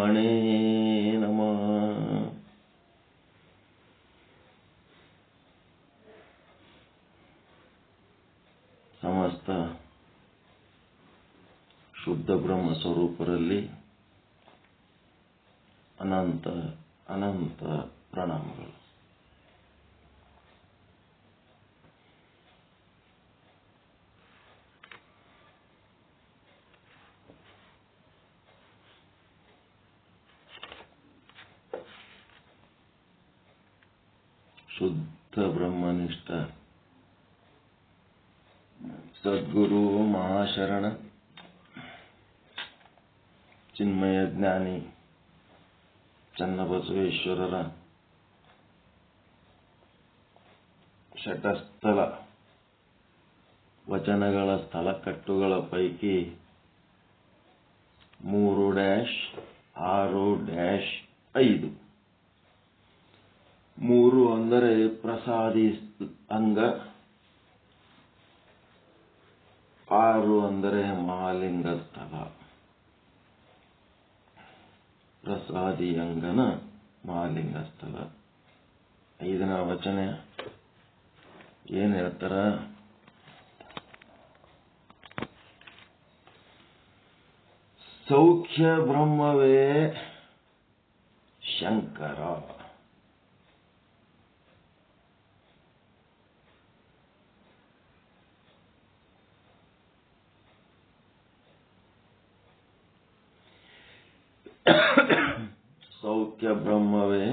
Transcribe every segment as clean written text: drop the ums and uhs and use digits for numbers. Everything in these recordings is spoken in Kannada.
ಬ್ರಹ್ಮಣೇ ನಮಃ. ಸಮಸ್ತ ಶುದ್ಧ ಬ್ರಹ್ಮ ಸ್ವರೂಪರಲ್ಲಿ ಅನಂತ ಅನಂತ ಪ್ರಣಾಮಗಳು. ಶುದ್ಧ ಬ್ರಹ್ಮನಿಷ್ಠ ಸದ್ಗುರು ಮಹಾಶರಣ ಚಿನ್ಮಯ ಜ್ಞಾನಿ ಚನ್ನಬಸವೇಶ್ವರರ ಶಟಸ್ಥಲ ವಚನಗಳ ಸ್ಥಳಕಟ್ಟುಗಳ ಪೈಕಿ 3-6-5 3 ಅಂದರೆ ಪ್ರಸಾದಿ ಅಂಗ, 6 ಅಂದರೆ ಮಹಾಲಿಂಗ ಸ್ಥಳ. ಪ್ರಸಾದಿ ಅಂಗನ ಮಹಾಲಿಂಗ ಸ್ಥಳ. 5ನೇ ವಚನ ಏನ್ ಹೇಳ್ತಾರ? ಸೌಖ್ಯ ಬ್ರಹ್ಮವೇ ಶಂಕರ. ಸೌಖ್ಯ ಬ್ರಹ್ಮವೇ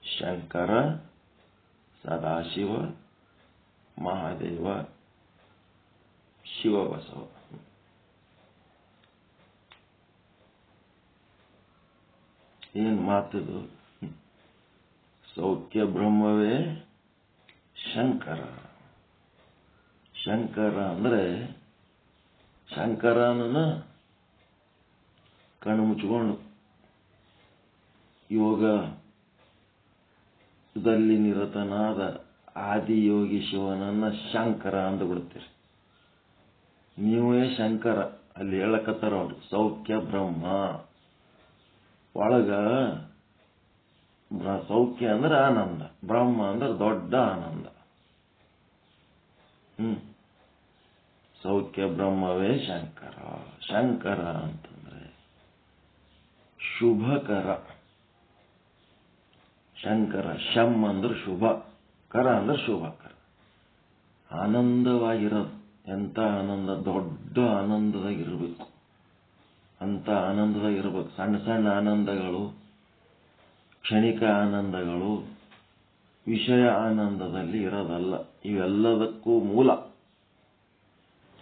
ಶಂಕರ, ಸದಾಶಿವ, ಮಹಾದೇವ, ಶಿವಬಸವ. ಏನ್ ಮಾತಿದು? ಸೌಖ್ಯ ಬ್ರಹ್ಮವೇ ಶಂಕರ. ಶಂಕರ ಅಂದ್ರೆ ಶಂಕರನ ಕಣ್ಣು ಮುಚ್ಚಿಕೊಂಡು ಯೋಗದಲ್ಲಿ ನಿರತನಾದ ಆದಿಯೋಗಿ ಶಿವನನ್ನ ಶಂಕರ ಅಂತ ಬಿಡ್ತೀರಿ. ನೀವೇ ಶಂಕರ ಅಲ್ಲಿ ಹೇಳಕತ್ತಾರ ಅವರು. ಸೌಖ್ಯ ಬ್ರಹ್ಮ ಒಳಗ ಸೌಖ್ಯ ಅಂದ್ರೆ ಆನಂದ, ಬ್ರಹ್ಮ ಅಂದ್ರೆ ದೊಡ್ಡ ಆನಂದ. ಸೌಖ್ಯ ಬ್ರಹ್ಮವೇ ಶಂಕರ. ಶಂಕರ ಅಂತಂದ್ರೆ ಶುಭಕರ. ಶಂಕರ ಶಂ ಅಂದ್ರೆ ಶುಭ, ಕರ ಅಂದ್ರೆ ಶುಭಕರ. ಆನಂದವಾಗಿರೋದು. ಎಂತ ಆನಂದ? ದೊಡ್ಡ ಆನಂದದಾಗಿರ್ಬೇಕು. ಅಂತ ಆನಂದದಾಗಿರ್ಬೇಕು. ಸಣ್ಣ ಸಣ್ಣ ಆನಂದಗಳು, ಕ್ಷಣಿಕ ಆನಂದಗಳು, ವಿಷಯ ಆನಂದದಲ್ಲಿ ಇರೋದಲ್ಲ. ಇವೆಲ್ಲದಕ್ಕೂ ಮೂಲ.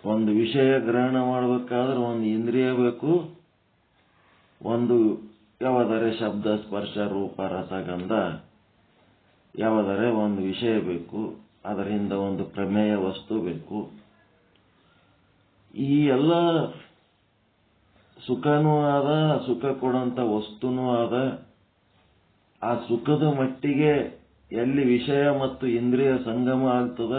ಒಂದು ವಿಷಯ ಗ್ರಹಣ ಮಾಡಬೇಕಾದ್ರೆ ಒಂದು ಇಂದ್ರಿಯ ಬೇಕು, ಒಂದು ಯಾವುದರೆ ಶಬ್ದ ಸ್ಪರ್ಶ ರೂಪ ರಸಗಂಧ ಯಾವುದರೆ ಒಂದು ವಿಷಯ ಬೇಕು, ಅದರಿಂದ ಒಂದು ಪ್ರಮೇಯ ವಸ್ತು ಬೇಕು. ಈ ಎಲ್ಲ ಸುಖನೂ ಆದ, ಸುಖ ಕೊಡುವಂತ ವಸ್ತುನೂ ಆದ. ಆ ಸುಖದ ಮಟ್ಟಿಗೆ ಎಲ್ಲಿ ವಿಷಯ ಮತ್ತು ಇಂದ್ರಿಯ ಸಂಗಮ ಆಗ್ತದ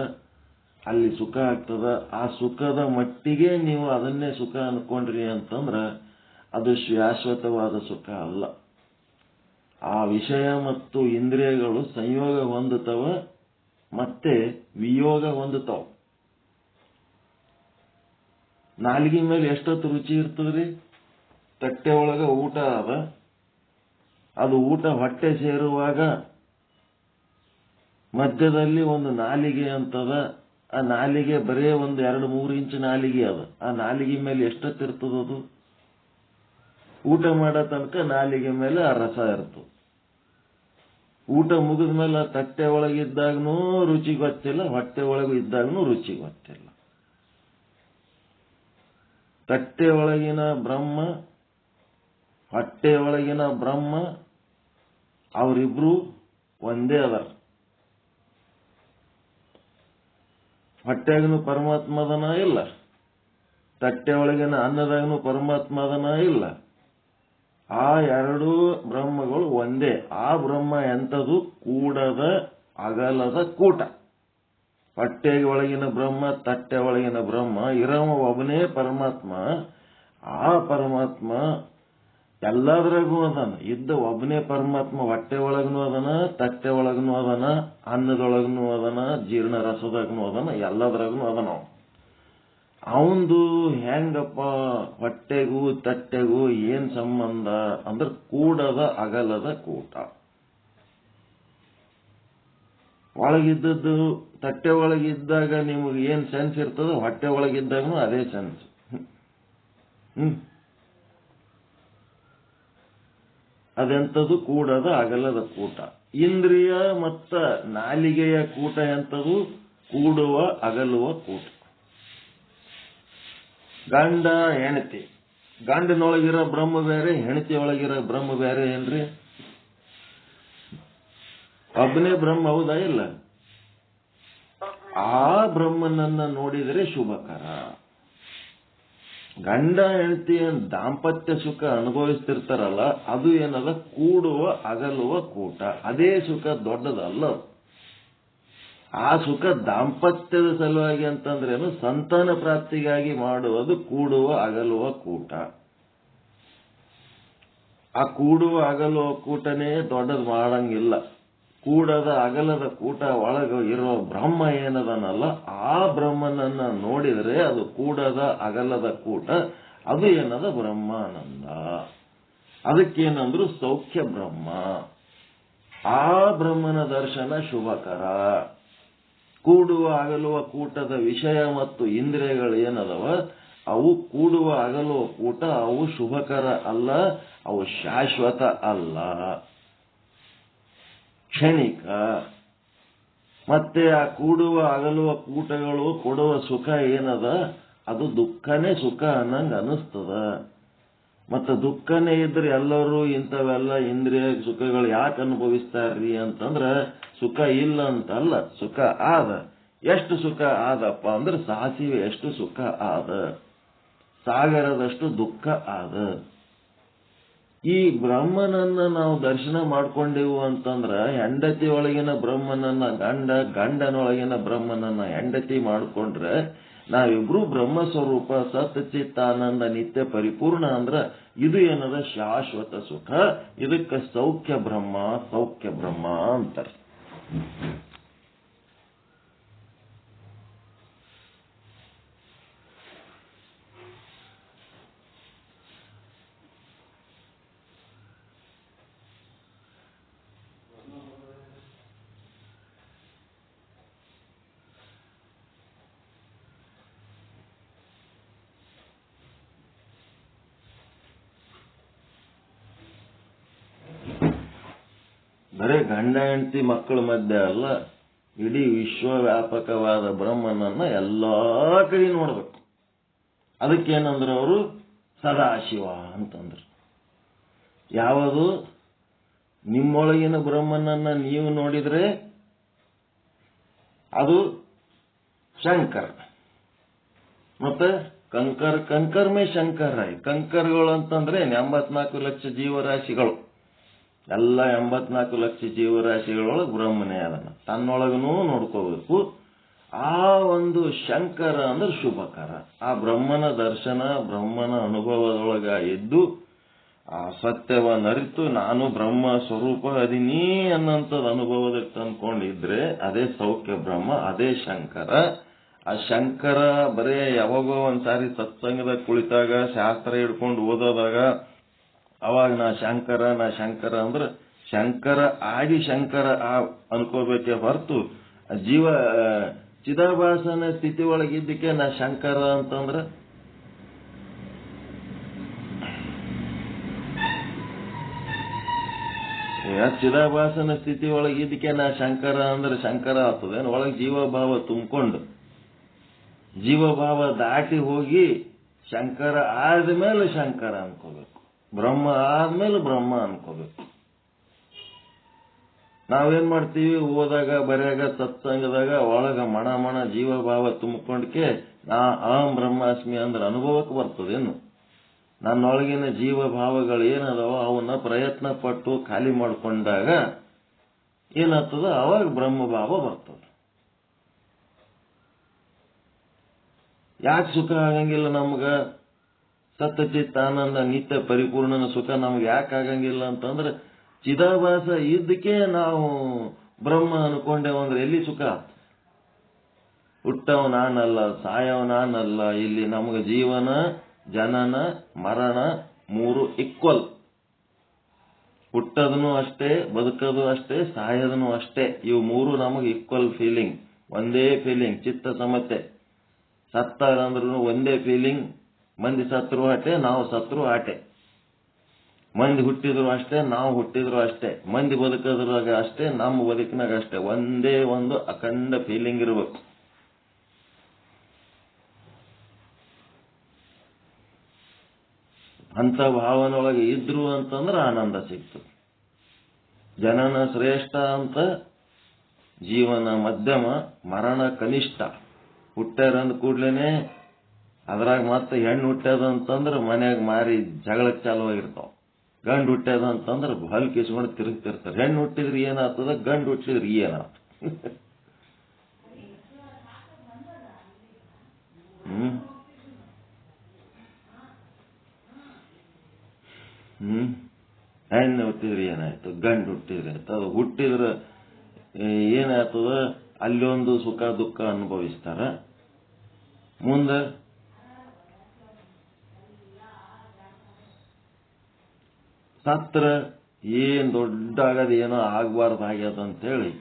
ಅಲ್ಲಿ ಸುಖ ಆಗ್ತದ. ಆ ಸುಖದ ಮಟ್ಟಿಗೆ ನೀವು ಅದನ್ನೇ ಸುಖ ಅನ್ಕೊಂಡ್ರಿ ಅಂತಂದ್ರ ಅದು ಶಾಶ್ವತವಾದ ಸುಖ ಅಲ್ಲ. ಆ ವಿಷಯ ಮತ್ತು ಇಂದ್ರಿಯಗಳು ಸಂಯೋಗ ಹೊಂದುತ್ತವ, ಮತ್ತೆ ವಿಯೋಗ ಹೊಂದುತ್ತವ. ನಾಲಿಗೆ ಮೇಲೆ ಎಷ್ಟೊತ್ತು ರುಚಿ ಇರ್ತದ್ರಿ? ತಟ್ಟೆ ಒಳಗ ಊಟ ಅದ, ಅದು ಊಟ ಹೊಟ್ಟೆ ಸೇರುವಾಗ ಮಧ್ಯದಲ್ಲಿ ಒಂದು ನಾಲಿಗೆ ಅಂತದ. ಆ ನಾಲಿಗೆ ಬರೇ ಒಂದು 2-3 ಇಂಚು ನಾಲಿಗೆ ಅದ. ಆ ನಾಲಿಗೆ ಮೇಲೆ ಎಷ್ಟೊತ್ತಿರ್ತದದು? ಊಟ ಮಾಡೋ ತನಕ ನಾಲಿಗೆ ಮೇಲೆ ಆ ರಸ ಇರ್ತದೆ. ಊಟ ಮುಗಿದ ಮೇಲೆ ತಟ್ಟೆ ಒಳಗಿದ್ದಾಗನೂ ರುಚಿ ಗೊತ್ತಿಲ್ಲ, ಹೊಟ್ಟೆ ಒಳಗೂ ಇದ್ದಾಗನೂ ರುಚಿ ಗೊತ್ತಿಲ್ಲ. ತಟ್ಟೆ ಒಳಗಿನ ಬ್ರಹ್ಮ, ಹೊಟ್ಟೆ ಒಳಗಿನ ಬ್ರಹ್ಮ ಅವರಿಬ್ರು ಒಂದೇ ಅದರ. ಹೊಟ್ಟೆಗೂ ಪರಮಾತ್ಮದನ ಇಲ್ಲ, ತಟ್ಟೆ ಒಳಗಿನ ಅನ್ನದಾಗನು ಪರಮಾತ್ಮದನ ಇಲ್ಲ. ಆ ಎರಡೂ ಬ್ರಹ್ಮಗಳು ಒಂದೇ. ಆ ಬ್ರಹ್ಮ ಎಂಥದು? ಕೂಡದ ಅಗಲದ ಕೂಟ. ಹೊಟ್ಟೆ ಒಳಗಿನ ಬ್ರಹ್ಮ, ತಟ್ಟೆ ಒಳಗಿನ ಬ್ರಹ್ಮ ಇರವ ಒಬ್ಬನೇ ಪರಮಾತ್ಮ. ಆ ಪರಮಾತ್ಮ ಎಲ್ಲದ್ರಾಗೂ ಅದಾನ. ಇದ್ದ ಒಬ್ಬನೇ ಪರಮಾತ್ಮ ಹೊಟ್ಟೆ ಒಳಗನು ಅದನ, ತಟ್ಟೆ ಒಳಗನು ಅದನ, ಅನ್ನದೊಳಗನು ಅದನ, ಜೀರ್ಣ ರಸದಾಗನು ಅದನ, ಎಲ್ಲದ್ರಾಗನು ಅದನ. ಅವಂದು ಹೆಂಗಪ್ಪ ಹೊಟ್ಟೆಗೂ ತಟ್ಟೆಗೂ ಏನ್ ಸಂಬಂಧ ಅಂದ್ರೆ ಕೂಡದ ಅಗಲದ ಕೂಟ. ಒಳಗಿದ್ದದ್ದು ತಟ್ಟೆ ಒಳಗಿದ್ದಾಗ ನಿಮಗೆ ಏನ್ ಸೆನ್ಸ್ ಇರ್ತದೋ ಹೊಟ್ಟೆ ಒಳಗಿದ್ದಾಗನು ಅದೇ ಸೆನ್ಸ್. ಅದೆಂಥದ್ದು ಕೂಡದ ಅಗಲದ ಕೂಟ. ಇಂದ್ರಿಯ ಮತ್ತ ನಾಲಿಗೆಯ ಕೂಟ ಎಂಥದ್ದು ಕೂಡುವ ಅಗಲುವ ಕೂಟ. ಗಂಡ ಹೆಂಡತಿ, ಗಂಡನೊಳಗಿರೋ ಬ್ರಹ್ಮ ಬೇರೆ, ಹೆಂಡತಿ ಒಳಗಿರೋ ಬ್ರಹ್ಮ ಬೇರೆ ಏನ್ರಿ? ಒಬ್ಬನೇ ಬ್ರಹ್ಮ, ಹೌದಾ ಇಲ್ಲ? ಆ ಬ್ರಹ್ಮನನ್ನ ನೋಡಿದರೆ ಶುಭಕರ. ಗಂಡ ಹೆಂಡತಿ ದಾಂಪತ್ಯ ಸುಖ ಅನುಭವಿಸ್ತಿರ್ತಾರಲ್ಲ, ಅದು ಏನದ ಕೂಡುವ ಅಗಲುವ ಕೂಟ. ಅದೇ ಸುಖ ದೊಡ್ಡದಲ್ಲ. ಆ ಸುಖ ದಾಂಪತ್ಯದ ಸಲುವಾಗಿ ಅಂತಂದ್ರೇನು, ಸಂತಾನ ಪ್ರಾಪ್ತಿಗಾಗಿ ಮಾಡುವುದು ಕೂಡುವ ಅಗಲುವ ಕೂಟ. ಆ ಕೂಡುವ ಅಗಲುವ ಕೂಟನೇ ದೊಡ್ಡದು ಮಾಡಂಗಿಲ್ಲ. ಕೂಡದ ಅಗಲದ ಕೂಟ ಒಳಗೆ ಇರೋ ಬ್ರಹ್ಮ ಏನದನಲ್ಲ, ಆ ಬ್ರಹ್ಮನನ್ನ ನೋಡಿದರೆ ಅದು ಕೂಡದ ಅಗಲದ ಕೂಟ. ಅದು ಏನದ ಬ್ರಹ್ಮಾನಂದ. ಅದಕ್ಕೇನಂದ್ರು ಸೌಖ್ಯ ಬ್ರಹ್ಮ. ಆ ಬ್ರಹ್ಮನ ದರ್ಶನ ಶುಭಕರ. ಕೂಡುವ ಅಗಲುವ ಕೂಟದ ವಿಷಯ ಮತ್ತು ಇಂದ್ರಿಯಗಳು ಏನದವ, ಅವು ಕೂಡುವ ಅಗಲುವ ಕೂಟ, ಅವು ಶುಭಕರ ಅಲ್ಲ, ಅವು ಶಾಶ್ವತ ಅಲ್ಲ, ಕ್ಷಣಿಕ. ಮತ್ತೆ ಆ ಕೂಡುವ ಅಗಲುವ ಕೂಟಗಳು ಕೊಡುವ ಸುಖ ಏನದ, ಅದು ದುಃಖನೇ ಸುಖ ಅನ್ನಂಗ ಅನಿಸ್ತದ. ಮತ್ತೆ ದುಃಖನೇ ಇದ್ರೆ ಎಲ್ಲರೂ ಇಂಥವೆಲ್ಲ ಇಂದ್ರಿಯ ಸುಖಗಳು ಯಾಕೆ ಅನುಭವಿಸ್ತಾರ್ರಿ ಅಂತಂದ್ರ ಸುಖ ಇಲ್ಲ ಅಂತಲ್ಲ, ಸುಖ ಆದ. ಎಷ್ಟು ಸುಖ ಆದಪ್ಪ ಅಂದ್ರೆ ಸಾಸಿವೆ ಎಷ್ಟು ಸುಖ ಆದ, ಸಾಗರದಷ್ಟು ದುಃಖ ಆದ. ಈ ಬ್ರಹ್ಮನನ್ನ ನಾವು ದರ್ಶನ ಮಾಡ್ಕೊಂಡೆವು ಅಂತಂದ್ರ ಹೆಂಡತಿ ಒಳಗಿನ ಬ್ರಹ್ಮನನ್ನ ಗಂಡ, ಗಂಡನೊಳಗಿನ ಬ್ರಹ್ಮನನ್ನ ಹೆಂಡತಿ ಮಾಡ್ಕೊಂಡ್ರೆ ನಾವಿಬ್ರು ಬ್ರಹ್ಮ ಸ್ವರೂಪ ಸತ್ ಚಿತ್ತಾನಂದ ನಿತ್ಯ ಪರಿಪೂರ್ಣ ಅಂದ್ರ ಇದು ಏನದ ಶಾಶ್ವತ ಸುಖ. ಇದಕ್ಕೆ ಸೌಖ್ಯ ಬ್ರಹ್ಮ, ಸೌಖ್ಯ ಬ್ರಹ್ಮ ಅಂತಾರೆ. ಬರೇ ಗಂಡ ಹೆಂಡತಿ ಮಕ್ಕಳ ಮಧ್ಯೆ ಅಲ್ಲ, ಇಡೀ ವಿಶ್ವವ್ಯಾಪಕವಾದ ಬ್ರಹ್ಮನನ್ನ ಎಲ್ಲಾ ಕಡೆ ನೋಡ್ಬೇಕು. ಅದಕ್ಕೇನಂದ್ರು ಅವರು ಸದಾಶಿವ ಅಂತಂದ್ರು. ಯಾವುದು ನಿಮ್ಮೊಳಗಿನ ಬ್ರಹ್ಮನನ್ನ ನೀವು ನೋಡಿದ್ರೆ ಅದು ಶಂಕರ. ಮತ್ತೆ ಕಂಕರ್ಮೇ ಶಂಕರ. ಕಂಕರ್ಗಳು ಅಂತಂದ್ರೆ 84 ಲಕ್ಷ ಜೀವರಾಶಿಗಳು. ಎಲ್ಲ 84 ಲಕ್ಷ ಜೀವರಾಶಿಗಳೊಳಗೆ ಬ್ರಹ್ಮನೇ ಅದನ್ನ ತನ್ನೊಳಗನೂ ನೋಡ್ಕೋಬೇಕು. ಆ ಒಂದು ಶಂಕರ ಅಂದ್ರೆ ಶುಭಕರ. ಆ ಬ್ರಹ್ಮನ ದರ್ಶನ, ಬ್ರಹ್ಮನ ಅನುಭವದೊಳಗ ಇದ್ದು ಆ ಸತ್ಯವನ್ನ ಅರಿತು ನಾನು ಬ್ರಹ್ಮ ಸ್ವರೂಪ ಅದೀನಿ ಅನ್ನಂಥದ್ದು ಅನುಭವದಕ್ಕೆ ತಂದ್ಕೊಂಡಿದ್ರೆ ಅದೇ ಸೌಖ್ಯ ಬ್ರಹ್ಮ, ಅದೇ ಶಂಕರ. ಆ ಶಂಕರ ಬರೇ ಯಾವಾಗೋ ಒಂದ್ಸಾರಿ ಸತ್ಸಂಗದಾಗ ಕುಳಿತಾಗ ಶಾಸ್ತ್ರ ಹಿಡ್ಕೊಂಡು ಓದೋದಾಗ ಅವಾಗ ನಾ ಶಂಕರ ಅಂದ್ರೆ ಶಂಕರ ಆಗಿ ಶಂಕರ ಅನ್ಕೋಬೇಕೆ ಹೊರತು ಜೀವ ಚಿದಾಭಾಸನ ಸ್ಥಿತಿ ಒಳಗಿದ್ದಕ್ಕೆ ನಾ ಶಂಕರ ಅಂತಂದ್ರ ಚಿದಾಭಾಸನ ಸ್ಥಿತಿ ಒಳಗಿದ್ದಕ್ಕೆ ನಾ ಶಂಕರ ಅಂದ್ರೆ ಶಂಕರ ಆಗ್ತದೆ. ಒಳಗೆ ಜೀವಭಾವ ತುಂಬಿಕೊಂಡು ಜೀವಭಾವ ದಾಟಿ ಹೋಗಿ ಶಂಕರ ಆದ್ಮೇಲೆ ಶಂಕರ ಅನ್ಕೋಬೇಕು, ಬ್ರಹ್ಮ ಆದ್ಮೇಲೆ ಬ್ರಹ್ಮ ಅನ್ಕೋಬೇಕು. ನಾವೇನ್ ಮಾಡ್ತೀವಿ, ಓದಾಗ ಬರೆಯಾಗ ಸತ್ಸಂಗದಾಗ ಒಳಗ ಮಣ ಜೀವಭಾವ ತುಂಬಿಕೊಂಡ್ಕೆ ನಾ ಅಹಂ ಬ್ರಹ್ಮಾಸ್ಮಿ ಅಂದ್ರೆ ಅನುಭವಕ್ಕೆ ಬರ್ತದೇನು? ನನ್ನೊಳಗಿನ ಜೀವಭಾವಗಳು ಏನದವ ಅವನ್ನ ಪ್ರಯತ್ನ ಪಟ್ಟು ಖಾಲಿ ಮಾಡ್ಕೊಂಡಾಗ ಏನಾಗ್ತದ, ಅವಾಗ ಬ್ರಹ್ಮಭಾವ ಬರ್ತದೆ. ಯಾಕೆ ಸುಖ ಆಗಂಗಿಲ್ಲ ನಮ್ಗ? ಸತ್ಯಚಿತ್ತ ಆನಂದ ನಿತ್ಯ ಪರಿಪೂರ್ಣನ ಸುಖ ನಮ್ಗೆ ಯಾಕೆ ಆಗಂಗಿಲ್ಲ ಅಂತಂದ್ರೆ ಚಿದಾಭಾಸ ಇದ್ದಕ್ಕೆ ನಾವು ಬ್ರಹ್ಮ ಅನ್ಕೊಂಡೇವಂದ್ರೆ ಎಲ್ಲಿ ಸುಖ? ಹುಟ್ಟವ ನಾನಲ್ಲ, ಸಾಯವ ನಾನಲ್ಲ. ಇಲ್ಲಿ ನಮಗೆ ಜೀವನ, ಜನನ, ಮರಣ ಮೂರು ಈಕ್ವಲ್. ಹುಟ್ಟೋದನು ಅಷ್ಟೇ, ಬದುಕೋದು ಅಷ್ಟೇ, ಸಾಯೋದನು ಅಷ್ಟೇ. ಇವು ಮೂರು ನಮಗೆ ಈಕ್ವಲ್ ಫೀಲಿಂಗ್, ಒಂದೇ ಫೀಲಿಂಗ್, ಚಿತ್ತ ಸಮತೆ. ಸತ್ತಾರಂದ್ರೂ ಒಂದೇ ಫೀಲಿಂಗ್. ಮಂದಿ ಸತ್ರು ಆಟೆ, ನಾವು ಸತ್ರು ಆಟೆ. ಮಂದಿ ಹುಟ್ಟಿದ್ರು ಅಷ್ಟೇ, ನಾವು ಹುಟ್ಟಿದ್ರು ಅಷ್ಟೇ. ಮಂದಿ ಬದುಕೋದ್ರಾಗ ಅಷ್ಟೇ, ನಮ್ಮ ಬದುಕಿನಾಗ ಅಷ್ಟೇ. ಒಂದೇ ಒಂದು ಅಖಂಡ ಫೀಲಿಂಗ್ ಇರಬೇಕು. ಅಂತ ಭಾವನೊಳಗೆ ಇದ್ರು ಅಂತಂದ್ರೆ ಆನಂದ ಸಿಕ್ತು. ಜನನ ಶ್ರೇಷ್ಠ ಅಂತ, ಜೀವನ ಮಧ್ಯಮ, ಮರಣ ಕನಿಷ್ಠ. ಹುಟ್ಟ್ಯಾರಂದ ಕೂಡ್ಲೇನೆ ಅದ್ರಾಗ ಮತ್ತೆ ಹೆಣ್ಣು ಹುಟ್ಟ್ಯದ ಅಂತಂದ್ರೆ ಮನ್ಯಾಗ ಮಾರಿ ಜಗಳಕ್ಕೆ ಚಾಲುವಾಗಿರ್ತಾವ. ಗಂಡು ಹುಟ್ಟ್ಯದ ಅಂತಂದ್ರೆ ಹಲ್ಲು ಕಿಸ್ಕೊಂಡು ತಿರುಗ್ತಿರ್ತಾರೆ. ಹೆಣ್ಣು ಹುಟ್ಟಿದ್ರೆ ಏನಾಗ್ತದ, ಗಂಡು ಹುಟ್ಟಿದ್ರೆ ಏನಾಗ್ತದ? ಹೆಣ್ಣು ಹುಟ್ಟಿದ್ರೆ ಏನಾಯ್ತು, ಗಂಡು ಹುಟ್ಟಿದ್ರೆ ಆಯ್ತು. ಅದು ಹುಟ್ಟಿದ್ರೆ ಏನಾಗ್ತದ, ಅಲ್ಲೊಂದು ಸುಖ ದುಃಖ ಅನುಭವಿಸ್ತಾರ. ಮುಂದೆ ಸತ್ರ ಏನ್ ದೊಡ್ಡ ಆಗದ, ಏನೋ ಆಗ್ಬಾರ್ದು ಆಗ್ಯದ ಅಂತೇಳಿ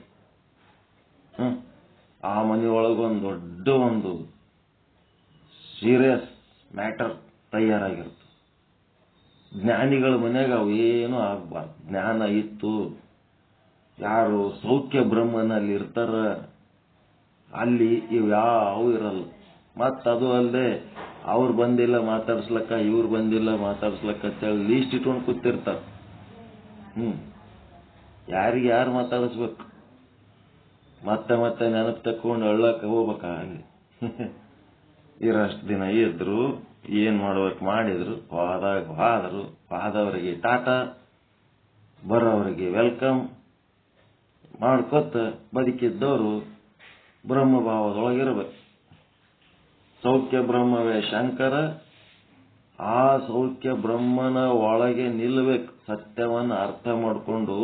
ಆ ಮನೆಯೊಳಗೊಂದು ದೊಡ್ಡ ಒಂದು ಸೀರಿಯಸ್ ಮ್ಯಾಟರ್ ತಯಾರಾಗಿರುತ್ತೆ. ಜ್ಞಾನಿಗಳ ಮನೆಯಾಗ ಅವೇನೂ ಆಗ್ಬಾರ್ದು. ಜ್ಞಾನ ಇತ್ತು, ಯಾರು ಸೌಖ್ಯ ಬ್ರಹ್ಮನಲ್ಲಿ ಇರ್ತಾರ ಅಲ್ಲಿ ಇವ್ಯಾವು ಇರಲ್ಲ. ಮತ್ತದು ಅಲ್ಲದೆ ಅವ್ರು ಬಂದಿಲ್ಲ ಮಾತಾಡ್ಸ್ಲಕ್ಕ, ಇವ್ರು ಬಂದಿಲ್ಲ ಮಾತಾಡ್ಸ್ಲಕ್ಕ ಅಂತೇಳಿ ಲೀಸ್ಟ್ ಇಟ್ಕೊಂಡು ಕೂತಿರ್ತಾರ. ಯಾರಿಗೆ ಯಾರು ಮಾತಾಡಿಸ್ಬೇಕು? ಮತ್ತೆ ಮತ್ತೆ ನೆನಪು ತಕ್ಕೊಂಡು ಅಳ್ಳಕ್ಕೆ ಹೋಗ್ಬೇಕ ಅಲ್ಲಿ. ಇರಷ್ಟು ದಿನ ಇದ್ರು, ಏನ್ ಮಾಡ್ಬೇಕು ಮಾಡಿದ್ರು, ಹೋದರು. ಹೋದವರಿಗೆ ಟಾಟಾ, ಬರೋವರಿಗೆ ವೆಲ್ಕಮ್ ಮಾಡ್ಕೊತ ಬದುಕಿದ್ದವರು ಬ್ರಹ್ಮಭಾವದೊಳಗಿರ್ಬೇಕು. ಸೌಖ್ಯ ಬ್ರಹ್ಮವೇ ಶಂಕರ, ಆ ಸೌಖ್ಯ ಬ್ರಹ್ಮನ ಒಳಗೆ ನಿಲ್ಲಬೇಕು. ಸತ್ಯವನ್ನು ಅರ್ಥ ಮಾಡಿಕೊಂಡು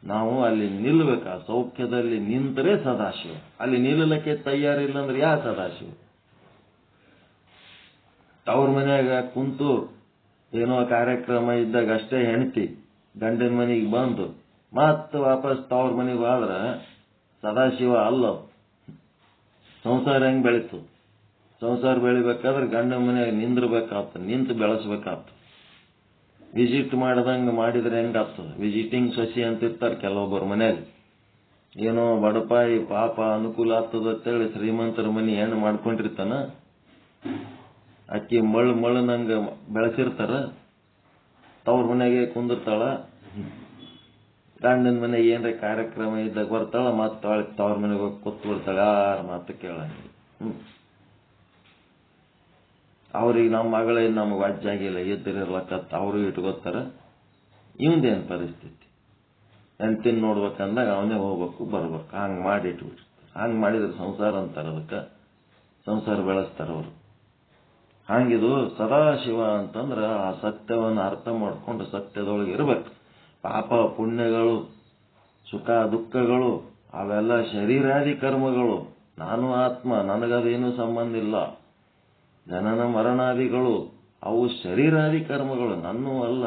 ನಾವು ಅಲ್ಲಿ ನಿಲ್ಲಬೇಕು. ಆ ಸೌಖ್ಯದಲ್ಲಿ ನಿಂತರೆ ಸದಾಶಿವ. ಅಲ್ಲಿ ನಿಲ್ಲಲಿಕ್ಕೆ ತಯಾರಿಲ್ಲ ಅಂದ್ರೆ ಯಾ ಸದಾಶಿವ? ಅವ್ರ ಮನ್ಯಾಗ ಕುಂತು ಏನೋ ಕಾರ್ಯಕ್ರಮ ಇದ್ದಾಗ ಅಷ್ಟೇ ಹೆಂಡತಿ ಗಂಡನ ಮನೆಗೆ ಬಂದು ಮತ್ತೆ ವಾಪಸ್ ತವ್ರ ಮನೆಗೆ ಹೋದ್ರ ಸದಾಶಿವ ಅಲ್ಲ. ಸಂಸಾರ ಹೆಂಗ್ ಬೆಳೀತು? ಸಂಸಾರ ಬೆಳಿಬೇಕಾದ್ರೆ ಗಂಡನ ಮನೆಯಾಗ ನಿಂದಿರ್ಬೇಕಾಗ್ತದೆ, ನಿಂತು ಬೆಳೆಸ್ಬೇಕಾಗ್ತದೆ. ವಿಸಿಟ್ ಮಾಡ್ದಂಗೆ ಮಾಡಿದ್ರೆ ಹೆಂಗಾಗ್ತದೆ? ವಿಸಿಟಿಂಗ್ ಸಸಿ ಅಂತಿರ್ತಾರೆ ಕೆಲವೊಬ್ಬರ ಮನೆಯಾಗ. ಏನೋ ಬಡಪಾಯಿ ಪಾಪ ಅನುಕೂಲ ಆಗ್ತದ ಅಂತೇಳಿ ಶ್ರೀಮಂತರ ಮನೆ ಹೆಣ್ಣು ಮಾಡ್ಕೊಂಡಿರ್ತಾನ. ಅಕ್ಕಿ ಮಳ್ಳು ನಂಗೆ ಬೆಳೆಸಿರ್ತಾರ. ತವ್ರ ಮನೆಗೆ ಕುಂದಿರ್ತಾಳ. ಗಂಡನ ಮನೆಗೆ ಏನ್ರ ಕಾರ್ಯಕ್ರಮ ಇದ್ದಾಗ ಬರ್ತಾಳ, ಮತ್ತೆ ತವ್ರ ಮನೆಗೆ ಹೋಗಿ ಕೂತ್ ಬಿಡ್ತಾಳ. ಯಾರ ಮಾತು ಕೇಳಂಗಿಲ್ಲ. ಅವ್ರಿಗೆ ನಮ್ಮ ಮಗಳೇ ನಮಗೆ ವಾಜ್ಯಾಗಿಲ್ಲ ಇದ್ದಿರ್ಲಕ್ಕತ್ತ ಅವರು ಇಟ್ಕೋತಾರ. ಇವಂದೇನು ಪರಿಸ್ಥಿತಿ? ಹೆಂಡ್ತಿನ ನೋಡ್ಬೇಕಂದಾಗ ಅವನೇ ಹೋಗ್ಬೇಕು ಬರ್ಬೇಕು. ಹಂಗೆ ಮಾಡಿ ಇಟ್ಬಿಡ್ತಾರೆ. ಹಂಗೆ ಮಾಡಿದ್ರೆ ಸಂಸಾರ ಅಂತಾರೆ. ಅದಕ್ಕೆ ಸಂಸಾರ ಬೆಳೆಸ್ತಾರ ಅವರು. ಹಂಗಿದು ಸದಾಶಿವ ಅಂತಂದ್ರೆ ಆ ಸತ್ಯವನ್ನು ಅರ್ಥ ಮಾಡ್ಕೊಂಡು ಸತ್ಯದೊಳಗೆ ಇರ್ಬೇಕು. ಪಾಪ ಪುಣ್ಯಗಳು, ಸುಖ ದುಃಖಗಳು ಅವೆಲ್ಲ ಶರೀರಾದಿ ಕರ್ಮಗಳು. ನಾನು ಆತ್ಮ, ನನಗದೇನು ಸಂಬಂಧ ಇಲ್ಲ. ಜನನ ಮರಣಾದಿಗಳು ಅವು ಶರೀರಾದಿ ಕರ್ಮಗಳು, ನನ್ನೂ ಅಲ್ಲ.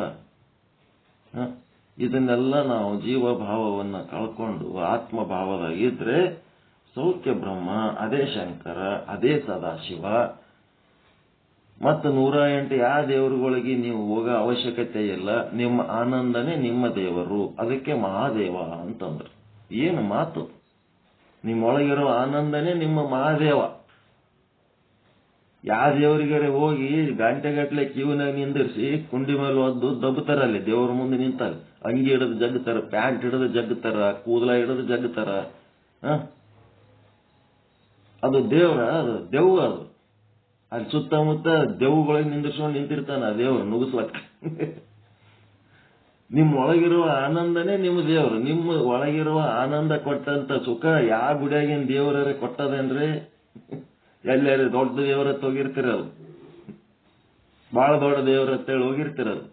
ಇದನ್ನೆಲ್ಲ ನಾವು ಜೀವಭಾವವನ್ನು ಕಳ್ಕೊಂಡು ಆತ್ಮಭಾವದಾಗಿದ್ರೆ ಸೌಖ್ಯ ಬ್ರಹ್ಮ, ಅದೇ ಶಂಕರ, ಅದೇ ಸದಾಶಿವ. ಮತ್ತು 108 ಯಾವ ದೇವರುಗಳಿಗೆ ನೀವು ಹೋಗೋ ಅವಶ್ಯಕತೆ ಇಲ್ಲ. ನಿಮ್ಮ ಆನಂದನೇ ನಿಮ್ಮ ದೇವರು. ಅದಕ್ಕೆ ಮಹಾದೇವ ಅಂತಂದ್ರು. ಏನು ಮಾತು? ನಿಮ್ಮೊಳಗಿರೋ ಆನಂದನೇ ನಿಮ್ಮ ಮಹಾದೇವ. ಯಾವ ದೇವರಿಗಾರೆ ಹೋಗಿ ಗಂಟೆಗಟ್ಟಲೆ ಕ್ಯೂನಾಗ ನಿಂದಿರಿಸಿ ಕುಂಡಿ ಮೇಲೆ ಒದ್ದು ದಬ್ಬತಾರಲ್ಲಿ ದೇವ್ರ ಮುಂದೆ ನಿಂತಾಗ ಅಂಗಿ ಹಿಡಿದು ಜಗ್ತಾರ, ಪ್ಯಾಂಟ್ ಹಿಡಿದು ಜಗ್ತಾರ, ಕೂದಲ ಹಿಡಿದು ಜಗ್ತಾರ. ಅದು ದೇವ್ರ? ಅದು ದೆವ್ವ. ಅದು ಅಲ್ಲಿ ಸುತ್ತಮುತ್ತ ದೆವ್ವಗಳಿಗೆ ನಿಂದಿರ್ಸ್ಕೊಂಡು ನಿಂತಿರ್ತಾನ ದೇವ್ರು ನುಗ್ಗಿಸ್ಲಕ್ಕ. ನಿಮ್ಮ ಒಳಗಿರುವ ಆನಂದನೇ ನಿಮ್ಮ ದೇವರು. ನಿಮ್ಮ ಒಳಗಿರುವ ಆನಂದ ಕೊಟ್ಟಂತ ಸುಖ ಯಾವ ಗುಡಿಯಾಗಿನ ದೇವರೇ ಕೊಟ್ಟದೇನ್ರಿ? ಎಲ್ಲಾರು ದೊಡ್ಡ ದೇವರ ಹೋಗಿರ್ತೀರಲ್ಲ, ಬಹಳ ದೊಡ್ಡ ದೇವ್ರ ಅಂತೇಳಿ ಹೋಗಿರ್ತಿರದು.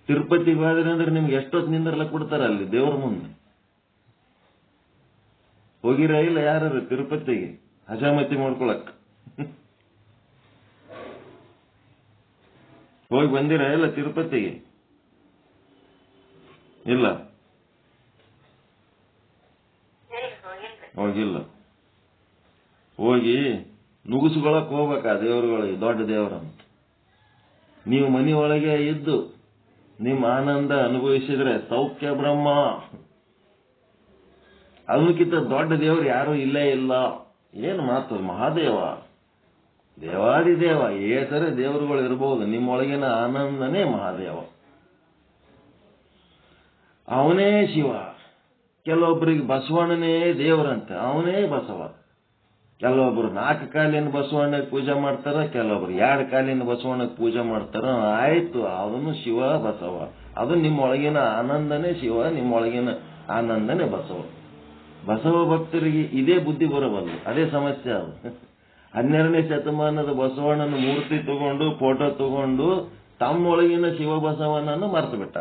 ತಿರುಪತಿಗೆ ಹೋದ್ರಿ ಅಂದ್ರೆ ನಿಮ್ಗೆ ಎಷ್ಟೊತ್ತು ನಿಂದ್ರಲ್ಲ ಕೊಡ್ತಾರ ಅಲ್ಲಿ ದೇವ್ರ ಮುಂದೆ. ಹೋಗಿರ ಇಲ್ಲ ಯಾರು ತಿರುಪತಿಗೆ ಹಜಾಮತಿ ಮಾಡ್ಕೊಳಕ್? ಹೋಗಿ ಬಂದಿರ ಇಲ್ಲ ತಿರುಪತಿಗೆ? ಇಲ್ಲ, ಹೋಗಿಲ್ಲ. ಹೋಗಿ ನುಗ್ಗಿಸ್ಕೊಳಕ್ ಹೋಗ್ಬೇಕ ದೇವ್ರುಗಳಿಗೆ, ದೊಡ್ಡ ದೇವ್ರಂತ. ನೀವು ಮನೆಯೊಳಗೆ ಇದ್ದು ನಿಮ್ಮ ಆನಂದ ಅನುಭವಿಸಿದ್ರೆ ಸೌಖ್ಯ ಬ್ರಹ್ಮ. ಅದಕ್ಕಿಂತ ದೊಡ್ಡ ದೇವ್ರು ಯಾರು ಇಲ್ಲೇ ಇಲ್ಲ. ಏನು ಮಾತು, ಮಹಾದೇವ, ದೇವಾದಿದೇವ, ಏಸರೆ ದೇವರುಗಳು ಇರಬಹುದು, ನಿಮ್ಮೊಳಗಿನ ಆನಂದನೇ ಮಹಾದೇವ, ಅವನೇ ಶಿವ. ಕೆಲವೊಬ್ಬರಿಗೆ ಬಸವಣ್ಣನೇ ದೇವರಂತೆ, ಅವನೇ ಬಸವ. ಕೆಲವೊಬ್ರು 4 ಕಾಲಿನ ಬಸವಣ್ಣಗೆ ಪೂಜೆ ಮಾಡ್ತಾರ, ಕೆಲವೊಬ್ರು 2 ಕಾಲಿನ ಬಸವಣ್ಣಗೆ ಪೂಜೆ ಮಾಡ್ತಾರ. ಆಯ್ತು, ಅದನ್ನು ಶಿವ ಬಸವ. ಅದು ನಿಮ್ಮೊಳಗಿನ ಆನಂದನೇ ಶಿವ, ನಿಮ್ಮೊಳಗಿನ ಆನಂದನೇ ಬಸವ. ಬಸವ ಭಕ್ತರಿಗೆ ಇದೇ ಬುದ್ಧಿ ಬರಬಲ್ಲ, ಅದೇ ಸಮಸ್ಯೆ. ಅದು 12ನೇ ಶತಮಾನದ ಬಸವಣ್ಣನ ಮೂರ್ತಿ ತಗೊಂಡು ಫೋಟೋ ತಗೊಂಡು ತಮ್ಮೊಳಗಿನ ಶಿವ ಬಸವನನ್ನು ಮರೆತು ಬಿಟ್ಟ.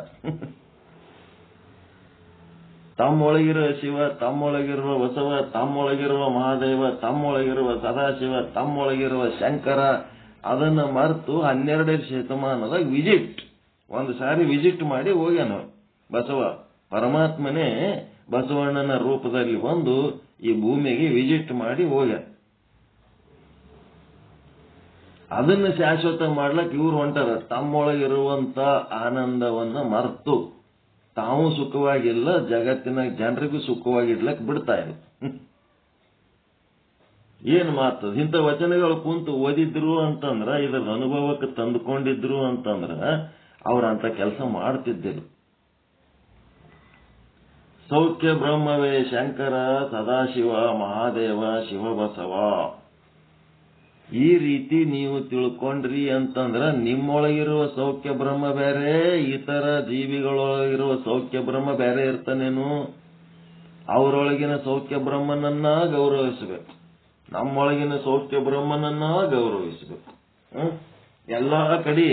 ತಮ್ಮೊಳಗಿರುವ ಶಿವ, ತಮ್ಮೊಳಗಿರುವ ಬಸವ, ತಮ್ಮೊಳಗಿರುವ ಮಹಾದೇವ, ತಮ್ಮೊಳಗಿರುವ ಸದಾಶಿವ, ತಮ್ಮೊಳಗಿರುವ ಶಂಕರ, ಅದನ್ನ ಮರೆತು 12ನೇ ಶತಮಾನದ ಒಂದು ಸಾರಿ ವಿಸಿಟ್ ಮಾಡಿ ಹೋಗ್ಯಾನ ಬಸವ. ಪರಮಾತ್ಮನೇ ಬಸವಣ್ಣನ ರೂಪದಲ್ಲಿ ಬಂದು ಈ ಭೂಮಿಗೆ ವಿಸಿಟ್ ಮಾಡಿ ಹೋಗ್ಯಾನ. ಅದನ್ನು ಶಾಶ್ವತ ಮಾಡ್ಲಕ್ ಇವ್ರು ಹೊಂಟಾರ. ತಮ್ಮೊಳಗಿರುವಂತ ಆನಂದವನ್ನ ಮರೆತು ತಾವು ಸುಖವಾಗಿಲ್ಲ, ಜಗತ್ತಿನ ಜನರಿಗೂ ಸುಖವಾಗಿಡ್ಲಕ್ ಬಿಡ್ತಾ ಇಲ್ಲ. ಏನ್ ಮಾತು, ಇಂಥ ವಚನಗಳು ಕುಂತು ಓದಿದ್ರು ಅಂತಂದ್ರ, ಇದರ ಅನುಭವಕ್ಕೆ ತಂದುಕೊಂಡಿದ್ರು ಅಂತಂದ್ರ ಅವ್ರಂತ ಕೆಲಸ ಮಾಡ್ತಿದ್ದಿಲ್ಲ. ಸೌಖ್ಯ ಬ್ರಹ್ಮವೇ ಶಂಕರ, ಸದಾಶಿವ, ಮಹಾದೇವ, ಶಿವಬಸವ. ಈ ರೀತಿ ನೀವು ತಿಳ್ಕೊಂಡ್ರಿ ಅಂತಂದ್ರ ನಿಮ್ಮೊಳಗಿರುವ ಸೌಖ್ಯ ಬ್ರಹ್ಮ ಬೇರೆ, ಇತರ ಜೀವಿಗಳೊಳಗಿರುವ ಸೌಖ್ಯ ಬ್ರಹ್ಮ ಬೇರೆ ಇರ್ತಾನೇನು? ಅವರೊಳಗಿನ ಸೌಖ್ಯ ಬ್ರಹ್ಮನನ್ನ ಗೌರವಿಸಬೇಕು, ನಮ್ಮೊಳಗಿನ ಸೌಖ್ಯ ಬ್ರಹ್ಮನನ್ನ ಗೌರವಿಸಬೇಕು. ಎಲ್ಲಾ ಕಡೆ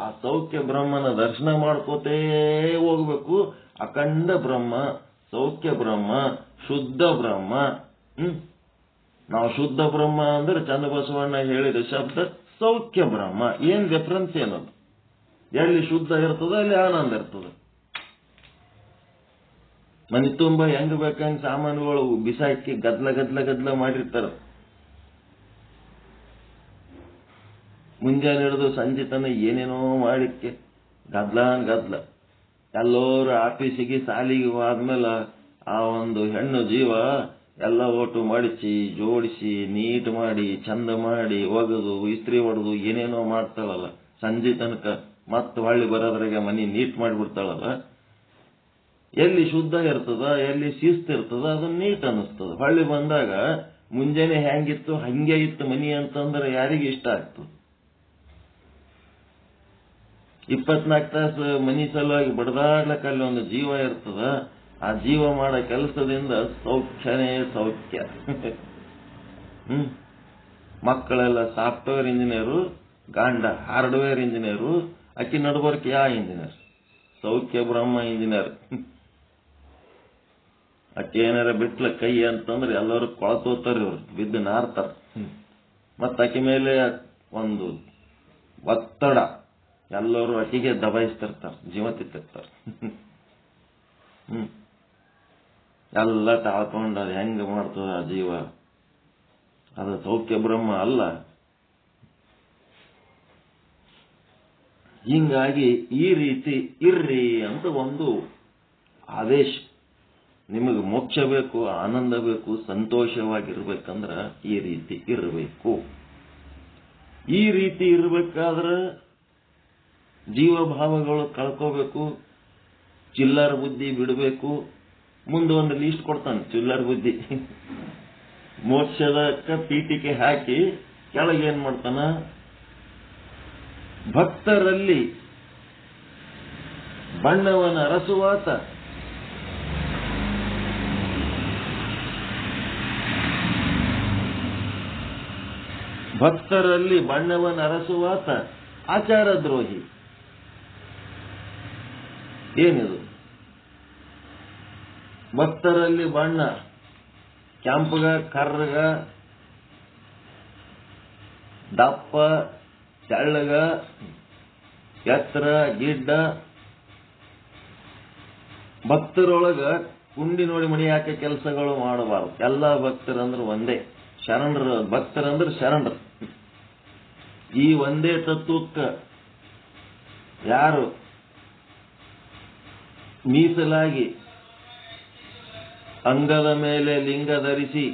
ಆ ಸೌಖ್ಯ ಬ್ರಹ್ಮನ ದರ್ಶನ ಮಾಡ್ಕೋತೇ ಹೋಗ್ಬೇಕು. ಅಖಂಡ ಬ್ರಹ್ಮ, ಸೌಖ್ಯ ಬ್ರಹ್ಮ, ಶುದ್ಧ ಬ್ರಹ್ಮ. ನಾವು ಶುದ್ಧ ಬ್ರಹ್ಮ ಅಂದ್ರೆ ಚನ್ನಬಸವಣ್ಣ ಹೇಳಿದ ಶಬ್ದ ಸೌಖ್ಯ ಬ್ರಹ್ಮ. ಏನ್ ಡಿಫರೆನ್ಸ್ ಏನದು? ಎಲ್ಲಿ ಶುದ್ಧ ಇರ್ತದ ಅಲ್ಲಿ ಆನಂದ ಇರ್ತದ. ಮನೆ ತುಂಬ ಹೆಂಗ್ ಬೇಕಂಗ್ ಸಾಮಾನುಗಳು ಬಿಸಾಕಿ ಗದ್ಲ ಮಾಡಿರ್ತಾರ. ಮುಂಜಾನೆ ಹಿಡಿದು ಸಂಜೆ ತನ ಏನೇನೋ ಮಾಡಿಕ್ಕೆ ಗದ್ಲ. ಎಲ್ಲರೂ ಆಫೀಸಿಗೆ ಸಾಲಿಗೆ ಆದ್ಮೇಲೆ ಆ ಒಂದು ಹೆಣ್ಣು ಜೀವ ಎಲ್ಲ ಒಟ್ಟು ಮಡಿಸಿ ಜೋಡಿಸಿ ನೀಟ್ ಮಾಡಿ ಚಂದ ಮಾಡಿ ಒಗೆದು ಇಸ್ತ್ರಿ ಹೊಡೆದು ಏನೇನೋ ಮಾಡ್ತಾಳಲ್ಲ. ಸಂಜೆ ತನಕ ಮತ್ತೆ ಹೊಳ್ಳಿ ಬರೋದ್ರಾಗ ಮನಿ ನೀಟ್ ಮಾಡಿಬಿಡ್ತಾಳಲ್ಲ. ಎಲ್ಲಿ ಶುದ್ಧ ಇರ್ತದ, ಎಲ್ಲಿ ಶಿಸ್ತು ಇರ್ತದ, ಅದನ್ನ ನೀಟ್ ಅನ್ನಿಸ್ತದ. ಹೊಳ್ಳಿ ಬಂದಾಗ ಮುಂಜಾನೆ ಹೆಂಗಿತ್ತು ಹಂಗೆ ಇತ್ತು ಮನಿ ಅಂತಂದ್ರೆ ಯಾರಿಗೆ ಇಷ್ಟ ಆಗ್ತದೆ? 24 ತಾಸು ಮನಿ ಸಲುವಾಗಿ ಬಡದಾಡ್ಲಕ್ಕ ಅಲ್ಲಿ ಒಂದು ಜೀವ ಇರ್ತದ. ಆ ಜೀವ ಮಾಡೋ ಕೆಲಸದಿಂದ ಸೌಖ್ಯನೇ ಸೌಖ್ಯ. ಮಕ್ಕಳೆಲ್ಲ ಸಾಫ್ಟ್ವೇರ್ ಇಂಜಿನಿಯರು, ಗಂಡ ಹಾರ್ಡ್ವೇರ್ ಇಂಜಿನಿಯರು, ಅಕ್ಕಿ ನಡ್ಬರ್ಕ್ ಯಾ ಇಂಜಿನಿಯರ್? ಸೌಖ್ಯ ಬ್ರಹ್ಮ ಇಂಜಿನಿಯರ್. ಅಕ್ಕಿ ಏನಾರ ಬಿಟ್ಲ ಕೈ ಅಂತಂದ್ರೆ ಎಲ್ಲರೂ ಕೊಳತೋತಾರ, ಇವ್ರು ಬಿದ್ದು ನಾರ್ತಾರ. ಮತ್ತ ಅಕ್ಕಿ ಮೇಲೆ ಒಂದು ಒತ್ತಡ, ಎಲ್ಲರೂ ಅಕ್ಕಿಗೆ ದಬಾಯಿಸ್ತಿರ್ತಾರ, ಜೀವ ತಿರ್ತಾರ. ಎಲ್ಲ ತಾಳ್ಕೊಂಡು ಅದು ಹೆಂಗ ಮಾಡ್ತದ ಆ ಜೀವ? ಅದು ಸೌಖ್ಯ ಬ್ರಹ್ಮ ಅಲ್ಲ. ಹಿಂಗಾಗಿ ಈ ರೀತಿ ಇರ್ರಿ ಅಂತ ಒಂದು ಆದೇಶ. ನಿಮಗೆ ಮೋಕ್ಷ ಬೇಕು, ಆನಂದ ಬೇಕು, ಸಂತೋಷವಾಗಿರ್ಬೇಕಂದ್ರ ಈ ರೀತಿ ಇರಬೇಕು. ಈ ರೀತಿ ಇರ್ಬೇಕಾದ್ರೆ ಜೀವಭಾವಗಳು ಕಳ್ಕೋಬೇಕು, ಚಿಲ್ಲರ್ ಬುದ್ಧಿ ಬಿಡಬೇಕು. ಮುಂದೆ ಒಂದು ಲೀಸ್ಟ್ ಕೊಡ್ತಾನೆ ಚಿಲ್ಲರ್ ಬುದ್ಧಿ. ಮೋಕ್ಷದ ಪೀಠಿಕೆ ಹಾಕಿ ಕೆಳಗೆ ಏನ್ ಮಾಡ್ತಾನ? ಭಕ್ತರಲ್ಲಿ ಬಣ್ಣವನ ಅರಸುವಾತ, ಭಕ್ತರಲ್ಲಿ ಬಣ್ಣವನ ಅರಸುವಾತ, ಆಚಾರ ದ್ರೋಹಿ. ಏನಿದು? ಭಕ್ತರಲ್ಲಿ ಬಣ್ಣ ಕೆಂಪಗ, ಕರ್ರಗ, ದಪ್ಪ, ತೆಳ್ಳಗ, ಎತ್ತರ, ಗಿಡ್ಡ. ಭಕ್ತರೊಳಗ ಕುಂಡಿ ನೋಡಿ ಮಣಿ ಹಾಕಿ ಕೆಲಸಗಳು ಮಾಡಬಾರದು. ಎಲ್ಲ ಭಕ್ತರಂದ್ರೆ ಒಂದೇ. ಶರಣರ ಭಕ್ತರಂದ್ರೆ ಶರಣರು. ಈ ಒಂದೇ ತತ್ವಕ್ಕೆ ಯಾರು ಮೀಸಲಾಗಿ ಅಂಗದ ಮೇಲೆ ಲಿಂಗ ಧರಿಸಿ,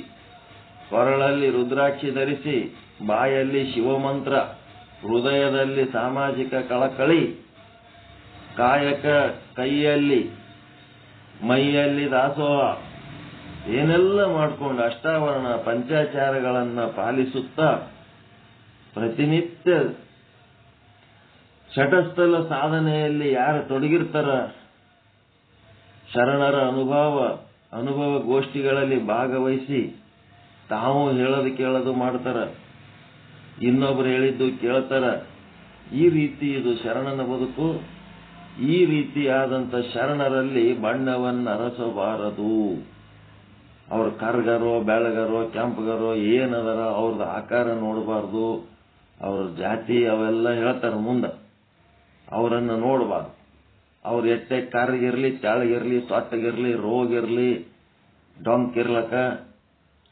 ಕೊರಳಲ್ಲಿ ರುದ್ರಾಕ್ಷಿ ಧರಿಸಿ, ಬಾಯಲ್ಲಿ ಶಿವಮಂತ್ರ, ಹೃದಯದಲ್ಲಿ ಸಾಮಾಜಿಕ ಕಳಕಳಿ, ಕಾಯಕ ಕೈಯಲ್ಲಿ, ಮೈಯಲ್ಲಿ ದಾಸೋಹ, ಏನೆಲ್ಲ ಮಾಡಿಕೊಂಡು ಅಷ್ಟಾವರಣ ಪಂಚಾಚಾರಗಳನ್ನು ಪಾಲಿಸುತ್ತಾ ಪ್ರತಿನಿತ್ಯ ಷಟಸ್ಥಲ ಸಾಧನೆಯಲ್ಲಿ ಯಾರು ತೊಡಗಿರ್ತಾರ, ಶರಣರ ಅನುಭವ ಗೋಷ್ಠಿಗಳಲ್ಲಿ ಭಾಗವಹಿಸಿ ತಾವು ಹೇಳೋದು ಕೇಳೋದು ಮಾಡ್ತಾರ, ಇನ್ನೊಬ್ರು ಹೇಳಿದ್ದು ಕೇಳ್ತಾರ. ಈ ರೀತಿ ಇದು ಶರಣನ ಬದುಕು. ಈ ರೀತಿಯಾದಂಥ ಶರಣರಲ್ಲಿ ಬಣ್ಣವನ್ನು ಅರಸಬಾರದು. ಅವ್ರ ಕರ್ಗರೋ, ಬೆಳಗರೋ, ಕೆಂಪಗರೋ ಏನದರ ಅವ್ರದ್ದು ಆಕಾರ ನೋಡಬಾರ್ದು. ಅವ್ರ ಜಾತಿ ಅವೆಲ್ಲ ಹೇಳ್ತಾರೆ ಮುಂದೆ. ಅವರನ್ನು ನೋಡಬಾರ್ದು. ಅವ್ರು ಎಷ್ಟೇ ಕರ್ಗಿರ್ಲಿ, ತೆಳಗಿರ್ಲಿ, ಸೊಟ್ಟಗಿರ್ಲಿ, ರೋಗಿರ್ಲಿ, ಡೊಂಕಿರ್ಲಕ್ಕ,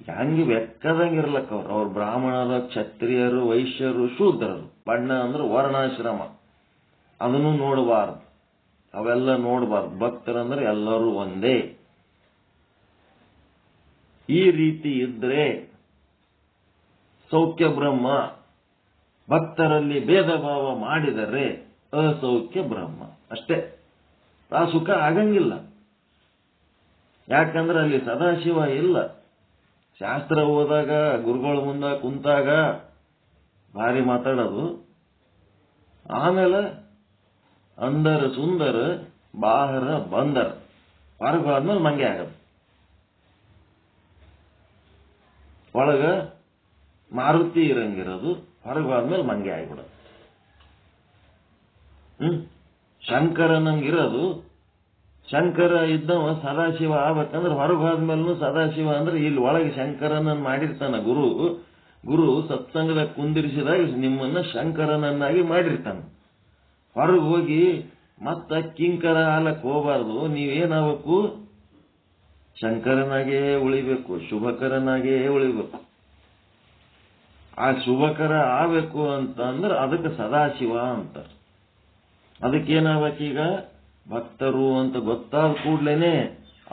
ಹೆಂಗೆ ಬೆಕ್ಕದಂಗಿರ್ಲಕ್ಕ ಅವ್ರು ಬ್ರಾಹ್ಮಣರು, ಕ್ಷತ್ರಿಯರು, ವೈಶ್ಯರು, ಶೂದ್ರರು. ಬಣ್ಣ ಅಂದ್ರೆ ವರ್ಣಾಶ್ರಮ, ಅದನ್ನು ನೋಡಬಾರ್ದು. ಅವೆಲ್ಲ ನೋಡಬಾರ್ದು. ಭಕ್ತರಂದ್ರೆ ಎಲ್ಲರೂ ಒಂದೇ. ಈ ರೀತಿ ಇದ್ರೆ ಸೌಖ್ಯ ಬ್ರಹ್ಮ. ಭಕ್ತರಲ್ಲಿ ಭೇದ ಭಾವ ಮಾಡಿದರೆ ಅಸೌಖ್ಯ ಬ್ರಹ್ಮ ಅಷ್ಟೇ. ಆ ಸುಖ ಆಗಂಗಿಲ್ಲ. ಯಾಕಂದ್ರೆ ಅಲ್ಲಿ ಸದಾಶಿವ ಇಲ್ಲ. ಶಾಸ್ತ್ರ ಓದಾಗ ಗುರುಗಳ ಮುಂದೆ ಕುಂತಾಗ ಭಾರಿ ಮಾತಾಡೋದು, ಆಮೇಲೆ ಅಂದರ ಸುಂದರ ಬಾಹರ ಬಂದರ, ಹೊರಗಾದ್ಮೇಲೆ ಮಂಗೆ ಆಗದು. ಒಳಗ ಮಾರುತಿ ಇರಂಗಿರೋದು, ಹೊರಗಾದ್ಮೇಲೆ ಮಂಗೆ ಆಗಿಬಿಡೋದು. ಶಂಕರನಂಗಿರೋದು, ಶಂಕರ ಇದ್ದವ ಸದಾಶಿವ ಆಗ್ಬೇಕಂದ್ರೆ ಹೊರಗಾದ್ಮೇಲೂ ಸದಾಶಿವ ಅಂದ್ರೆ ಇಲ್ಲಿ ಒಳಗೆ ಶಂಕರನನ್ನು ಮಾಡಿರ್ತಾನ ಗುರು ಸತ್ಸಂಗದಾಗ ಕುಂದಿರಿಸಿದಾಗ ನಿಮ್ಮನ್ನ ಶಂಕರನನ್ನಾಗಿ ಮಾಡಿರ್ತಾನ. ಹೊರಗೆ ಹೋಗಿ ಮತ್ತ ಕಿಂಕರ ಹಾಲಕ್ ಹೋಗಬಾರ್ದು. ನೀವೇನಾಗಬೇಕು? ಶಂಕರನಾಗೇ ಉಳಿಬೇಕು, ಶುಭಕರನಾಗೇ ಉಳಿಬೇಕು. ಆ ಶುಭಕರ ಆಗಬೇಕು ಅಂತ ಅಂದ್ರೆ ಅದಕ್ಕೆ ಸದಾಶಿವ ಅಂತ. ಅದಕ್ಕೇನಾಗಬೇಕೀಗ? ಭಕ್ತರು ಅಂತ ಗೊತ್ತಾದ ಕೂಡ್ಲೇನೆ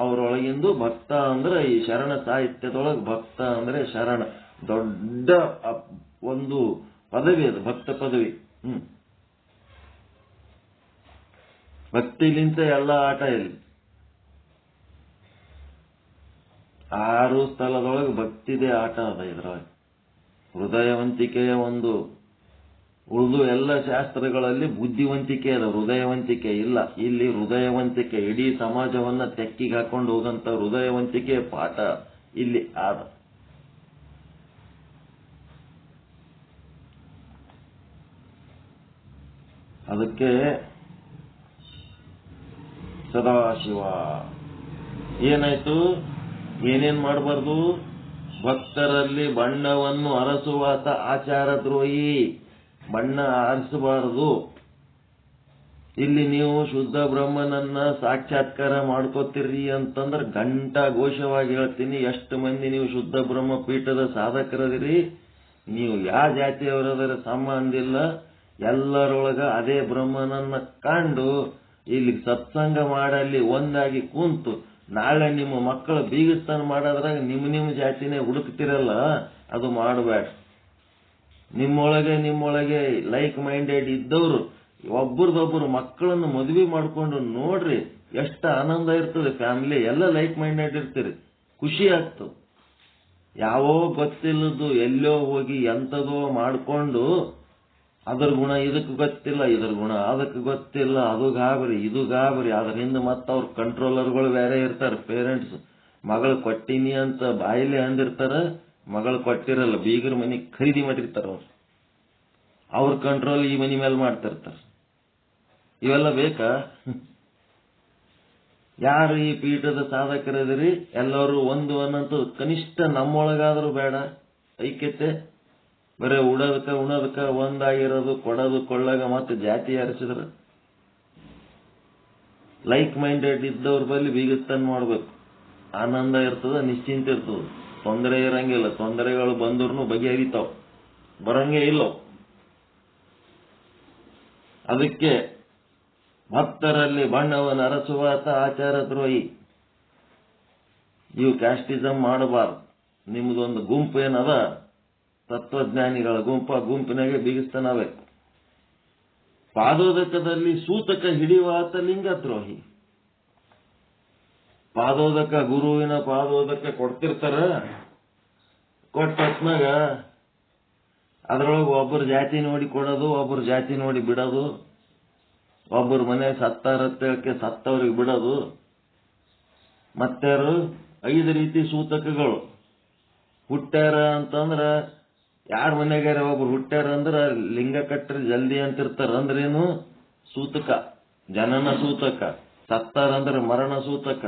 ಅವರೊಳಗಿಂದು ಭಕ್ತ ಅಂದ್ರೆ ಈ ಶರಣ ಸಾಹಿತ್ಯದೊಳಗೆ ಭಕ್ತ ಅಂದ್ರೆ ಶರಣ ದೊಡ್ಡ ಒಂದು ಪದವಿ ಅದು, ಭಕ್ತ ಪದವಿ. ಭಕ್ತಿಲಿಂತ ಎಲ್ಲ ಆಟ ಇಲ್ಲಿ. 6 ಸ್ಥಳದೊಳಗೆ ಭಕ್ತಿದೇ ಆಟ ಅದ ಇದ್ರೊಳಗೆ. ಹೃದಯವಂತಿಕೆಯ ಒಂದು, ಉಳಿದು ಎಲ್ಲ ಶಾಸ್ತ್ರಗಳಲ್ಲಿ ಬುದ್ಧಿವಂತಿಕೆ ಅದ, ಹೃದಯವಂತಿಕೆ ಇಲ್ಲ. ಇಲ್ಲಿ ಹೃದಯವಂತಿಕೆ, ಇಡೀ ಸಮಾಜವನ್ನ ತೆಕ್ಕಿಗೆ ಹಾಕೊಂಡು ಹೋದಂತ ಹೃದಯವಂತಿಕೆ ಪಾಠ ಇಲ್ಲಿ ಆದ. ಅದಕ್ಕೆ ಸದಾಶಿವ ಏನಾಯ್ತು? ಏನೇನ್ ಮಾಡಬಾರ್ದು? ಭಕ್ತರಲ್ಲಿ ಬಣ್ಣವನ್ನು ಅರಸುವಾತ ಆಚಾರ ದ್ರೋಹಿ. ಬಣ್ಣ ಆರಿಸಬಾರದು. ಇಲ್ಲಿ ನೀವು ಶುದ್ಧ ಬ್ರಹ್ಮನನ್ನ ಸಾಕ್ಷಾತ್ಕಾರ ಮಾಡ್ಕೋತೀರಿ ಅಂತಂದ್ರೆ ಗಂಟಾ ಘೋಷವಾಗಿ ಹೇಳ್ತೀನಿ, ಎಷ್ಟು ಮಂದಿ ನೀವು ಶುದ್ಧ ಬ್ರಹ್ಮ ಪೀಠದ ಸಾಧಕರದಿರಿ, ನೀವು ಯಾವ ಜಾತಿಯವರದರ ಸಂಬಂಧ ಇಲ್ಲ, ಎಲ್ಲರೊಳಗ ಅದೇ ಬ್ರಹ್ಮನನ್ನ ಕಂಡು ಇಲ್ಲಿ ಸತ್ಸಂಗ ಮಾಡಲ್ಲಿ ಒಂದಾಗಿ ಕೂತು ನಾಳೆ ನಿಮ್ಮ ಮಕ್ಕಳ ಬೀಗಸ್ತಾನ ಮಾಡೋದ್ರಾಗ ನಿಮ್ಮ ಜಾತಿನೇ ಹುಡುಕ್ತಿರಲ್ಲ, ಅದು ಮಾಡಬೇಡ. ನಿಮ್ಮೊಳಗೆ ಲೈಕ್ ಮೈಂಡೆಡ್ ಇದ್ದವರು ಒಬ್ಬರದೊಬ್ಬರು ಮಕ್ಕಳನ್ನು ಮದುವೆ ಮಾಡ್ಕೊಂಡು ನೋಡ್ರಿ, ಎಷ್ಟು ಆನಂದ ಇರ್ತದೆ. ಫ್ಯಾಮಿಲಿ ಎಲ್ಲ ಲೈಕ್ ಮೈಂಡೆಡ್ ಇರ್ತೀರಿ, ಖುಷಿ ಆಗ್ತದೆ. ಯಾವೋ ಗೊತ್ತಿಲ್ಲದ್ದು ಎಲ್ಲೋ ಹೋಗಿ ಎಂಥದೋ ಮಾಡಿಕೊಂಡು ಅದ್ರ ಗುಣ ಇದಕ್ಕೆ ಗೊತ್ತಿಲ್ಲ, ಇದ್ರ ಗುಣ ಅದಕ್ಕೆ ಗೊತ್ತಿಲ್ಲ, ಅದು ಗಾಬರಿ ಇದು ಗಾಬರಿ. ಅದರಿಂದ ಮತ್ತೆ ಅವ್ರ ಕಂಟ್ರೋಲರ್ಗಳು ಬೇರೆ ಇರ್ತಾರೆ. ಪೇರೆಂಟ್ಸ್ ಮಗಳು ಕೊಟ್ಟಿನಿ ಅಂತ ಬಾಯಿಲೆ ಅಂದಿರ್ತಾರ, ಮಗಳು ಕೊಟ್ಟಿರಲ್ಲ, ಬೀಗರ ಮನೆ ಖರೀದಿ ಮಾಡಿರ್ತಾರ ಅವ್ರು. ಅವ್ರ ಕಂಟ್ರೋಲ್ ಈ ಮನಿ ಮೇಲೆ ಮಾಡ್ತಿರ್ತಾರೆ. ಇವೆಲ್ಲ ಬೇಕಾ? ಯಾರು ಈ ಪೀಠದ ಸಾಧಕರಿದಿರಿ ಎಲ್ಲರೂ ಒಂದು ಅನ್ನಂತೂ ಕನಿಷ್ಠ ನಮ್ಮೊಳಗಾದ್ರೂ ಬೇಡ ಐಕ್ಯತೆ. ಬರೀ ಉಣದಕ್ಕ ಒಂದಾಗಿರೋದು, ಕೊಡೋದು ಕೊಳ್ಳಾಗ ಮತ್ತೆ ಜಾತಿ ಹರಿಸಿದ್ರ. ಲೈಕ್ ಮೈಂಡೆಡ್ ಇದ್ದವ್ರ ಬಲ್ಲಿ ಬೀಗಸ್ತನ್ ಮಾಡ್ಬೇಕು. ಆನಂದ ಇರ್ತದ, ನಿಶ್ಚಿಂತ ಇರ್ತದ, ತೊಂದರೆ ಇರಂಗಿಲ್ಲ. ತೊಂದರೆಗಳು ಬಂದ್ರು ಬಗೆಹರಿತಾವ್, ಬರಂಗೇ ಇಲ್ಲೋ. ಅದಕ್ಕೆ ಭಕ್ತರಲ್ಲಿ ಬಣ್ಣವನ್ನು ಅರಸುವಾತ ಆಚಾರ ದ್ರೋಹಿ. ನೀವು ಕ್ಯಾಸ್ಟಿಸಮ್ ಮಾಡಬಾರ್ದು. ನಿಮ್ದೊಂದು ಗುಂಪು ಏನದ, ತತ್ವಜ್ಞಾನಿಗಳ ಗುಂಪಿನಾಗೆ ಬೀಗಿಸ್ತಾನಬೇಕು. ಪಾದೋದಕದಲ್ಲಿ ಸೂತಕ ಹಿಡಿಯುವಾತ ಲಿಂಗದ್ರೋಹಿ. ಪಾದೋದಕ, ಗುರುವಿನ ಪಾದೋದಕ ಕೊಡ್ತಿರ್ತಾರ. ಕೊಟ್ಟತ್ನಾಗ ಅದ್ರೊಳಗೆ ಒಬ್ಬರು ಜಾತಿ ನೋಡಿ ಕೊಡೋದು, ಒಬ್ಬರು ಜಾತಿ ನೋಡಿ ಬಿಡೋದು, ಒಬ್ಬರು ಮನೆ ಸತ್ತಾರತ್ತೇಳಕ್ಕೆ ಸತ್ತವ್ರಿಗೆ ಬಿಡೋದು. ಮತ್ತಾರು 5 ರೀತಿ ಸೂತಕಗಳು ಹುಟ್ಟ್ಯಾರ ಅಂತಂದ್ರ, ಯಾರ ಮನೆಗಾರ ಒಬ್ರು ಹುಟ್ಟ್ಯಾರ ಅಂದ್ರ ಲಿಂಗ ಕಟ್ಟ್ರಿ ಜಲ್ದಿ ಅಂತಿರ್ತಾರ. ಅಂದ್ರೇನು? ಸೂತಕ, ಜನನ ಸೂತಕ. ಸತ್ತಾರಂದ್ರ ಮರಣ ಸೂತಕ.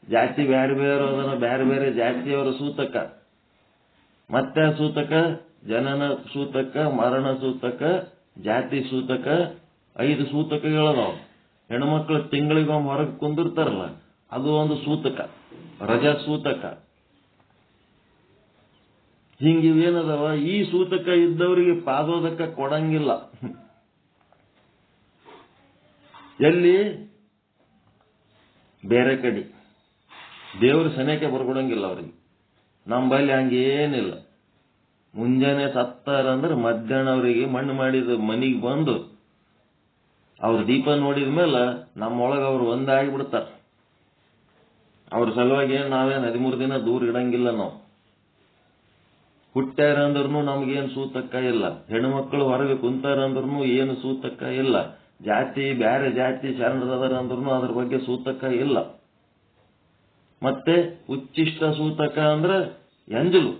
ಜಾತಿ ಬ್ಯಾರೆ ಬೇರೆ ಅದನ್ನ ಬ್ಯಾರೆ ಬೇರೆ ಜಾತಿಯವರ ಸೂತಕ. ಮತ್ತೆ ಸೂತಕ, ಜನನ ಸೂತಕ, ಮರಣ ಸೂತಕ, ಜಾತಿ ಸೂತಕ. 5 ಸೂತಕಗಳದಾವ್. ಹೆಣ್ಮಕ್ಳು ತಿಂಗಳಿಗೊಮ್ಮೆ ಹೊರಗೆ ಕುಂದಿರ್ತಾರಲ್ಲ, ಅದು ಒಂದು ಸೂತಕ, ರಜ ಸೂತಕ. ಹಿಂಗಿವೇನದವ, ಈ ಸೂತಕ ಇದ್ದವರಿಗೆ ಪಾದೋದಕ ಕೊಡಂಗಿಲ್ಲ. ಎಲ್ಲಿ? ಬೇರೆ ಕಡೆ ದೇವ್ರ ಸನೇಕೆ ಬರ್ಕೊಡಂಗಿಲ್ಲ ಅವ್ರಿಗೆ. ನಮ್ಮಲ್ಲಿ ಹಂಗೇನಿಲ್ಲ. ಮುಂಜಾನೆ ಸತ್ತಾರಂದ್ರೆ ಮಧ್ಯಾಹ್ನ ಅವರಿಗೆ ಮಣ್ಣು ಮಾಡಿದ ಮನಿಗೆ ಬಂದು ಅವ್ರ ದೀಪ ನೋಡಿದ ಮೇಲೆ ನಮ್ಮೊಳಗೆ ಅವ್ರು ಒಂದಾಗಿ ಬಿಡ್ತಾರ. ಅವ್ರ ಸಲುವಾಗಿ ನಾವೇನು 13 ದಿನ ದೂರ ಇಡಂಗಿಲ್ಲ. ನಾವು ಹುಟ್ಟ್ಯಾರ ಅಂದ್ರೂ ನಮ್ಗೇನು ಸೂತಕ್ಕ ಇಲ್ಲ. ಹೆಣ್ಮಕ್ಳು ಹೊರಗೆ ಕುಂತಾರಂದ್ರೂ ಏನು ಸೂತಕ್ಕ ಇಲ್ಲ. ಜಾತಿ ಬ್ಯಾರೆ ಜಾತಿ ಶರಣರದಾರ ಅಂದ್ರೂ ಅದ್ರ ಬಗ್ಗೆ ಸೂತಕ್ಕ ಇಲ್ಲ. ಮತ್ತೆ ಉಚ್ಚಿಷ್ಟ ಸೂತಕ ಅಂದ್ರೆ ಎಂಜಲು.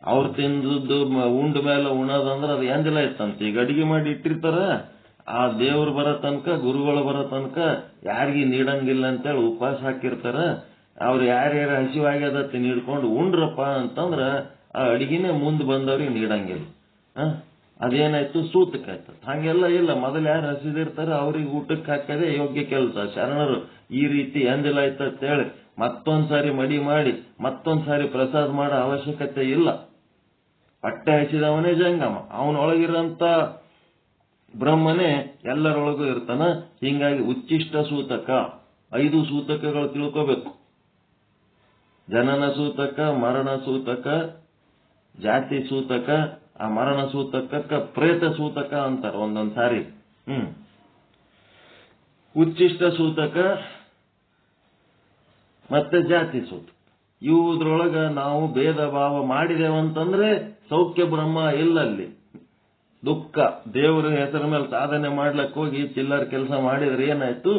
ಅವ್ರು ತಿಂದದ್ದು ಉಂಡ ಮೇಲೆ ಉಣದಂದ್ರೆ ಅದು ಎಂಜಲ ಇತ್ತಂತ. ಈಗ ಅಡಿಗೆ ಮಾಡಿ ಇಟ್ಟಿರ್ತಾರ, ಆ ದೇವ್ರು ಬರೋ ತನಕ, ಗುರುಗಳು ಬರೋ ತನಕ ಯಾರಿಗಿ ನೀಡಂಗಿಲ್ಲ ಅಂತೇಳಿ ಉಪವಾಸ ಹಾಕಿರ್ತಾರ. ಅವ್ರು ಯಾರ್ಯಾರ ಹಸಿವಾಗ್ಯದತ್ತಿ ನೀಡ್ಕೊಂಡು ಉಂಡ್ರಪ್ಪ ಅಂತಂದ್ರ ಆ ಅಡಿಗೆನೆ ಮುಂದೆ ಬಂದವ್ರಿಗೆ ನೀಡಂಗಿಲ್ಲ. ಅದೇನಾಯ್ತು? ಸೂತಕ ಆಯ್ತು. ಹಂಗೆಲ್ಲ ಇಲ್ಲ. ಮೊದಲು ಯಾರು ಹಸಿದಿರ್ತಾರ ಅವ್ರಿಗೆ ಊಟಕ್ಕೆ ಹಾಕದೆ ಯೋಗ್ಯ ಕೆಲಸ. ಶರಣರು ಈ ರೀತಿ ಎಂಜಲಾಯ್ತೇಳಿ ಮತ್ತೊಂದ್ಸಾರಿ ಮಡಿ ಮಾಡಿ ಮತ್ತೊಂದ್ಸಾರಿ ಪ್ರಸಾದ ಮಾಡೋ ಅವಶ್ಯಕತೆ ಇಲ್ಲ. ಹೊಟ್ಟೆ ಹಸಿದವನೇ ಜಂಗಮ, ಅವನೊಳಗಿರಂತ ಬ್ರಹ್ಮನೇ ಎಲ್ಲರೊಳಗೂ ಇರ್ತಾನ. ಹಿಂಗಾಗಿ ಉಚ್ಚಿಷ್ಟ ಸೂತಕ 5 ಸೂತಕಗಳು ತಿಳ್ಕೋಬೇಕು. ಜನನ ಸೂತಕ, ಮರಣ ಸೂತಕ, ಜಾತಿ ಸೂತಕ. ಆ ಮರಣ ಸೂತಕಕ್ಕ ಪ್ರೇತ ಸೂತಕ ಅಂತಾರ ಒಂದೊಂದ್ ಸಾರಿ. ಉಚ್ಚಿಷ್ಟ ಸೂತಕ ಮತ್ತೆ ಜಾತಿ ಸೂತಕ. ಇವುದ್ರೊಳಗ ನಾವು ಭೇದ ಭಾವ ಮಾಡಿದೇವಂತಂದ್ರೆ ಸೌಖ್ಯ ಬ್ರಹ್ಮ ಇಲ್ಲಲ್ಲಿ. ದುಃಖ. ದೇವರ ಹೆಸರ ಮೇಲೆ ಸಾಧನೆ ಮಾಡ್ಲಕ್ ಹೋಗಿ ಚಿಲ್ಲರ್ ಕೆಲಸ ಮಾಡಿದ್ರೆ ಏನಾಯ್ತು?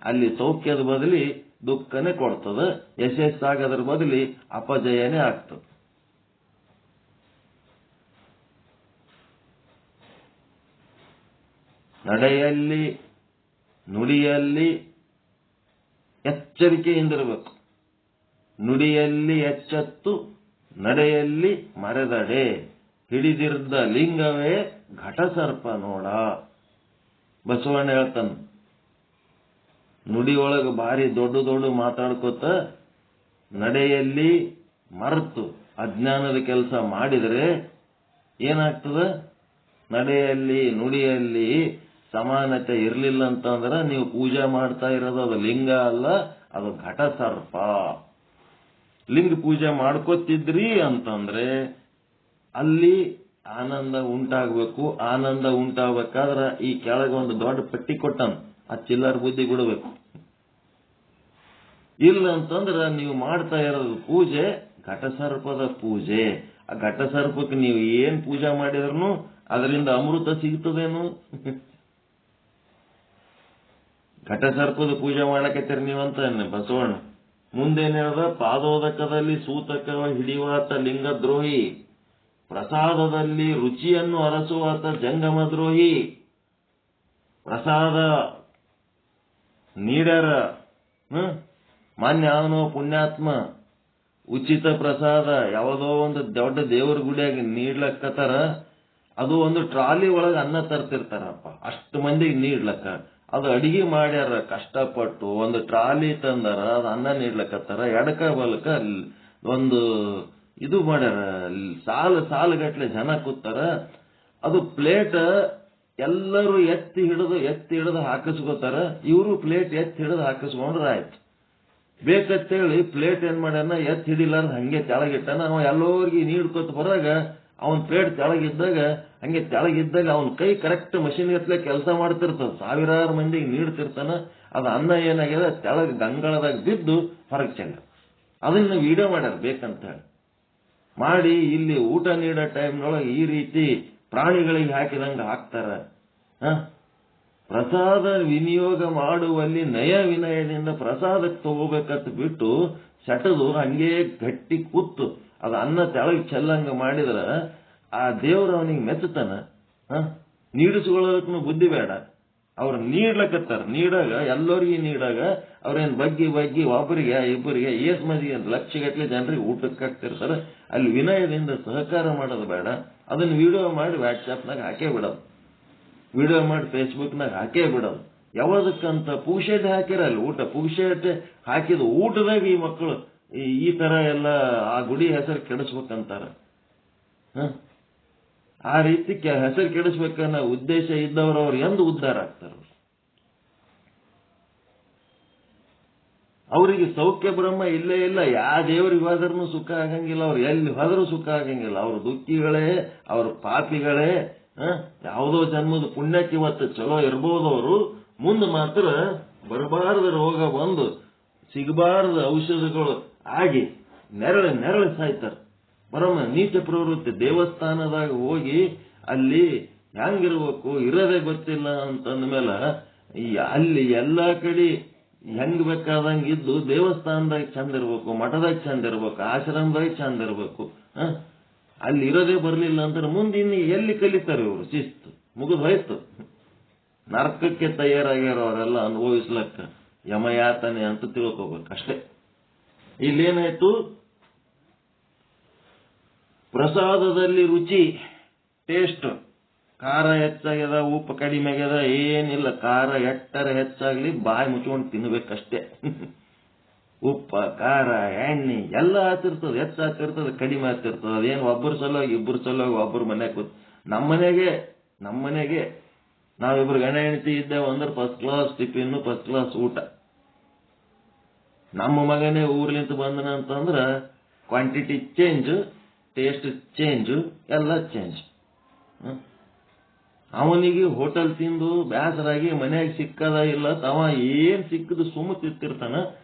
ಅಲ್ಲಿ ಸೌಖ್ಯದ ಬದಲಿ ದುಃಖನೇ ಕೊಡ್ತದ. ಯಶಸ್ಸಾಗದ್ರ ಬದಲಿ ಅಪಜಯನೇ ಆಗ್ತದೆ. ನಡೆಯಲ್ಲಿ ನುಡಿಯಲ್ಲಿ ಎಚ್ಚರಿಕೆಯಿಂದಿರಬೇಕು. ನುಡಿಯಲ್ಲಿ ಎಚ್ಚತ್ತು, ನಡೆಯಲ್ಲಿ ಮರೆದಡೆ. ಹಿಡಿದಿರ್ದ ಲಿಂಗವೇ ಘಟಸರ್ಪ ನೋಡ. ಬಸವಣ್ಣ ಹೇಳ್ತಾನ. ನುಡಿಯೊಳಗೆ ಭಾರಿ ದೊಡ್ಡ ಮಾತಾಡ್ಕೋತ ನಡೆಯಲ್ಲಿ ಮರೆತು ಅಜ್ಞಾನದ ಕೆಲಸ ಮಾಡಿದರೆ ಏನಾಗ್ತದ? ನಡೆಯಲ್ಲಿ ನುಡಿಯಲ್ಲಿ ಸಮಾನತೆ ಇರಲಿಲ್ಲ ಅಂತಂದ್ರೆ ನೀವು ಪೂಜೆ ಮಾಡ್ತಾ ಇರೋದು ಅದು ಲಿಂಗ ಅಲ್ಲ, ಅದು ಘಟಸರ್ಪ. ಲಿಂಗ ಪೂಜೆ ಮಾಡ್ಕೋತಿದ್ರಿ ಅಂತಂದ್ರೆ ಅಲ್ಲಿ ಆನಂದ ಉಂಟಾಗಬೇಕು. ಆನಂದ ಉಂಟಾಗಬೇಕಾದ್ರೆ ಈ ಕೆಳಗೆ ಒಂದು ದೊಡ್ಡ ಪಟ್ಟಿ ಕೊಟ್ಟನ್, ಆ ಚಿಲ್ಲರ್ ಬುದ್ಧಿ ಬಿಡಬೇಕು. ಇಲ್ಲ ಅಂತಂದ್ರೆ ನೀವು ಮಾಡ್ತಾ ಇರೋದು ಪೂಜೆ ಘಟಸರ್ಪದ ಪೂಜೆ. ಆ ಘಟಸರ್ಪಕ್ಕೆ ನೀವು ಏನ್ ಪೂಜೆ ಮಾಡಿದ್ರು ಅದರಿಂದ ಅಮೃತ ಸಿಗ್ತದೇನು? ಘಟಸರ್ಪದ ಪೂಜೆ ಮಾಡಕತ್ತೀರಿ ನೀವಂತ ಬಸವಣ್ಣ. ಮುಂದೇನ್ ಹೇಳ್ದ? ಪಾದೋದಕದಲ್ಲಿ ಸೂತಕ ಹಿಡಿಯುವಾತ ಲಿಂಗದ್ರೋಹಿ. ಪ್ರಸಾದದಲ್ಲಿ ರುಚಿಯನ್ನು ಅರಸುವಾತ ಜಂಗಮದ್ರೋಹಿ. ಪ್ರಸಾದ ನೀಡ್ಯಾರ, ಮಾನ್ಯ ಅವನೋ ಪುಣ್ಯಾತ್ಮ, ಉಚಿತ ಪ್ರಸಾದ ಯಾವುದೋ ಒಂದು ದೊಡ್ಡ ದೇವರ ಗುಡಿಯಾಗಿ ನೀಡ್ಲಕ್ಕತ್ತಾರ. ಅದು ಒಂದು ಟ್ರಾಲಿ ಒಳಗೆ ಅನ್ನ ತರ್ತಿರ್ತಾರಪ್ಪ, ಅಷ್ಟು ಮಂದಿಗೆ ನೀಡ್ಲಕ್ಕ. ಅದು ಅಡಿಗೆ ಮಾಡ್ಯಾರ ಕಷ್ಟಪಟ್ಟು, ಒಂದು ಟ್ರಾಲಿ ತಂದಾರ, ಅದು ಅನ್ನ ನೀಡ್ಲಕ್ಕತ್ತಾರ. ಎಡಕ ಬಲಕ ಒಂದು ಇದು ಮಾಡ್ಯಾರ, ಸಾಲುಗಟ್ಲೆ ಜನ ಕೂತಾರ. ಅದು ಪ್ಲೇಟ್ ಎಲ್ಲರೂ ಎತ್ತಿ ಹಿಡಿದು ಹಾಕಿಸ್ಕೋತಾರ. ಇವರು ಪ್ಲೇಟ್ ಎತ್ತಿ ಹಿಡಿದು ಹಾಕಿಸ್ಕೊಂಡ್ರೆ ಆಯ್ತು. ಬೇಕಂತೇಳಿ ಪ್ಲೇಟ್ ಏನ್ ಮಾಡ್ಯಾನ, ಎತ್ತಿ ಹಿಡಿಲಾರ ಹಂಗೆ ತೆಳಗಿಟ್ಟಾನ. ಅವ ಎಲ್ಲರಿಗೆ ನೀಡ್ಕೊತ ಬರಾಗ ಅವನ್ ಪ್ಲೇಟ್ ತೆಳಗಿದ್ದಾಗ ಅವನ ಕೈ ಕರೆಕ್ಟ್ ಮಷಿನ್ ಗತ್ಲೆ ಕೆಲಸ ಮಾಡ್ತಿರ್ತದ. ಸಾವಿರಾರು ಮಂದಿಗೆ ನೀಡ್ತಿರ್ತಾನ. ಅದು ಅನ್ನ ಏನಾಗ್ಯದ ತೆಳಗ್ ಗಂಗಳದಾಗ ಬಿದ್ದು ಹೊರಗೆ ಚೆಲ್ಲ. ಅದನ್ನ ವಿಡಿಯೋ ಮಾಡ್ಯಾರ ಬೇಕಂತ ಹೇಳಿ ಮಾಡಿ. ಇಲ್ಲಿ ಊಟ ನೀಡೋ ಟೈಮ್ನೊಳಗೆ ಈ ರೀತಿ ಪ್ರಾಣಿಗಳಿಗೆ ಹಾಕಿದಂಗ ಹಾಕ್ತಾರ. ಪ್ರಸಾದ ವಿನಿಯೋಗ ಮಾಡುವಲ್ಲಿ ನಯ ವಿನಯದಿಂದ ಪ್ರಸಾದಕ್ಕೆ ತಗೋಬೇಕಂತ ಬಿಟ್ಟು ಸೆಟದು ಹಂಗೆ ಗಟ್ಟಿ ಕೂತು ಅದು ಅನ್ನ ತೆಳಗೆ ಚೆಲ್ಲಂಗ ಮಾಡಿದ್ರ ಆ ದೇವ್ರು ಅವನಿಗೆ ಮೆಚ್ಚತಾನ? ನೀಡಿಸ್ಕೊಳ್ಳೋದಕ್ಕೂ ಬುದ್ಧಿ ಬೇಡ. ಅವ್ರು ನೀಡ್ಲಕತ್ತಾರ. ನೀಡಾಗ ಎಲ್ಲರಿಗೆ ನೀಡಾಗ ಅವ್ರೇನ್ ಬಗ್ಗಿ ಒಬ್ಬರಿಗೆ ಇಬ್ಬರಿಗೆ ಏಸ್ ಮಂದಿ ಲಕ್ಷಗಟ್ಟಲೆ ಜನರಿಗೆ ಊಟಕ್ಕೆ ಹಾಕ್ತಿರ್ತಾರ. ಅಲ್ಲಿ ವಿನಯದಿಂದ ಸಹಕಾರ ಮಾಡೋದು ಬೇಡ. ಅದನ್ನ ವಿಡಿಯೋ ಮಾಡಿ ವಾಟ್ಸ್ಆಪ್ನಾಗ ಹಾಕೇ ಬಿಡೋದು, ವಿಡಿಯೋ ಮಾಡಿ ಫೇಸ್ಬುಕ್ನಾಗ ಹಾಕೇ ಬಿಡೋದು. ಯಾವ್ದಕ್ಕಂತ ಪುಕ್ಷೇಟೆ ಹಾಕಿರಲ್ಲ ಊಟ, ಪುಕ್ಷೇಟೆ ಹಾಕಿದ ಊಟದಾಗ ಈ ಮಕ್ಕಳು ಈ ತರ ಎಲ್ಲ ಆ ಗುಡಿ ಹೆಸರು ಕೆಡಿಸ್ಬೇಕಂತಾರ. ಆ ರೀತಿ ಹೆಸರು ಕೆಡಿಸ್ಬೇಕನ್ನೋ ಉದ್ದೇಶ ಇದ್ದವರು ಅವ್ರು ಎಂದು ಉದ್ಧಾರ ಆಗ್ತಾರ? ಅವರಿಗೆ ಸೌಖ್ಯ ಬ್ರಹ್ಮ ಇಲ್ಲೇ ಇಲ್ಲ. ಯಾವ ದೇವ್ರಿಗೆ ಹೋದ್ರೂ ಸುಖ ಆಗಂಗಿಲ್ಲ, ಅವ್ರು ಎಲ್ಲಿ ಹೋದ್ರೂ ಸುಖ ಆಗಂಗಿಲ್ಲ. ಅವ್ರ ದುಃಖಿಗಳೇ, ಅವ್ರ ಪಾಪಿಗಳೇ. ಯಾವುದೋ ಜನ್ಮದ ಪುಣ್ಯಕ್ಕೆ ಇವತ್ತು ಚಲೋ ಇರ್ಬೋದು, ಅವರು ಮುಂದೆ ಮಾತ್ರ ಬರಬಾರದ ರೋಗ ಬಂದು ಸಿಗಬಾರದ ಔಷಧಗಳು ಆಗಿ ನೆರಳು ಸಾಯ್ತಾರ. ಪರಮ ನೀಚ ಪ್ರವೃತ್ತಿ. ದೇವಸ್ಥಾನದಾಗ ಹೋಗಿ ಅಲ್ಲಿ ಹೆಂಗಿರ್ಬೇಕು ಇರೋದೇ ಗೊತ್ತಿಲ್ಲ ಅಂತಂದ ಮೇಲೆ ಅಲ್ಲಿ ಎಲ್ಲಾ ಕಡೆ ಹೆಂಗ್ ಬೇಕಾದಂಗ ಇದ್ದು ದೇವಸ್ಥಾನದಾಗ ಚಂದ ಇರ್ಬೇಕು, ಮಠದಾಗ ಚಂದ ಇರ್ಬೇಕು, ಆಶ್ರಮದಾಗ ಚಂದ ಇರ್ಬೇಕು. ಅಲ್ಲಿ ಇರೋದೇ ಬರ್ಲಿಲ್ಲ ಅಂದ್ರೆ ಮುಂದೆ ಇನ್ನು ಎಲ್ಲಿ ಕಲಿತಾರೆ ಇವರು? ಶಿಸ್ತು ಮುಗಿದು ಹೋಯ್ತು. ನರಕಕ್ಕೆ ತಯಾರಾಗ್ಯಾರ ಅವರೆಲ್ಲ ಅನುಭವಿಸ್ಲಕ್ಕ. ಯಮಯಾತನೆ ಅಂತ ತಿಳ್ಕೋಬೇಕಷ್ಟೇ. ಇಲ್ಲೇನಾಯ್ತು? ಪ್ರಸಾದದಲ್ಲಿ ರುಚಿ, ಟೇಸ್ಟ್. ಖಾರ ಹೆಚ್ಚಾಗ್ಯದ, ಉಪ್ಪು ಕಡಿಮೆ ಆಗ್ಯದ, ಏನಿಲ್ಲ. ಖಾರ ಎಟ್ಟರ ಹೆಚ್ಚಾಗ್ಲಿ ಬಾಯಿ ಮುಚ್ಕೊಂಡು ತಿನ್ಬೇಕಷ್ಟೇ. ಉಪ್ಪ, ಖಾರ, ಎಣ್ಣೆ ಎಲ್ಲ ಆಗ್ತಿರ್ತದೆ. ಹೆಚ್ಚಾಗ್ತಿರ್ತದೆ, ಕಡಿಮೆ ಆಗ್ತಿರ್ತದೆ. ಅದೇನು ಒಬ್ಬರು ಸಲುವಾಗಿ ಇಬ್ಬರು ಸಲುವಾಗಿ ಒಬ್ಬರು ಮನ್ಯಾಗ ಕೂತ್ ನಮ್ಮ ಮನೆಗೆ ನಾವಿಬ್ರು ಗಂಡ ಹೆಂಡತಿ ಇದ್ದೇವೆ ಅಂದ್ರೆ first class tiffin, first class ಊಟ. ನಮ್ಮ ಮಗನೇ ಊರ್ಲಿಂತ ಬಂದನ ಅಂತಂದ್ರ ಕ್ವಾಂಟಿಟಿ ಚೇಂಜ್, ಟೇಸ್ಟ್ ಚೇಂಜ್, ಎಲ್ಲ ಚೇಂಜ್. ಅವನಿಗೆ ಹೋಟೆಲ್ ತಿಂದು ಬೇಸರಾಗಿ ಮನ್ಯಾಗ ಸಿಕ್ಕದ ಇಲ್ಲ, ತವ ಏನ್ ಸಿಕ್ಕದು ಸುಮ್ಮ ತಿಂತಿರ್ತಾನ.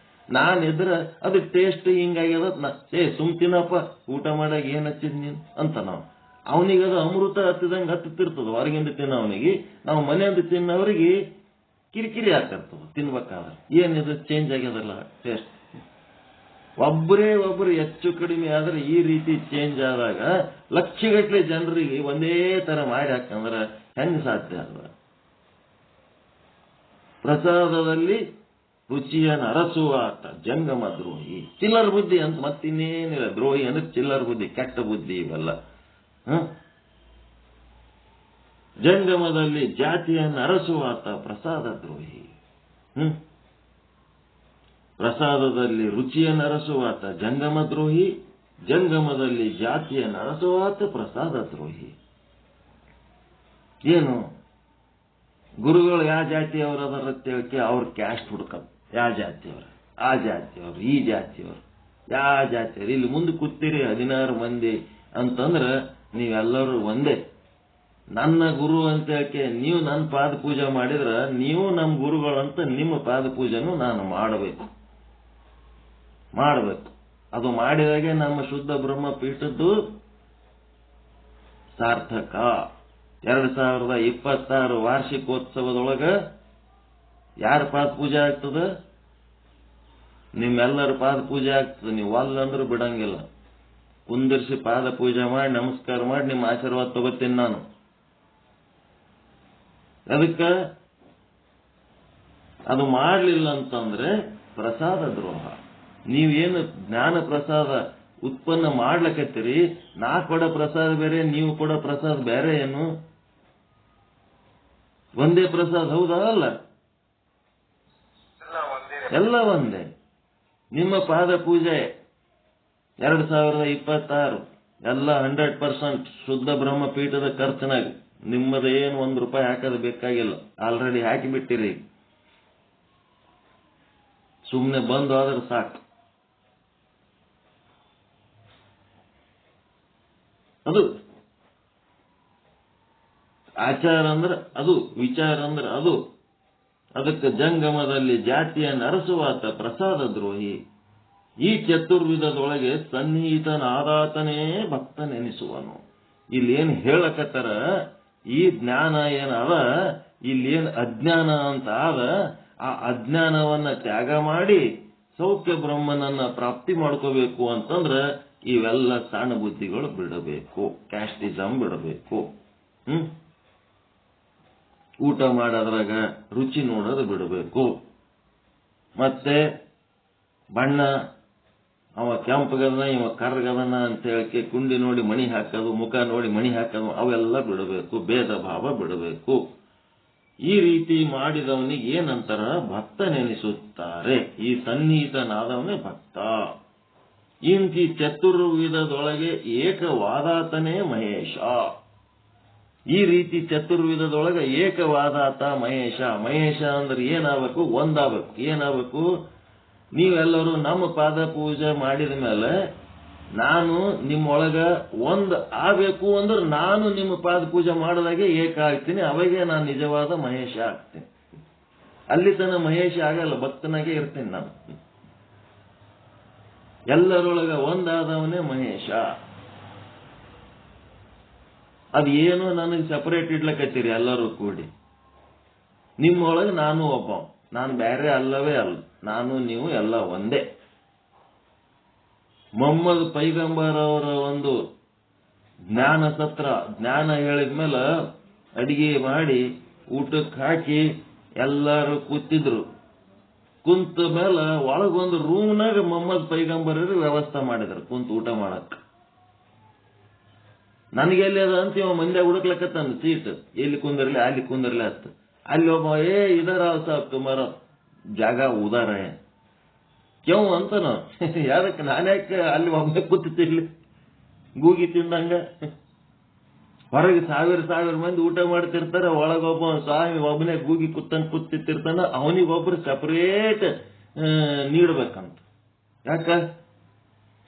ನಾನಿದ್ರ ಅದು ಟೇಸ್ಟ್ ಹಿಂಗಾಗ್ಯದ, ಸುಮ್ ತಿನ್ನಪ್ಪ, ಊಟ ಮಾಡಾಗ ಏನ್ ಹಚ್ಚಿದ್ ನೀನ್ ಅಂತ ನಾವು. ಅವನಿಗದು ಅಮೃತ ಹತ್ತಿದಂಗೆ ಹತ್ತಿರ್ತದ ಹೊರಗಿಂದ ತಿನ್ನವನಿಗೆ. ನಾವು ಮನೆಯಿಂದ ತಿನ್ನೋರಿಗೆ ಕಿರಿಕಿರಿ ಆಗ್ತಿರ್ತದ ತಿನ್ಬೇಕಾದ್ರೆ. ಏನಿದು ಚೇಂಜ್ ಆಗ್ಯದಲ್ಲ ಟೇಸ್ಟ್. ಒಬ್ಬರು ಹೆಚ್ಚು ಕಡಿಮೆ ಆದ್ರೆ ಈ ರೀತಿ ಚೇಂಜ್ ಆದಾಗ ಲಕ್ಷಗಟ್ಟಲೆ ಜನರಿಗೆ ಒಂದೇ ತರ ಮಾಡಿ ಹಾಕಂದ್ರೆ ಹೆಂಗ್ ಸಾಧ್ಯ ಅದ? ಪ್ರಸಾದದಲ್ಲಿ ರುಚಿಯನ್ನು ಅರಸುವ ಆತ ಜಂಗಮ ದ್ರೋಹಿ. ಚಿಲ್ಲರ್ ಬುದ್ಧಿ ಅಂತ ಮತ್ತಿನ್ನೇನಿಲ್ಲ. ದ್ರೋಹಿ ಅಂದ್ರೆ ಚಿಲ್ಲರ್ ಬುದ್ಧಿ, ಕೆಟ್ಟ ಬುದ್ಧಿ ಇವೆಲ್ಲ. ಜಂಗಮದಲ್ಲಿ ಜಾತಿಯನ್ನು ಅರಸುವ ಆತ ಪ್ರಸಾದ ದ್ರೋಹಿ. ಪ್ರಸಾದದಲ್ಲಿ ರುಚಿಯನ್ನು ಅರಸುವಾತ ಜಂಗಮ ದ್ರೋಹಿ, ಜಂಗಮದಲ್ಲಿ ಜಾತಿಯನ್ನು ಅರಸುವಾತ ಪ್ರಸಾದ ದ್ರೋಹಿ. ಏನು ಗುರುಗಳು ಯಾವ ಜಾತಿಯವರು ಅದರಕ್ಕೆ ಅವ್ರ ಕ್ಯಾಸ್ಟ್ ಹುಡ್ಕತ್. ಯಾವ ಜಾತಿಯವರು, ಆ ಜಾತಿಯವರು, ಈ ಜಾತಿಯವರು, ಯಾವ ಜಾತಿಯವರು. ಇಲ್ಲಿ ಮುಂದೆ ಕೂತೀರಿ 16 ಮಂದಿ ಅಂತಂದ್ರ ನೀವೆಲ್ಲರೂ ಒಂದೇ. ನನ್ನ ಗುರು ಅಂತ ಹೇಳಕ್ಕೆ ನೀವು ನನ್ನ ಪಾದ ಪೂಜೆ ಮಾಡಿದ್ರ ನೀವು ನಮ್ಮ ಗುರುಗಳಂತ ನಿಮ್ಮ ಪಾದ ಪೂಜೆನೂ ನಾನು ಮಾಡಬೇಕು. ಅದು ಮಾಡಿದಾಗೆ ನಮ್ಮ ಶುದ್ಧ ಬ್ರಹ್ಮ ಪೀಠದ್ದು ಸಾರ್ಥಕ. 2026 ವಾರ್ಷಿಕೋತ್ಸವದೊಳಗ ಯಾರ ಪಾದ ಪೂಜೆ ಆಗ್ತದ? ನಿಮ್ಮೆಲ್ಲರ ಪಾದ ಪೂಜೆ ಆಗ್ತದೆ. ನೀವು ಅಲ್ಲಂದ್ರೂ ಬಿಡಂಗಿಲ್ಲ. ಕುಂದಿರ್ಸಿ ಪಾದ ಪೂಜೆ ಮಾಡಿ ನಮಸ್ಕಾರ ಮಾಡಿ ನಿಮ್ಮ ಆಶೀರ್ವಾದ ತಗೋತೀನಿ ನಾನು. ಅದಕ್ಕೆ ಅದು ಮಾಡಲಿಲ್ಲ ಅಂತಂದ್ರೆ ಪ್ರಸಾದ ದ್ರೋಹ. ನೀವೇನು ಜ್ಞಾನ ಪ್ರಸಾದ ಉತ್ಪನ್ನ ಮಾಡ್ಲಕತ್ತೀರಿ, ನಾ ಕೊಡೋ ಪ್ರಸಾದ ಬೇರೆ, ನೀವು ಕೊಡೋ ಪ್ರಸಾದ ಬೇರೆ ಏನು? ಒಂದೇ ಪ್ರಸಾದ ಹೌದಾ? ಅಲ್ಲ, ಎಲ್ಲ ಒಂದೇ. ನಿಮ್ಮ ಪಾದ ಪೂಜೆ 2026 ಎಲ್ಲ 100% ಶುದ್ಧ ಬ್ರಹ್ಮಪೀಠದ ಖರ್ಚಿನಾಗ ನಿಮ್ಮದ ಏನು ₹1 ಹಾಕೋದು ಬೇಕಾಗಿಲ್ಲ, ಆಲ್ರೆಡಿ ಹಾಕಿಬಿಟ್ಟಿರಿ. ಸುಮ್ಮನೆ ಬಂದು ಆದ್ರೆ ಸಾಕು. ಅದು ಆಚಾರ ಅಂದ್ರೆ ಅದು, ವಿಚಾರ ಅಂದ್ರೆ ಅದು. ಅದಕ್ಕೆ ಜಂಗಮದಲ್ಲಿ ಜಾತಿಯನ್ನು ಅರಸುವಾತ ಪ್ರಸಾದ ದ್ರೋಹಿ. ಈ ಚತುರ್ವಿಧದೊಳಗೆ ಸನ್ನಿಹಿತನಾದಾತನೇ ಭಕ್ತನೆನಿಸುವನು. ಇಲ್ಲೇನು ಹೇಳಕತ್ತಾರ, ಈ ಜ್ಞಾನ ಏನದ, ಇಲ್ಲೇನು ಅಜ್ಞಾನ ಅಂತ ಆದ, ಆ ಅಜ್ಞಾನವನ್ನ ತ್ಯಾಗ ಮಾಡಿ ಸೌಖ್ಯ ಬ್ರಹ್ಮನನ್ನ ಪ್ರಾಪ್ತಿ ಮಾಡ್ಕೋಬೇಕು ಅಂತಂದ್ರೆ ಇವೆಲ್ಲ ಸಣ್ಣ ಬುದ್ಧಿಗಳು ಬಿಡಬೇಕು, ಕ್ಯಾಸ್ಟಿಸಮ್ ಬಿಡಬೇಕು. ಊಟ ಮಾಡೋದ್ರಾಗ ರುಚಿ ನೋಡೋದು ಬಿಡಬೇಕು. ಮತ್ತೆ ಬಣ್ಣ, ಅವ ಕೆಂಪಗದನ ಇವ ಕರ್ಗದನ ಅಂತ ಹೇಳಕ್ಕೆ ಕುಂಡಿ ನೋಡಿ ಮಣಿ ಹಾಕೋದು, ಮುಖ ನೋಡಿ ಮಣಿ ಹಾಕೋದು, ಅವೆಲ್ಲ ಬಿಡಬೇಕು. ಭೇದ ಭಾವ ಬಿಡಬೇಕು. ಈ ರೀತಿ ಮಾಡಿದವನಿಗೆ ಏನಂತಾರ? ಭಕ್ತ ನೆನೆಸುತ್ತಾರೆ. ಈ ಸನ್ನಿಹಿತನಾದವನೇ ಭಕ್ತ. ಇಂತಿ ಚತುರ್ವಿಧದೊಳಗೆ ಏಕವಾದಾತನೇ ಮಹೇಶ. ಈ ರೀತಿ ಚತುರ್ವಿಧದೊಳಗೆ ಏಕವಾದಾತ ಮಹೇಶ. ಮಹೇಶ ಅಂದ್ರೆ ಏನಾಗಬೇಕು? ಒಂದಾಗಬೇಕು. ಏನಾಗಬೇಕು? ನೀವೆಲ್ಲರೂ ನಮ್ಮ ಪಾದ ಪೂಜೆ ಮಾಡಿದ ಮೇಲೆ ನಾನು ನಿಮ್ಮೊಳಗ ಒಂದು ಆಗಬೇಕು ಅಂದ್ರೆ ನಾನು ನಿಮ್ಮ ಪಾದ ಪೂಜೆ ಮಾಡಿದಾಗೆ ಏಕ ಆಗ್ತೀನಿ, ಅವಾಗೆ ನಾನು ನಿಜವಾದ ಮಹೇಶ ಆಗ್ತೀನಿ. ಅಲ್ಲಿ ತನ ಮಹೇಶ ಆಗಲ್ಲ, ಭಕ್ತನಾಗೆ ಇರ್ತೀನಿ ನಾನು. ಎಲ್ಲರೊಳಗ ಒಂದಾದವನೇ ಮಹೇಶ. ಅದು ಏನು ನನಗೆ ಸಪರೇಟ್ ಇಡ್ಲಕತ್ತೀರಿ ಎಲ್ಲರೂ ಕೂಡಿ. ನಿಮ್ಮೊಳಗೆ ನಾನು ಒಬ್ಬ, ನಾನು ಬೇರೆ ಅಲ್ಲವೇ ಅಲ್ಲ, ನಾನು ನೀವು ಎಲ್ಲ ಒಂದೇ. ಮೊಹಮ್ಮದ್ ಪೈಗಂಬರ್ ಅವರ ಒಂದು ಜ್ಞಾನ ಸತ್ರ, ಜ್ಞಾನ ಹೇಳಿದ್ಮೇಲೆ ಅಡಿಗೆ ಮಾಡಿ ಊಟಕ್ಕೆ ಹಾಕಿ ಎಲ್ಲರೂ ಕೂತಿದ್ರು. ಕುಂತ ಮೇಲೆ ಒಳಗೊಂದು ರೂಮ್ನಾಗ ಮೊಹಮ್ಮದ್ ಪೈಗಂಬರ್ ವ್ಯವಸ್ಥೆ ಮಾಡಿದ್ರು ಕುಂತ ಊಟ ಮಾಡಕ್. ನನಗೆಲ್ಲಿ ಅದ ಅಂತ ಇವ ಮಂದ್ಯ ಹುಡುಕ್ಲಕತ್ತಾನ ಸೀಟ್, ಎಲ್ಲಿ ಕುಂದರ್ಲಿ ಅಲ್ಲಿ ಕುಂದರ್ಲಿ ಅತ್ತ. ಅಲ್ಲಿ ಒಬ್ಬ ಇದರ ಸಾಬ್ ತುಮಾರ ಜಾಗ ಉದಾರ ಕೆವ್ ಅಂತಾನ. ಯಾರಕ್ಕೆ ನಾನ್ಯಾಕೆ ಅಲ್ಲಿ ಒಬ್ಬನೇ ಕೂತಿರ್ಲಿ ಗೂಗಿ ತಿಂದಂಗ? ಹೊರಗೆ ಸಾವಿರ ಮಂದಿ ಊಟ ಮಾಡ್ತಿರ್ತಾರ, ಒಳಗೊಬ್ಬ ಸ್ವಾಮಿ ಒಬ್ಬನೇ ಗೂಗಿ ಕೂತಿರ್ತಾನ. ಅವನಿಗೊಬ್ರು ಸಪರೇಟ್ ನೀಡ್ಬೇಕಂತ. ಯಾಕ?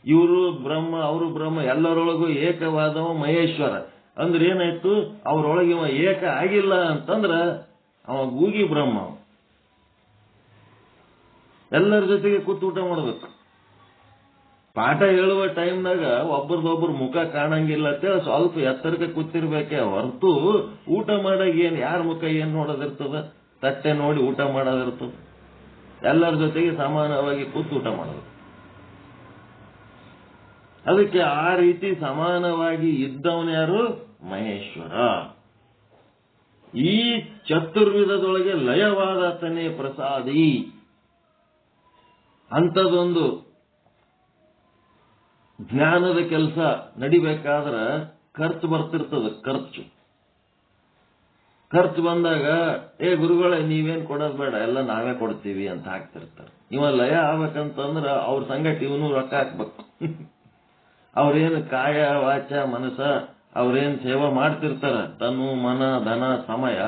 ಇವರು ಬ್ರಹ್ಮ, ಅವರು ಬ್ರಹ್ಮ, ಎಲ್ಲರೊಳಗೂ ಏಕವಾದವ ಮಹೇಶ್ವರ. ಅಂದ್ರೆ ಏನಾಯ್ತು? ಅವ್ರೊಳಗೆ ಇವ ಏಕ ಆಗಿಲ್ಲ ಅಂತಂದ್ರ ಅವ ಗೂಗಿ ಬ್ರಹ್ಮ. ಎಲ್ಲರ ಜೊತೆಗೆ ಕೂತು ಊಟ ಮಾಡ್ಬೇಕು. ಪಾಠ ಹೇಳುವ ಟೈಮ್ನಾಗ ಒಬ್ಬರದೊಬ್ಬರು ಮುಖ ಕಾಣಂಗಿಲ್ಲ ಅಂತೇಳಿ ಸ್ವಲ್ಪ ಎತ್ತರಕ್ಕೆ ಕೂತಿರ್ಬೇಕೆ ಹೊರತು ಊಟ ಮಾಡಾಗ ಏನ್ ಯಾರ ಮುಖ ಏನ್ ನೋಡೋದಿರ್ತದ? ತಟ್ಟೆ ನೋಡಿ ಊಟ ಮಾಡೋದಿರ್ತದ. ಎಲ್ಲರ ಜೊತೆಗೆ ಸಮಾನವಾಗಿ ಕೂತು ಊಟ ಮಾಡೋದು. ಅದಕ್ಕೆ ಆ ರೀತಿ ಸಮಾನವಾಗಿ ಇದ್ದವನು ಯಾರು? ಮಹೇಶ್ವರ. ಈ ಚತುರ್ವಿಧದೊಳಗೆ ಲಯವಾದಾತನೇ ಪ್ರಸಾದಿ. ಅಂಥದೊಂದು ಜ್ಞಾನದ ಕೆಲಸ ನಡಿಬೇಕಾದ್ರ ಖರ್ಚು ಬರ್ತಿರ್ತದ. ಖರ್ಚು ಬಂದಾಗ ಗುರುಗಳೇ ನೀವೇನ್ ಕೊಡೋದು ಬೇಡ, ಎಲ್ಲ ನಾವೇ ಕೊಡ್ತೀವಿ ಅಂತ ಹಾಕ್ತಿರ್ತಾರೆ. ಇವ ಲಯ ಆಗ್ಬೇಕಂತಂದ್ರ ಅವ್ರ ಸಂಗಟ ಇವನು ರೊಕ್ಕ ಹಾಕ್ಬೇಕು. ಅವ್ರೇನು ಕಾಯ ವಾಚ ಮನಸ ಅವ್ರೇನ್ ಸೇವಾ ಮಾಡ್ತಿರ್ತಾರ, ತನು ಮನ ಧನ ಸಮಯ,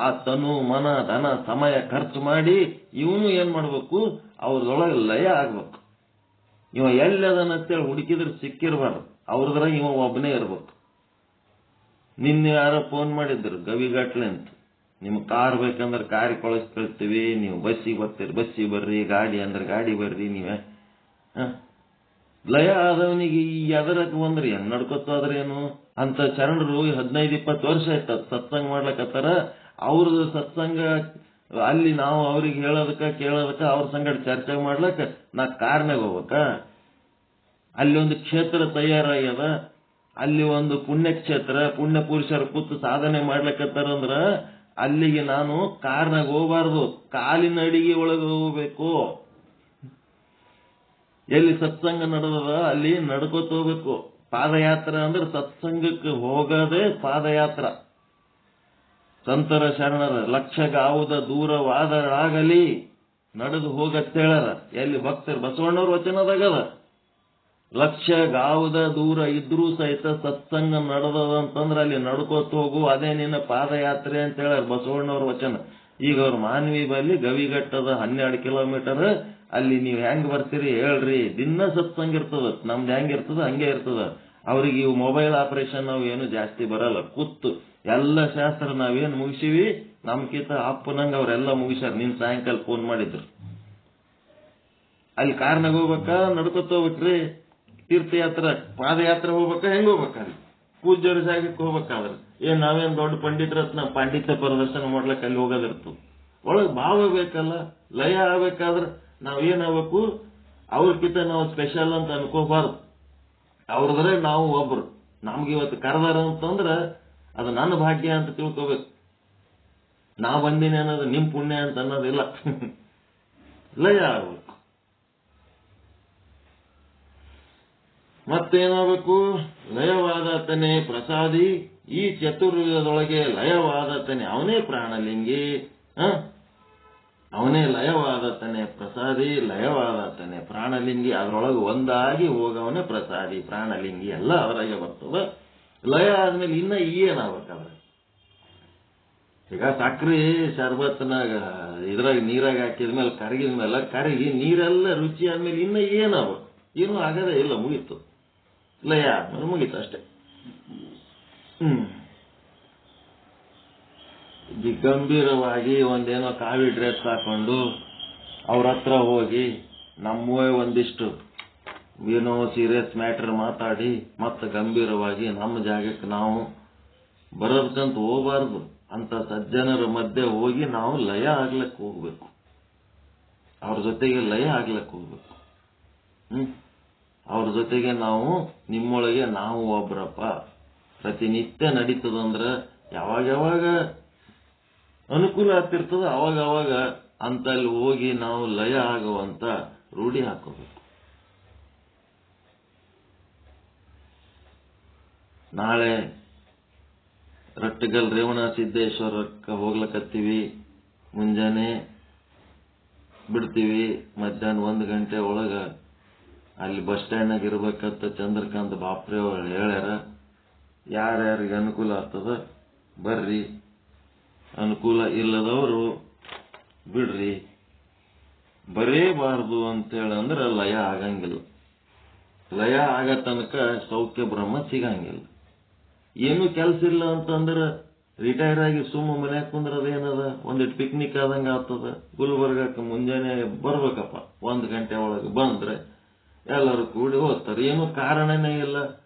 ಆ ತನು ಮನ ಧನ ಸಮಯ ಖರ್ಚು ಮಾಡಿ ಇವನು ಏನ್ ಮಾಡ್ಬೇಕು? ಅವ್ರದೊಳಗೆ ಲಯ ಆಗ್ಬೇಕು. ಇವ ಎಲ್ಲದನ್ನಂತೇಳಿ ಹುಡುಕಿದ್ರೆ ಸಿಕ್ಕಿರ್ಬಾರ್ದು, ಅವ್ರದ್ರಾಗ ಇವ ಒಬ್ಬನೇ ಇರ್ಬೇಕು. ನಿನ್ನೆ ಯಾರೋ ಫೋನ್ ಮಾಡಿದ್ರು ಗವಿಗಟ್ಲೆ ಅಂತ, ನಿಮ್ಗೆ ಕಾರ್ ಬೇಕಂದ್ರೆ ಕಾರ್ ಕಳಿಸ್ಕೊಳ್ತೀವಿ, ನೀವು ಬಸ್ಸಿಗೆ ಬರ್ತೀರಿ ಬಸ್ಸಿಗೆ ಬರ್ರಿ, ಗಾಡಿ ಅಂದ್ರೆ ಗಾಡಿ ಬರ್ರಿ. ನೀವೇ ಲಯ ಆದವನಿಗೆ ಈ ಎದರಕ್ಕೆ ಬಂದ್ರಿ ಹೆಂಗ್ ನಡ್ಕೊತಾದ್ರೇನು ಅಂತ ಶರಣರು 15-20 ವರ್ಷ ಆಯ್ತ ಸತ್ಸಂಗ ಮಾಡ್ಲಕತ್ತಾರ. ಅವ್ರದ್ದು ಸತ್ಸಂಗ ಅಲ್ಲಿ ನಾವು ಅವ್ರಿಗೆ ಹೇಳೋದಕ್ಕ ಕೇಳೋದಕ್ಕ ಅವ್ರ ಸಂಗಡ ಚರ್ಚೆ ಮಾಡ್ಲಕ್ಕ ನಾ ಕಾರ್ನಾಗ ಹೋಗ್ಬೇಕ? ಅಲ್ಲಿ ಒಂದು ಕ್ಷೇತ್ರ ತಯಾರಾಗ್ಯದ, ಅಲ್ಲಿ ಒಂದು ಪುಣ್ಯಕ್ಷೇತ್ರ, ಪುಣ್ಯ ಪುರುಷರು ಕೂತು ಸಾಧನೆ ಮಾಡ್ಲಿಕ್ಕತ್ತಾರಂದ್ರ ಅಲ್ಲಿಗೆ ನಾನು ಕಾರ್ನಾಗ ಹೋಗಬಾರ್ದು, ಕಾಲಿನ ಅಡಿಗೆ ಒಳಗೆ ಹೋಗ್ಬೇಕು. ಎಲ್ಲಿ ಸತ್ಸಂಗ ನಡೆದದ ಅಲ್ಲಿ ನಡ್ಕೋತ ಹೋಗ್ಬೇಕು. ಪಾದಯಾತ್ರ ಅಂದ್ರೆ ಸತ್ಸಂಗಕ್ಕೆ ಹೋಗದೆ ಪಾದಯಾತ್ರ. ಸಂತರ ಶರಣರ ಲಕ್ಷಗಾವುದ ದೂರವಾದರಾಗಲಿ ನಡೆದು ಹೋಗತ್ತೇಳರ. ಎಲ್ಲಿ ಭಕ್ತರು ಬಸವಣ್ಣವ್ರ ವಚನದಾಗದ, ಲಕ್ಷಗಾವುದ ದೂರ ಇದ್ರೂ ಸಹಿತ ಸತ್ಸಂಗ ನಡೆದದಂತಂದ್ರೆ ಅಲ್ಲಿ ನಡ್ಕೋತ ಹೋಗು, ಅದೇ ನಿನ್ನ ಪಾದಯಾತ್ರೆ ಅಂತ ಹೇಳಾರ ಬಸವಣ್ಣವ್ರ ವಚನ. ಈಗ ಅವ್ರ ಮಾನವಿ ಬಲ್ಲಿ ಗವಿಘಟ್ಟದ 12 ಕಿಲೋಮೀಟರ್, ಅಲ್ಲಿ ನೀವು ಹೆಂಗ್ ಬರ್ತೀರಿ ಹೇಳ್ರಿ, ದಿನ ಸತ್ಸಂಗ ಇರ್ತದ. ನಮ್ದು ಹೆಂಗಿರ್ತದ ಹಂಗೆ ಇರ್ತದ. ಅವ್ರಿಗೆ ಇವು ಮೊಬೈಲ್ ಆಪರೇಷನ್ ನಾವು ಏನು ಜಾಸ್ತಿ ಬರಲ್ಲ. ಕೂತು ಎಲ್ಲ ಶಾಸ್ತ್ರ ನಾವೇನು ಮುಗಿಸಿವಿ, ನಮ್ಕಿಂತ ಅಪ್ಪನಂಗ ಅವ್ರೆಲ್ಲ ಮುಗಿಸ್ಯಾರ. ನಿನ್ ಸಾಯಂಕಾಲ ಫೋನ್ ಮಾಡಿದ್ರು. ಅಲ್ಲಿ ಕಾರ್ನಾಗ ಹೋಗ್ಬೇಕಾ ನಡ್ಕೊತ ಹೋಗ್ಬೇಕ್ರಿ? ತೀರ್ಥಯಾತ್ರೆ ಪಾದಯಾತ್ರೆ ಹೋಗ್ಬೇಕಾ ಹೆಂಗ್ ಹೋಗ್ಬೇಕಲ್ಲಿ? ಪೂಜ್ಯರ ಜಾಗಕ್ಕೆ ಹೋಗ್ಬೇಕಾದ್ರೆ ಏನ್ ನಾವೇನ್ ದೊಡ್ಡ ಪಂಡಿತರತ್ ನಾವು ಪಾಂಡಿತ್ಯ ಪ್ರದರ್ಶನ ಮಾಡ್ಲಕ್ಕೆ ಅಲ್ಲಿ ಹೋಗೋದಿರ್ತದೆ. ಒಳಗ್ ಭಾವ ಬೇಕಲ್ಲ, ಲಯ ಆಗ್ಬೇಕಾದ್ರೆ ನಾವ್ ಏನಾಗಬೇಕು, ಅವ್ರಕಿಂತ ನಾವು ಸ್ಪೆಷಲ್ ಅಂತ ಅನ್ಕೋಬಾರ್ದು. ಅವ್ರದ್ರೆ ನಾವು ಒಬ್ರು. ನಮ್ಗೆ ಇವತ್ತು ಕರೆದಾರ ಅಂತಂದ್ರ ಅದು ನನ್ನ ಭಾಗ್ಯ ಅಂತ ತಿಳ್ಕೋಬೇಕು. ನಾ ಬಂದಿನಿ ಅನ್ನೋದು ನಿಮ್ ಪುಣ್ಯ ಅಂತ ಅನ್ನೋದಿಲ್ಲ. ಲಯ ಆಗ್ಬೇಕು. ಮತ್ತೇನಾಗಬೇಕು? ಲಯವಾದತನೇ ಪ್ರಸಾದಿ, ಈ ಚತುರ್ಯುಗದೊಳಗೆ ಲಯವಾದತನೇ ಅವನೇ ಪ್ರಾಣಲಿಂಗಿ. ಅವನೇ ಲಯವಾದತನೇ ಪ್ರಸಾದಿ, ಲಯವಾದತನೇ ಪ್ರಾಣಲಿಂಗಿ. ಅದ್ರೊಳಗೆ ಒಂದಾಗಿ ಹೋಗವನೇ ಪ್ರಸಾದಿ ಪ್ರಾಣಲಿಂಗಿ, ಎಲ್ಲ ಅವರಾಗೆ ಬರ್ತದ. ಲಯ ಆದ್ಮೇಲೆ ಇನ್ನ ಏನಾಗ್ಬೇಕಾದ್ರೆ, ಈಗ ಸಕ್ರಿ ಶರ್ಬತ್ನಾಗ ಇದ್ರಾಗ ನೀರಾಗ ಹಾಕಿದ್ಮೇಲೆ ಕರಗಿದ್ಮೇಲೆ ಕರಗಿ ನೀರೆಲ್ಲ ರುಚಿ ಆದ್ಮೇಲೆ ಇನ್ನ ಏನಾಗ್ಬೇಕು? ಏನೂ ಆಗದೇ ಇಲ್ಲ, ಮುಗೀತು. ಲಯ ಆದ್ಮೇಲೆ ಮುಗೀತು ಅಷ್ಟೇ. ಗಂಭೀರವಾಗಿ ಒಂದೇನೋ ಕಾವಿ ಡ್ರೆಸ್ ಹಾಕೊಂಡು ಅವ್ರ ಹತ್ರ ಹೋಗಿ ನಮ್ಮವೇ ಒಂದಿಷ್ಟು ಏನೋ ಸೀರಿಯಸ್ ಮ್ಯಾಟರ್ ಮಾತಾಡಿ ಮತ್ತೆ ಗಂಭೀರವಾಗಿ ನಮ್ಮ ಜಾಗಕ್ಕೆ ನಾವು ಬರೋದಕ್ಕಂತ ಹೋಗಬಾರ್ದು. ಅಂತ ಸಜ್ಜನರ ಮಧ್ಯೆ ಹೋಗಿ ನಾವು ಲಯ ಆಗ್ಲಕ್ಕೆ ಹೋಗ್ಬೇಕು. ಅವ್ರ ಜೊತೆಗೆ ಲಯ ಆಗ್ಲಕ್ಕೆ ಹೋಗ್ಬೇಕು. ಅವ್ರ ಜೊತೆಗೆ ನಾವು ನಿಮ್ಮೊಳಗೆ ನಾವು ಒಬ್ರಪ್ಪ. ಪ್ರತಿನಿತ್ಯ ನಡೀತದಂದ್ರ ಯಾವಾಗ ಅನುಕೂಲ ಆಗ್ತಿರ್ತದ ಅವಾಗ ಅಂತಲ್ಲಿ ಹೋಗಿ ನಾವು ಲಯ ಆಗುವಂತ ರೂಢಿ ಹಾಕೋಬೇಕು. ನಾಳೆ ರಟ್ಟಗಲ್ ರೇವಣ ಸಿದ್ದೇಶ್ವರಕ್ಕೆ ಹೋಗ್ಲಕತ್ತೀವಿ. ಮುಂಜಾನೆ ಬಿಡ್ತೀವಿ, ಮಧ್ಯಾಹ್ನ 1 ಗಂಟೆ ಒಳಗ ಅಲ್ಲಿ ಬಸ್ ಸ್ಟ್ಯಾಂಡ್ನಾಗ ಇರ್ಬೇಕಂತ ಚಂದ್ರಕಾಂತ್ ಬಾಪ್ರೆ ಅವ್ರು ಹೇಳ್ಯಾರ. ಯಾರ್ಯಾರಿಗೆ ಅನುಕೂಲ ಆಗ್ತದ ಬರ್ರಿ, ಅನುಕೂಲ ಇಲ್ಲದವರು ಬಿಡ್ರಿ. ಬರೇಬಾರ್ದು ಅಂತೇಳಂದ್ರೆ ಲಯ ಆಗಂಗಿಲ್ಲ. ಲಯ ಆಗ ತನಕ ಸೌಖ್ಯ ಬ್ರಹ್ಮ ಸಿಗಂಗಿಲ್ಲ. ಏನು ಕೆಲಸ ಇಲ್ಲ ಅಂತಂದ್ರೆ ರಿಟೈರ್ ಆಗಿ ಸುಮ್ಮ ಮನ್ಯಾಗ ಕುಂದ್ರದೇನದ, ಒಂದಿಟ್ಟು ಪಿಕ್ನಿಕ್ ಆದಂಗ ಆಗ್ತದ. ಗುಲ್ಬರ್ಗಕ್ಕೆ ಮುಂಜಾನೆ ಬರ್ಬೇಕಪ್ಪ, 1 ಗಂಟೆ ಒಳಗೆ ಬಂದ್ರೆ ಎಲ್ಲರೂ ಕೂಡಿ ಹೋಗ್ತಾರೆ. ಏನು ಕಾರಣನೇ ಇಲ್ಲ,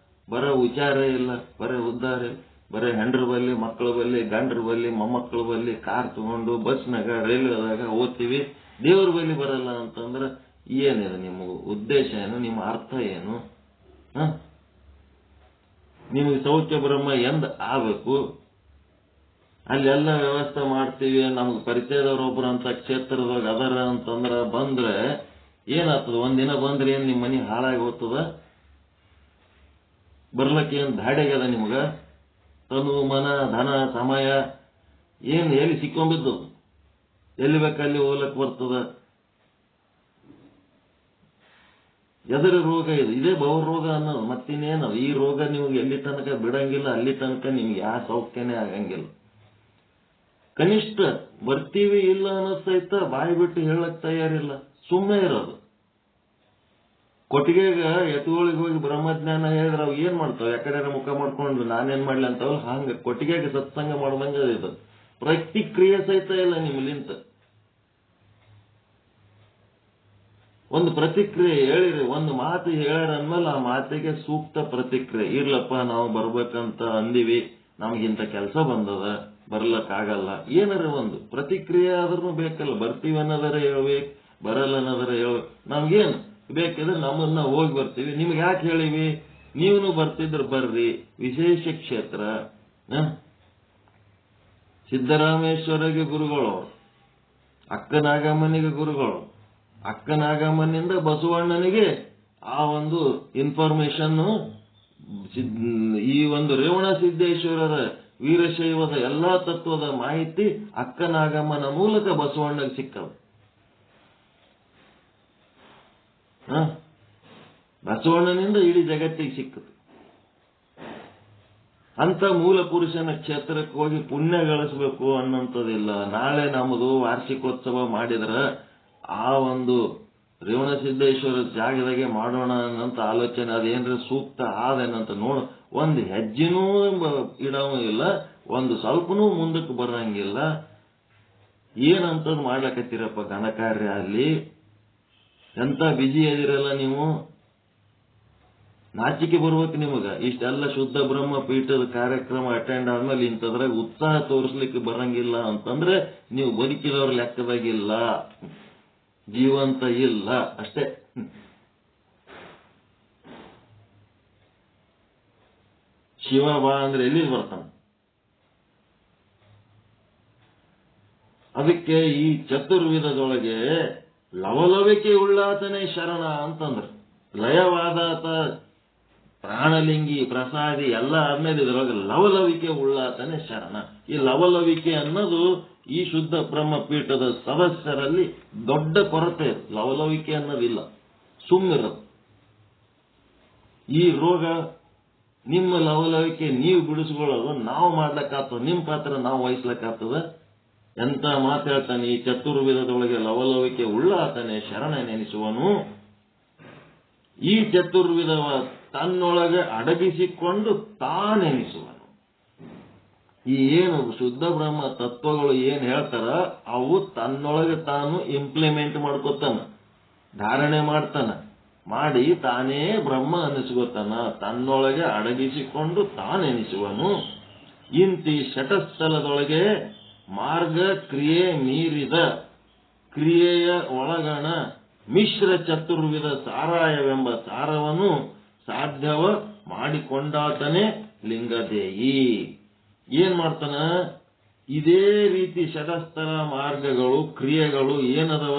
ಬರೋ ವಿಚಾರ ಇಲ್ಲ, ಬರೇ ಉದ್ದಾರ, ಬರೇ ಹೆಂಡ್ರ ಬಲ್ಲಿ, ಮಕ್ಕಳ ಬಲ್ಲಿ, ಗಂಡ್ರ ಬಲ್ಲಿ, ಮೊಮ್ಮಕ್ಕಳ ಬಲ್ಲಿ ಕಾರ್ ತಗೊಂಡು ಬಸ್ನಾಗ ರೈಲ್ವೆದಾಗ ಓದ್ತೀವಿ. ದೇವ್ರ ಬಲ್ಲಿ ಬರಲ್ಲ ಅಂತಂದ್ರೆ ಏನಿದೆ ನಿಮ್ಮ ಉದ್ದೇಶ ಏನು? ನಿಮ್ಮ ಅರ್ಥ ಏನು? ನಿಮಗೆ ಸೌಖ್ಯ ಬ್ರಹ್ಮ ಎಂದ ಆಗ್ಬೇಕು? ಅಲ್ಲೆಲ್ಲ ವ್ಯವಸ್ಥೆ ಮಾಡ್ತೀವಿ, ನಮ್ಗೆ ಪರಿಚಯದವ್ರೊಬ್ರು ಅಂತ ಕ್ಷೇತ್ರದಾಗ ಅದರ ಅಂತಂದ್ರ ಬಂದ್ರೆ ಏನಾಗ್ತದ? ಒಂದಿನ ಬಂದ್ರೆ ಏನ್ ನಿಮ್ಮ ಮನೆ ಹಾಳಾಗಿ ಹೋಗ್ತದ? ಬರ್ಲಕ್ಕೆ ಏನ್ ದಾಡ್ಯಾಗ್ಯದ ನಿಮ್ಗ? ತನು ಮನ ಧನ ಸಮಯ ಏನ್ ಎಲ್ಲಿ ಸಿಕ್ಕೊಂಬಿದ್ದು? ಎಲ್ಲಿ ಬೇಕಲ್ಲಿ ಹೋಗ್ಲಕ್ ಬರ್ತದ? ಎದರ ರೋಗ ಇದು? ಇದೇ ಬಹುರೋಗ ಅನ್ನೋದು, ಮತ್ತಿನ್ನೇನದು? ಈ ರೋಗ ನಿಮ್ಗೆ ಎಲ್ಲಿ ತನಕ ಬಿಡಂಗಿಲ್ಲ, ಅಲ್ಲಿ ತನಕ ನಿಮ್ಗೆ ಯಾವ ಸೌಖ್ಯನೇ ಆಗಂಗಿಲ್ಲ. ಕನಿಷ್ಠ ಬರ್ತೀವಿ ಇಲ್ಲ ಅನ್ನೋ ಸಹಿತ ಬಾಯಿ ಬಿಟ್ಟು ಹೇಳಕ್ ತಯಾರಿಲ್ಲ, ಸುಮ್ಮನೆ ಇರೋದು. ಕೊಟ್ಟಿಗೆಗ ಎತ್ತುಗಳಿಗೆ ಹೋಗಿ ಬ್ರಹ್ಮಜ್ಞಾನ ಹೇಳಿದ್ರೆ ಅವ್ ಏನ್ ಮಾಡ್ತಾವ? ಯಾಕಡೆ ಮುಖ ಮಾಡ್ಕೊಂಡು ನಾನೇನ್ ಮಾಡ್ಲಿ ಅಂತವಲ್ಲ, ಹಂಗ ಕೊಟ್ಟಿಗೆಗೆ ಸತ್ಸಂಗ ಮಾಡ್ದಂಗ ಇದು. ಪ್ರತಿಕ್ರಿಯೆ ಸಹಿತ ಇಲ್ಲ ನಿಮ್ಮಲಿಂತ. ಒಂದು ಪ್ರತಿಕ್ರಿಯೆ ಹೇಳಿರಿ, ಒಂದು ಮಾತು ಹೇಳ್ಯಾರ ಅಂದ್ಮೇಲೆ ಆ ಮಾತಿಗೆ ಸೂಕ್ತ ಪ್ರತಿಕ್ರಿಯೆ ಇರ್ಲಪ್ಪ. ನಾವು ಬರ್ಬೇಕಂತ ಅಂದಿವಿ, ನಮ್ಗಿಂತ ಕೆಲಸ ಬಂದದ, ಬರ್ಲಕ್ಕಾಗಲ್ಲ, ಏನಾರ ಒಂದು ಪ್ರತಿಕ್ರಿಯೆ ಆದ್ರೂ ಬೇಕಲ್ಲ. ಬರ್ತೀವಿ ಅನ್ನೋದರ ಹೇಳ್ಬೇಕು, ಬರಲ್ಲ ಅನ್ನೋದರ ಹೇಳ್ಬೇಕು. ನಮ್ಗೇನು ಬೇಕಿದ್ರೆ ನಮ್ಮನ್ನ ಹೋಗಿ ಬರ್ತೀವಿ, ನಿಮ್ಗೆ ಯಾಕೆ ಹೇಳಿವಿ, ನೀವನು ಬರ್ತಿದ್ರು ಬರ್ರಿ. ವಿಶೇಷ ಕ್ಷೇತ್ರ. ಸಿದ್ದರಾಮೇಶ್ವರಿಗೆ ಗುರುಗಳು, ಅಕ್ಕನಾಗಮ್ಮನಿಗೆ ಗುರುಗಳು, ಅಕ್ಕನಾಗಮ್ಮನಿಂದ ಬಸವಣ್ಣನಿಗೆ ಆ ಒಂದು ಇನ್ಫಾರ್ಮೇಶನ್, ಈ ಒಂದು ರೇವಣ ಸಿದ್ದೇಶ್ವರರ ವೀರಶೈವದ ಎಲ್ಲಾ ತತ್ವದ ಮಾಹಿತಿ ಅಕ್ಕನಾಗಮ್ಮನ ಮೂಲಕ ಬಸವಣ್ಣಗೆ ಸಿಕ್ಕವು. ಬಸವಣ್ಣನಿಂದ ಇಡೀ ಜಗತ್ತಿಗೆ ಸಿಕ್ಕದು. ಅಂತ ಮೂಲ ಪುರುಷನ ಕ್ಷೇತ್ರಕ್ಕೆ ಹೋಗಿ ಪುಣ್ಯ ಗಳಿಸಬೇಕು ಅನ್ನೋಂಥದ್ದಿಲ್ಲ. ನಾಳೆ ನಮ್ಮದು ವಾರ್ಷಿಕೋತ್ಸವ ಮಾಡಿದ್ರ ಆ ಒಂದು ರೇವಣ ಸಿದ್ದೇಶ್ವರ ಜಾಗದಾಗೆ ಮಾಡೋಣ ಅನ್ನಂತ ಆಲೋಚನೆ ಅದೇನ್ರ ಸೂಕ್ತ ಆದೇನಂತ ನೋಡ, ಒಂದು ಹೆಜ್ಜೆನೂ ಇಡವೂ ಇಲ್ಲ, ಒಂದು ಸ್ವಲ್ಪನೂ ಮುಂದಕ್ಕೆ ಬರಂಗಿಲ್ಲ. ಏನಂತದ್ ಮಾಡ್ಲಕತ್ತೀರಪ್ಪ ಘನಕಾರ್ಯ ಅಲ್ಲಿ? ಎಂತ ಬಿಜಿ ಇದಿರಲ್ಲ ನೀವು, ನಾಚಿಕೆ ಬರ್ಬೇಕು ನಿಮಗ. ಇಷ್ಟೆಲ್ಲ ಶುದ್ಧ ಬ್ರಹ್ಮ ಪೀಠದ ಕಾರ್ಯಕ್ರಮ ಅಟೆಂಡ್ ಆದ್ಮೇಲೆ ಇಂಥದ್ರಾಗ ಉತ್ಸಾಹ ತೋರಿಸ್ಲಿಕ್ಕೆ ಬರಂಗಿಲ್ಲ ಅಂತಂದ್ರೆ ನೀವು ಬದುಕಿದವ್ರ ಲೆಕ್ಕದಾಗಿಲ್ಲ, ಜೀವಂತ ಇಲ್ಲ ಅಷ್ಟೇ. ಶಿವ ಬಾ ಅಂದ್ರೆ ಎಲ್ಲಿ ಬರ್ತಾನೆ? ಅದಕ್ಕೆ ಈ ಚತುರ್ವಿಧದೊಳಗೆ ಲವಲವಿಕೆ ಉಳ್ಳಾತನೇ ಶರಣ ಅಂತಂದ್ರೆ, ಲಯವಾದಾತ ಪ್ರಾಣಲಿಂಗಿ ಪ್ರಸಾದಿ ಎಲ್ಲ ಆದ್ಮೇಲೆ ಇದರೊಳಗೆ ಲವಲವಿಕೆ ಉಳ್ಳಾತನೇ ಶರಣ. ಈ ಲವಲವಿಕೆ ಅನ್ನೋದು ಈ ಶುದ್ಧ ಬ್ರಹ್ಮ ಪೀಠದ ಸದಸ್ಯರಲ್ಲಿ ದೊಡ್ಡ ಕೊರತೆ. ಲವಲವಿಕೆ ಅನ್ನೋದಿಲ್ಲ, ಸುಮ್ಮಿರೋದು. ಈ ರೋಗ ನಿಮ್ಮ ಲವಲವಿಕೆ ನೀವು ಬಿಡಿಸ್ಕೊಳ್ಳೋದು ನಾವು ಮಾಡ್ಲಕ್ಕಾಗ್ತದ, ನಿಮ್ಮ ಪಾತ್ರ ನಾವು ವಹಿಸ್ಲಕ್ಕಾಗ್ತದ. ಎಂತ ಮಾತು ಹೇಳ್ತಾನೆ, ಈ ಚತುರ್ವಿಧದೊಳಗೆ ಲವಲವಿಕೆ ಉಳ್ಳಾತನೇ ಶರಣ ನೆನೆಸುವನು. ಈ ಚತುರ್ವಿಧವ ತನ್ನೊಳಗೆ ಅಡಗಿಸಿಕೊಂಡು ತಾನೆನಿಸುವನು. ಈ ಏನು ಶುದ್ಧ ಬ್ರಹ್ಮ ತತ್ವಗಳು ಏನ್ ಹೇಳ್ತಾರ ಅವು ತನ್ನೊಳಗೆ ತಾನು ಇಂಪ್ಲಿಮೆಂಟ್ ಮಾಡ್ಕೋತಾನ, ಧಾರಣೆ ಮಾಡ್ತಾನ, ಮಾಡಿ ತಾನೇ ಬ್ರಹ್ಮ ಅನಿಸ್ಕೋತಾನ. ತನ್ನೊಳಗೆ ಅಡಗಿಸಿಕೊಂಡು ತಾನೆನಿಸುವನು. ಇಂತಿ ಶಟಸ್ಥಲದೊಳಗೆ ಮಾರ್ಗ ಕ್ರಿಯೆ ಮೀರಿದ ಕ್ರಿಯೆಯ ಒಳಗಣ ಮಿಶ್ರ ಚತುರ್ವಿಧ ಸಾರಾಯವೆಂಬ ಸಾರವನ್ನು ಸಾಧ್ಯವ ಮಾಡಿಕೊಂಡಾತನೇ ಲಿಂಗದೇಯಿ. ಏನ್ ಮಾಡ್ತಾನ? ಇದೇ ರೀತಿ ಶಟಸ್ಥಲ ಮಾರ್ಗಗಳು ಕ್ರಿಯೆಗಳು ಏನದವ,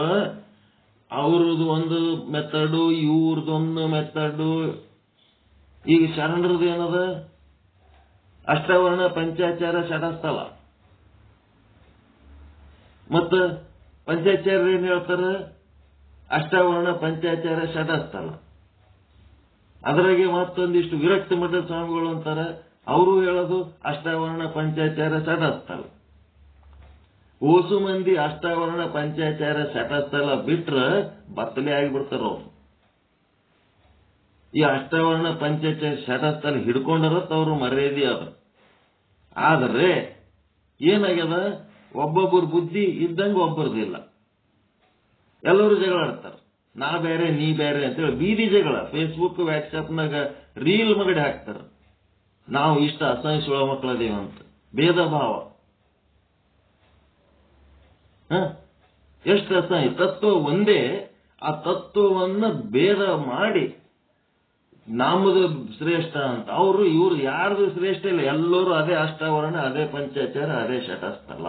ಅವ್ರದ್ದು ಒಂದು ಮೆಥಡು, ಇವ್ರದೊಂದು ಮೆಥಡು. ಈಗ ಶರಣರದು ಏನದ? ಅಷ್ಟವರ್ಣ ಪಂಚಾಚಾರ ಶಟಸ್ಥಲ. ಮತ್ತ ಪಂಚಾಚಾರ್ಯ ಏನ್ ಹೇಳ್ತಾರ? ಅಷ್ಟವರ್ಣ ಪಂಚಾಚಾರ ಶಟಸ್ಥಲ. ಅದರಾಗೆ ಮತ್ತೊಂದಿಷ್ಟು ವಿರಕ್ತ ಮಠದ ಸ್ವಾಮಿಗಳು ಅಂತಾರ, ಅವರು ಹೇಳೋದು ಅಷ್ಟವರ್ಣ ಪಂಚಾಚಾರ ಶಟಸ್ಥಲ. ಓಸು ಮಂದಿ ಅಷ್ಟವರ್ಣ ಪಂಚಾಚಾರ ಶಟಸ್ಥಲ ಬಿಟ್ರ ಬತ್ತಲೆ ಆಗಿಬಿಡ್ತಾರ ಅವ್ರು. ಈ ಅಷ್ಟವರ್ಣ ಪಂಚಾಚಾರ ಶಟಸ್ಥಲ ಹಿಡ್ಕೊಂಡರತ್ ಅವರು ಮರ್ಯಾದೆ ಅದ. ಆದರೆ ಏನಾಗ್ಯದ, ಒಬ್ಬೊಬ್ಬರ ಬುದ್ಧಿ ಇದ್ದಂಗೆ ಒಬ್ಬರದಿಲ್ಲ. ಎಲ್ಲರೂ ಜಗಳ ಆಡ್ತಾರೆ, ನಾ ಬೇರೆ ನೀ ಬೇರೆ ಅಂತೇಳಿ ಬೀದಿ ಜಗಳ. ಫೇಸ್ಬುಕ್ ವಾಟ್ಸ್ಆಪ್ನಾಗ ರೀಲ್ ಮಗಡಿ ಹಾಕ್ತಾರ, ನಾವು ಇಷ್ಟ ಅಸಹಿಸುವ ಮಕ್ಕಳದೇವಂತ. ಭೇದ ಭಾವ ಎಷ್ಟು ಅಸಹ್ಯ. ತತ್ವ ಒಂದೇ, ಆ ತತ್ವವನ್ನ ಭೇದ ಮಾಡಿ ನಮ್ಮದು ಶ್ರೇಷ್ಠ ಅಂತ. ಅವರು ಇವ್ರು ಯಾರ್ದು ಶ್ರೇಷ್ಠ ಇಲ್ಲ, ಎಲ್ಲರೂ ಅದೇ ಅಷ್ಟವರ್ಣ, ಅದೇ ಪಂಚಾಚಾರ, ಅದೇ ಶಟಸ್ಥಲ.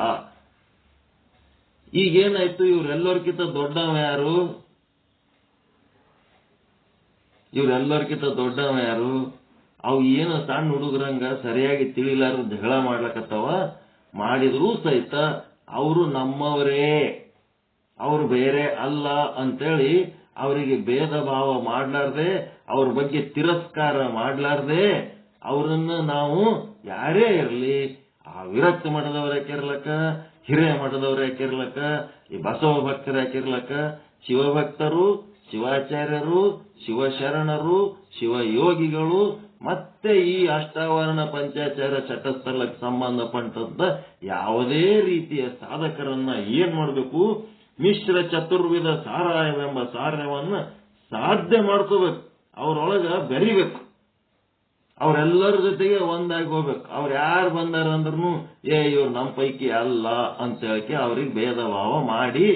ಈಗೇನಾಯ್ತು, ಇವ್ರೆಲ್ಲರಿಗಿಂತ ದೊಡ್ಡವ ಯಾರು? ಇವ್ರೆಲ್ಲರಿಗಿಂತ ದೊಡ್ಡವ ಯಾರು? ಅವು ಏನು ಸಣ್ಣ ಹುಡುಗರಂಗ ಸರಿಯಾಗಿ ತಿಳಿಲಾರ ಜಗಳ ಮಾಡ್ಲಕತ್ತವ. ಮಾಡಿದ್ರೂ ಸಹಿತ ಅವರು ನಮ್ಮವರೇ, ಅವರು ಬೇರೆ ಅಲ್ಲ ಅಂತೇಳಿ ಅವರಿಗೆ ಭೇದ ಭಾವ ಮಾಡ್ಲಾರ್ದೆ, ಅವ್ರ ಬಗ್ಗೆ ತಿರಸ್ಕಾರ ಮಾಡ್ಲಾರ್ದೆ, ಅವರನ್ನ ನಾವು ಯಾರೇ ಇರಲಿ, ಆ ವಿರಕ್ತ ಮಠದವ್ರ ಯಾಕಿರ್ಲಕ್ಕ, ಹಿರಿಯ ಮಠದವ್ರ ಯಾಕಿರ್ಲಕ್ಕ, ಈ ಬಸವ ಭಕ್ತರು ಯಾಕಿರ್ಲಕ್ಕ, ಶಿವಭಕ್ತರು, ಶಿವಾಚಾರ್ಯರು, ಶಿವಶರಣರು, ಶಿವಯೋಗಿಗಳು, ಮತ್ತೆ ಈ ಅಷ್ಟಾವರಣ ಪಂಚಾಚಾರ ಶಟಸ್ಥಲಕ್ಕೆ ಸಂಬಂಧಪಟ್ಟಂತ ಯಾವುದೇ ರೀತಿಯ ಸಾಧಕರನ್ನ ಏನ್ ಮಾಡಬೇಕು? ಮಿಶ್ರ ಚತುರ್ವಿಧ ಸಾರಾಯವೆಂಬ ಸಾರವನ್ನ ಸಾಧ್ಯ ಮಾಡ್ಕೋಬೇಕು, ಅವರೊಳಗ ಬೆರಿಬೇಕು, ಅವರೆಲ್ಲರ ಜೊತೆಗೆ ಒಂದಾಗಿ ಹೋಗ್ಬೇಕು. ಅವ್ರು ಯಾರು ಬಂದಾರ ಅಂದ್ರೂ ಇವ್ರು ನಮ್ಮ ಪೈಕಿ ಅಲ್ಲ ಅಂತ ಹೇಳಕ್ಕೆ ಅವ್ರಿಗೆ ಭೇದ ಭಾವ ಮಾಡಿ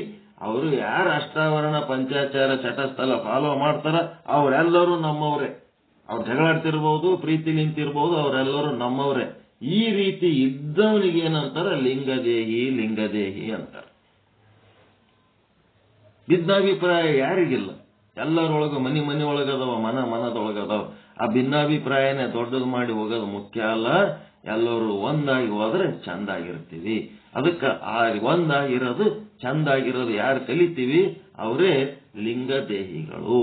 ಅವರು ಯಾರು ಅಷ್ಟಾವರಣ ಪಂಚಾಚಾರ ಚಟಸ್ಥಲ ಫಾಲೋ ಮಾಡ್ತಾರ ಅವರೆಲ್ಲರೂ ನಮ್ಮವರೇ. ಅವ್ರು ಜಗಳಾಡ್ತಿರ್ಬೋದು, ಪ್ರೀತಿ ನಿಂತಿರ್ಬೋದು, ಅವರೆಲ್ಲರೂ ನಮ್ಮವರೇ. ಈ ರೀತಿ ಇದ್ದವನಿಗೆ ಏನಂತಾರ? ಲಿಂಗದೇಹಿ ಅಂತಾರ. ಭಿನ್ನಾಭಿಪ್ರಾಯ ಯಾರಿಗಿಲ್ಲ? ಎಲ್ಲರೊಳಗ ಮನಿ ಒಳಗದವ, ಮನದೊಳಗದವ. ಆ ಭಿನ್ನಾಭಿಪ್ರಾಯನೇ ದೊಡ್ಡದು ಮಾಡಿ ಹೋಗೋದು ಮುಖ್ಯ ಅಲ್ಲ. ಎಲ್ಲರೂ ಒಂದಾಗಿ ಹೋದ್ರೆ ಚಂದಾಗಿರ್ತೀವಿ. ಅದಕ್ಕೆ ಆ ಒಂದಾಗಿರೋದು ಚಂದಾಗಿರೋದು ಯಾರು ಕಲಿತೀವಿ ಅವರೇ ಲಿಂಗದೇಹಿಗಳು.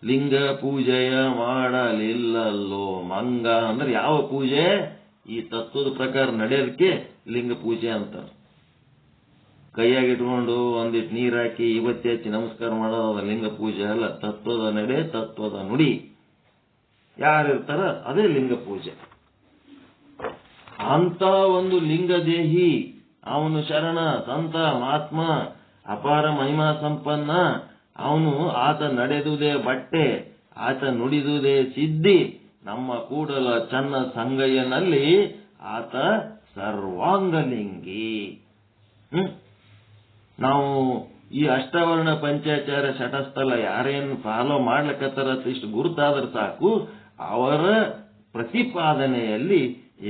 ಲಿಂಗ ಪೂಜೆಯ ಮಾಡಲಿಲ್ಲಲ್ಲೋ ಮಂಗ ಅಂದ್ರೆ ಯಾವ ಪೂಜೆ? ಈ ತತ್ವದ ಪ್ರಕಾರ ನಡೆಯೋದಕ್ಕೆ ಲಿಂಗ ಪೂಜೆ ಅಂತಾರೆ. ಕೈಯಾಗಿಟ್ಕೊಂಡು ಒಂದಿಟ್ಟು ನೀರ್ ಹಾಕಿ ಇವತ್ತಿ ಹಚ್ಚಿ ನಮಸ್ಕಾರ ಮಾಡೋದ ಲಿಂಗ ಪೂಜೆ ಅಲ್ಲ. ತತ್ವದ ನಡೆ, ತತ್ವದ ನುಡಿ ಯಾರಿರ್ತಾರ ಅದೇ ಲಿಂಗ ಪೂಜೆ. ಅಂತ ಒಂದು ಲಿಂಗದೇಹಿ ಅವನು ಶರಣ, ಸಂತ, ಮಹಾತ್ಮ, ಅಪಾರ ಮಹಿಮಾ ಸಂಪನ್ನ. ಅವನು ಆತ ನಡೆದುದೇ ಬಟ್ಟೆ, ಆತ ನುಡಿದುದೇ ಸಿದ್ಧಿ. ನಮ್ಮ ಕೂಡಲ ಚನ್ನ ಸಂಗಯ್ಯನಲ್ಲಿ ಆತ ಸರ್ವಾಂಗಲಿಂಗಿ. ನಾವು ಈ ಅಷ್ಟವರ್ಣ ಪಂಚಾಚಾರ ಶಟಸ್ಥಲ ಯಾರೇನು ಫಾಲೋ ಮಾಡ್ಲಿಕ್ಕತ್ತಾರ ಇಷ್ಟು ಗುರುತಾದ್ರೆ ಸಾಕು. ಅವರ ಪ್ರತಿಪಾದನೆಯಲ್ಲಿ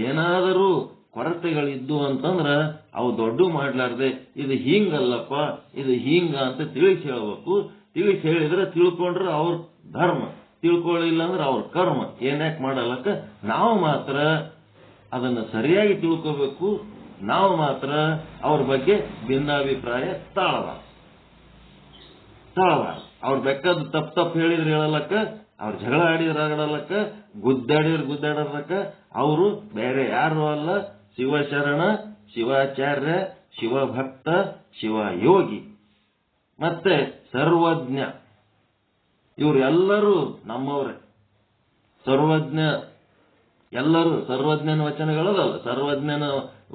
ಏನಾದರೂ ಕೊರತೆಗಳಿದ್ದು ಅಂತಂದ್ರ ಅವು ದೊಡ್ಡ ಮಾಡ್ಲಾರ್ದೆ ಇದು ಹಿಂಗಲ್ಲಪ್ಪ, ಇದು ಹಿಂಗ ಅಂತ ತಿಳಿಸಿ ಹೇಳ್ಬೇಕು. ತಿಳಿಸಿ ಹೇಳಿದ್ರೆ ತಿಳ್ಕೊಂಡ್ರೆ ಅವ್ರ ಧರ್ಮ, ತಿಳ್ಕೊಳ್ಳಿಲ್ಲ ಅಂದ್ರೆ ಅವ್ರ ಕರ್ಮ. ಏನ್ಯಾಕೆ ಮಾಡಲಕ್ಕ? ನಾವು ಮಾತ್ರ ಅದನ್ನು ಸರಿಯಾಗಿ ತಿಳ್ಕೋಬೇಕು. ನಾವು ಮಾತ್ರ ಅವ್ರ ಬಗ್ಗೆ ಭಿನ್ನಾಭಿಪ್ರಾಯ ತಾಳಬಾರ್ದು. ಅವ್ರು ಬೇಕಾದ ತಪ್ಪು ಹೇಳಿದ್ರೆ ಹೇಳಲಕ್ಕ, ಅವ್ರು ಜಗಳ ಆಡಿದ್ರೆ ಆಡಲಕ್ಕ, ಗುದ್ದಾಡಿದ್ರೆ ಗುದ್ದಾಡಲಕ್ಕ. ಅವರು ಬೇರೆ ಯಾರು ಅಲ್ಲ, ಶಿವಶರಣ, ಶಿವಾಚಾರ್ಯ, ಶಿವಭಕ್ತ, ಶಿವಯೋಗಿ ಮತ್ತೆ ಸರ್ವಜ್ಞ. ಇವರೆಲ್ಲರೂ ನಮ್ಮವ್ರೆ. ಸರ್ವಜ್ಞ ಎಲ್ಲರೂ ಸರ್ವಜ್ಞನ ವಚನಗಳದಲ್ಲ. ಸರ್ವಜ್ಞನ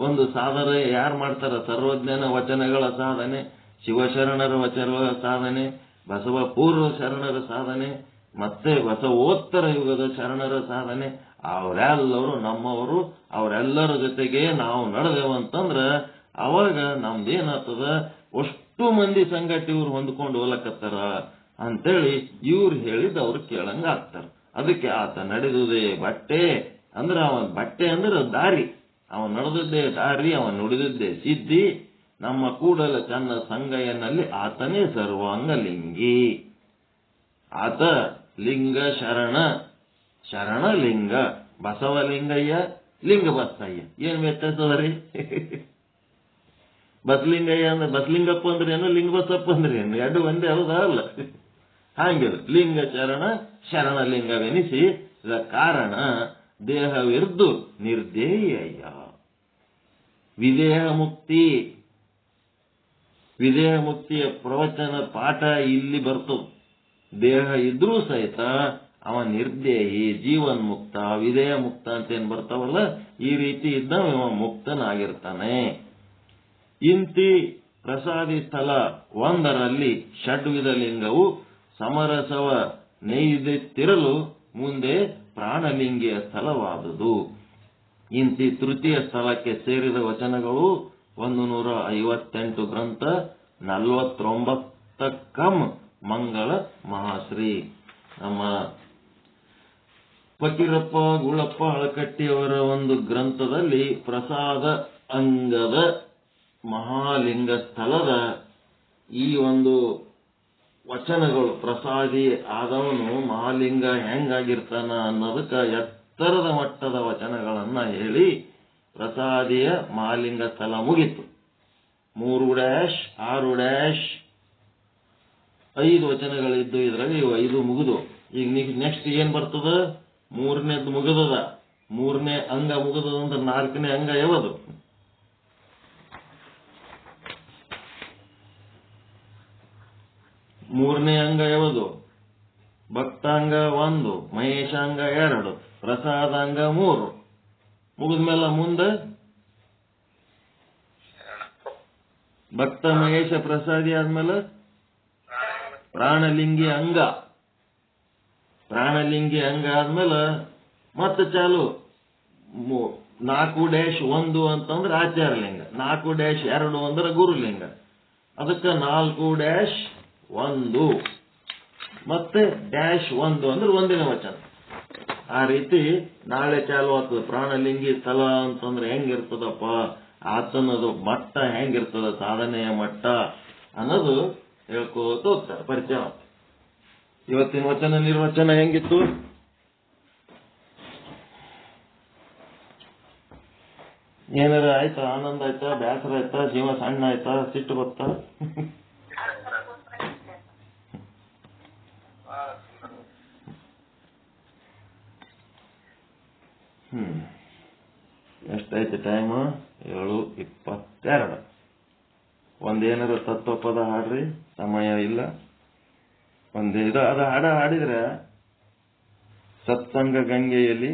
ಒಂದು ಸಾಧನೆ ಯಾರು ಮಾಡ್ತಾರ? ಸರ್ವಜ್ಞನ ವಚನಗಳ ಸಾಧನೆ, ಶಿವಶರಣರ ವಚನಗಳ ಸಾಧನೆ, ಬಸವ ಪೂರ್ವ ಶರಣರ ಸಾಧನೆ, ಮತ್ತೆ ಬಸವೋತ್ತರ ಯುಗದ ಶರಣರ ಸಾಧನೆ. ಅವರೆಲ್ಲರೂ ನಮ್ಮವರು. ಅವರೆಲ್ಲರ ಜೊತೆಗೆ ನಾವು ನಡೆದೇವಂತಂದ್ರ ಅವಾಗ ನಮ್ದೇನಾಗ್ತದ? ಅಷ್ಟು ಮಂದಿ ಸಂಗತಿ ಇವ್ರು ಹೊಂದ್ಕೊಂಡು ಹೋಲಕತ್ತಾರ ಅಂತೇಳಿ ಇವ್ರು ಹೇಳಿದ ಅವ್ರು ಕೇಳಂಗ ಆಗ್ತಾರ. ಅದಕ್ಕೆ ಆತ ನಡೆದುದೇ ಬಟ್ಟೆ ಅಂದ್ರೆ ಅವನ್ ಬಟ್ಟೆ ಅಂದ್ರೆ ದಾರಿ. ಅವನ್ ನಡೆದದ್ದೇ ದಾರಿ, ಅವನ್ ನುಡಿದದ್ದೇ ಸಿದ್ಧಿ. ನಮ್ಮ ಕೂಡಲ ಚನ್ನ ಸಂಗಯ್ಯನಲ್ಲಿ ಆತನೇ ಸರ್ವಾಂಗಲಿಂಗಿ. ಆತ ಲಿಂಗ ಶರಣ, ಶರಣ ಲಿಂಗ. ಬಸವಲಿಂಗಯ್ಯ, ಲಿಂಗ ಬಸಯ್ಯ. ಏನ್ ವ್ಯತ್ಯಾಸದರಿ? ಬಸಲಿಂಗಯ್ಯ ಅಂದ್ರೆ ಬಸಲಿಂಗಪ್ಪ ಅಂದ್ರೆ ಏನು, ಲಿಂಗ ಬಸಪ್ಪ ಅಂದ್ರೆ ಏನು? ಎರಡು ಒಂದೇ ಹೌದಾ? ಅಲ್ಲ. ಹಾಗೆ ಲಿಂಗ ಶರಣ, ಶರಣಲಿಂಗವೆನಿಸಿ ಇದ ಕಾರಣ ದೇಹವಿರ್ದು ನಿರ್ದೇಹಯ್ಯ. ವಿದೇಹ ಮುಕ್ತಿ, ವಿದೇಹ ಮುಕ್ತಿಯ ಪ್ರವಚನ ಪಾಠ ಇಲ್ಲಿ ಬರ್ತದೆ. ದೇಹ ಇದ್ರೂ ಸಹಿತ ಅವ ನಿರ್ದೇಹಿ, ಜೀವನ್ ಮುಕ್ತ, ವಿದೇಹ ಮುಕ್ತ ಅಂತ ಏನ್ ಬರ್ತಾವಲ್ಲ, ಈ ರೀತಿ ಇದ್ದ ಇವ ಮುಕ್ತನಾಗಿರ್ತಾನೆ. ಇಂತಿ ಪ್ರಸಾದಿ ಸ್ಥಳ ಒಂದರಲ್ಲಿ ಷಡ್ವಿಧ ಲಿಂಗವು ಸಮರಸವ ನೈದಿತ್ತಿರಲು ಮುಂದೆ ಪ್ರಾಣಲಿಂಗಿಯ ಸ್ಥಳವಾದುದು. ಇಂತಿ ತೃತೀಯ ಸ್ಥಳಕ್ಕೆ ಸೇರಿದ ವಚನಗಳು 158 ಗ್ರಂಥ 49 ಮಂಗಳ ಮಹಾಶ್ರೀ. ನಮ್ಮ ಫಕೀರಪ್ಪ ಗುಳಪ್ಪ ಹಳಕಟ್ಟಿಯವರ ಒಂದು ಗ್ರಂಥದಲ್ಲಿ ಪ್ರಸಾದ ಅಂಗದ ಮಹಾಲಿಂಗ ಸ್ಥಳದ ಈ ಒಂದು ವಚನಗಳು, ಪ್ರಸಾದಿ ಆದವನು ಮಹಾಲಿಂಗ ಹೆಂಗಾಗಿರ್ತಾನ ಅನ್ನೋದಕ್ಕೆ ಎತ್ತರದ ಮಟ್ಟದ ವಚನಗಳನ್ನ ಹೇಳಿ ಪ್ರಸಾದಿಯ ಮಹಾಲಿಂಗ ಸ್ಥಳ ಮುಗಿತು. 3-6-5 ವಚನಗಳಿದ್ದು ಇದ್ರಾಗ ಇವು 5 ಮುಗಿದು. ಈಗ ನೆಕ್ಸ್ಟ್ ಏನ್ ಬರ್ತದ? 3ನೇದು ಮುಗಿದದ. 3ನೇ ಅಂಗ ಮುಗಿದದ ಅಂದ್ರೆ 4ನೇ ಅಂಗ ಯಾವುದು? ಮೂರನೇ ಅಂಗ ಯಾವುದು? ಭಕ್ತಾಂಗ 1, ಮಹೇಶಾಂಗ 2, ಪ್ರಸಾದಾಂಗ 3. ಮುಗಿದ್ಮೇಲೆ ಮುಂದೆ ಭಕ್ತ ಮಹೇಶ ಪ್ರಸಾದಿ ಆದ್ಮೇಲೆ ಪ್ರಾಣಲಿಂಗಿ ಅಂಗ. ಪ್ರಾಣಲಿಂಗಿ ಅಂಗ ಆದ್ಮೇಲೆ ಮತ್ತೆ ಚಾಲು 4-1 ಅಂತಂದ್ರೆ ಆಚಾರ್ಯಲಿಂಗ, 4-2 ಅಂದ್ರೆ ಗುರುಲಿಂಗ. ಅದಕ್ಕೆ 4-1 ಮತ್ತೆ -1 ಅಂದ್ರೆ ಒಂದಿನ ವಚನ. ಆ ರೀತಿ ನಾಳೆ ಚಾಲು ಆಗ್ತದೆ. ಪ್ರಾಣಲಿಂಗಿ ಸ್ಥಳ ಅಂತಂದ್ರೆ ಹೆಂಗಿರ್ತದಪ್ಪ, ಆತನದು ಮಟ್ಟ ಹೆಂಗಿರ್ತದ, ಸಾಧನೆಯ ಮಟ್ಟ ಅನ್ನೋದು ಹೇಳ್ಕೋತ ಹೋಗ್ತಾರೆ, ಪರಿಚಯ. ಇವತ್ತಿನ ವಚನ ನಿರ್ವಚನ ಹೆಂಗಿತ್ತು? ಏನಾರ ಆಯ್ತಾ? ಆನಂದ ಆಯ್ತಾ? ಬೇಸರ ಆಯ್ತಾ? ಜೀವ ಸಣ್ಣ ಆಯ್ತಾ? ಸಿಟ್ಟು ಬತ್ತಾ? ಎಷ್ಟೈತೆ ಟೈಮ್? 7:22. ಒಂದೇನಾರ ತತ್ವಪದ ಹಾಡ್ರಿ, ಸಮಯ ಇಲ್ಲ. ಅದು ಹಾಡಿದ್ರೆ ಸತ್ಸಂಗ ಗಂಗೆಯಲ್ಲಿ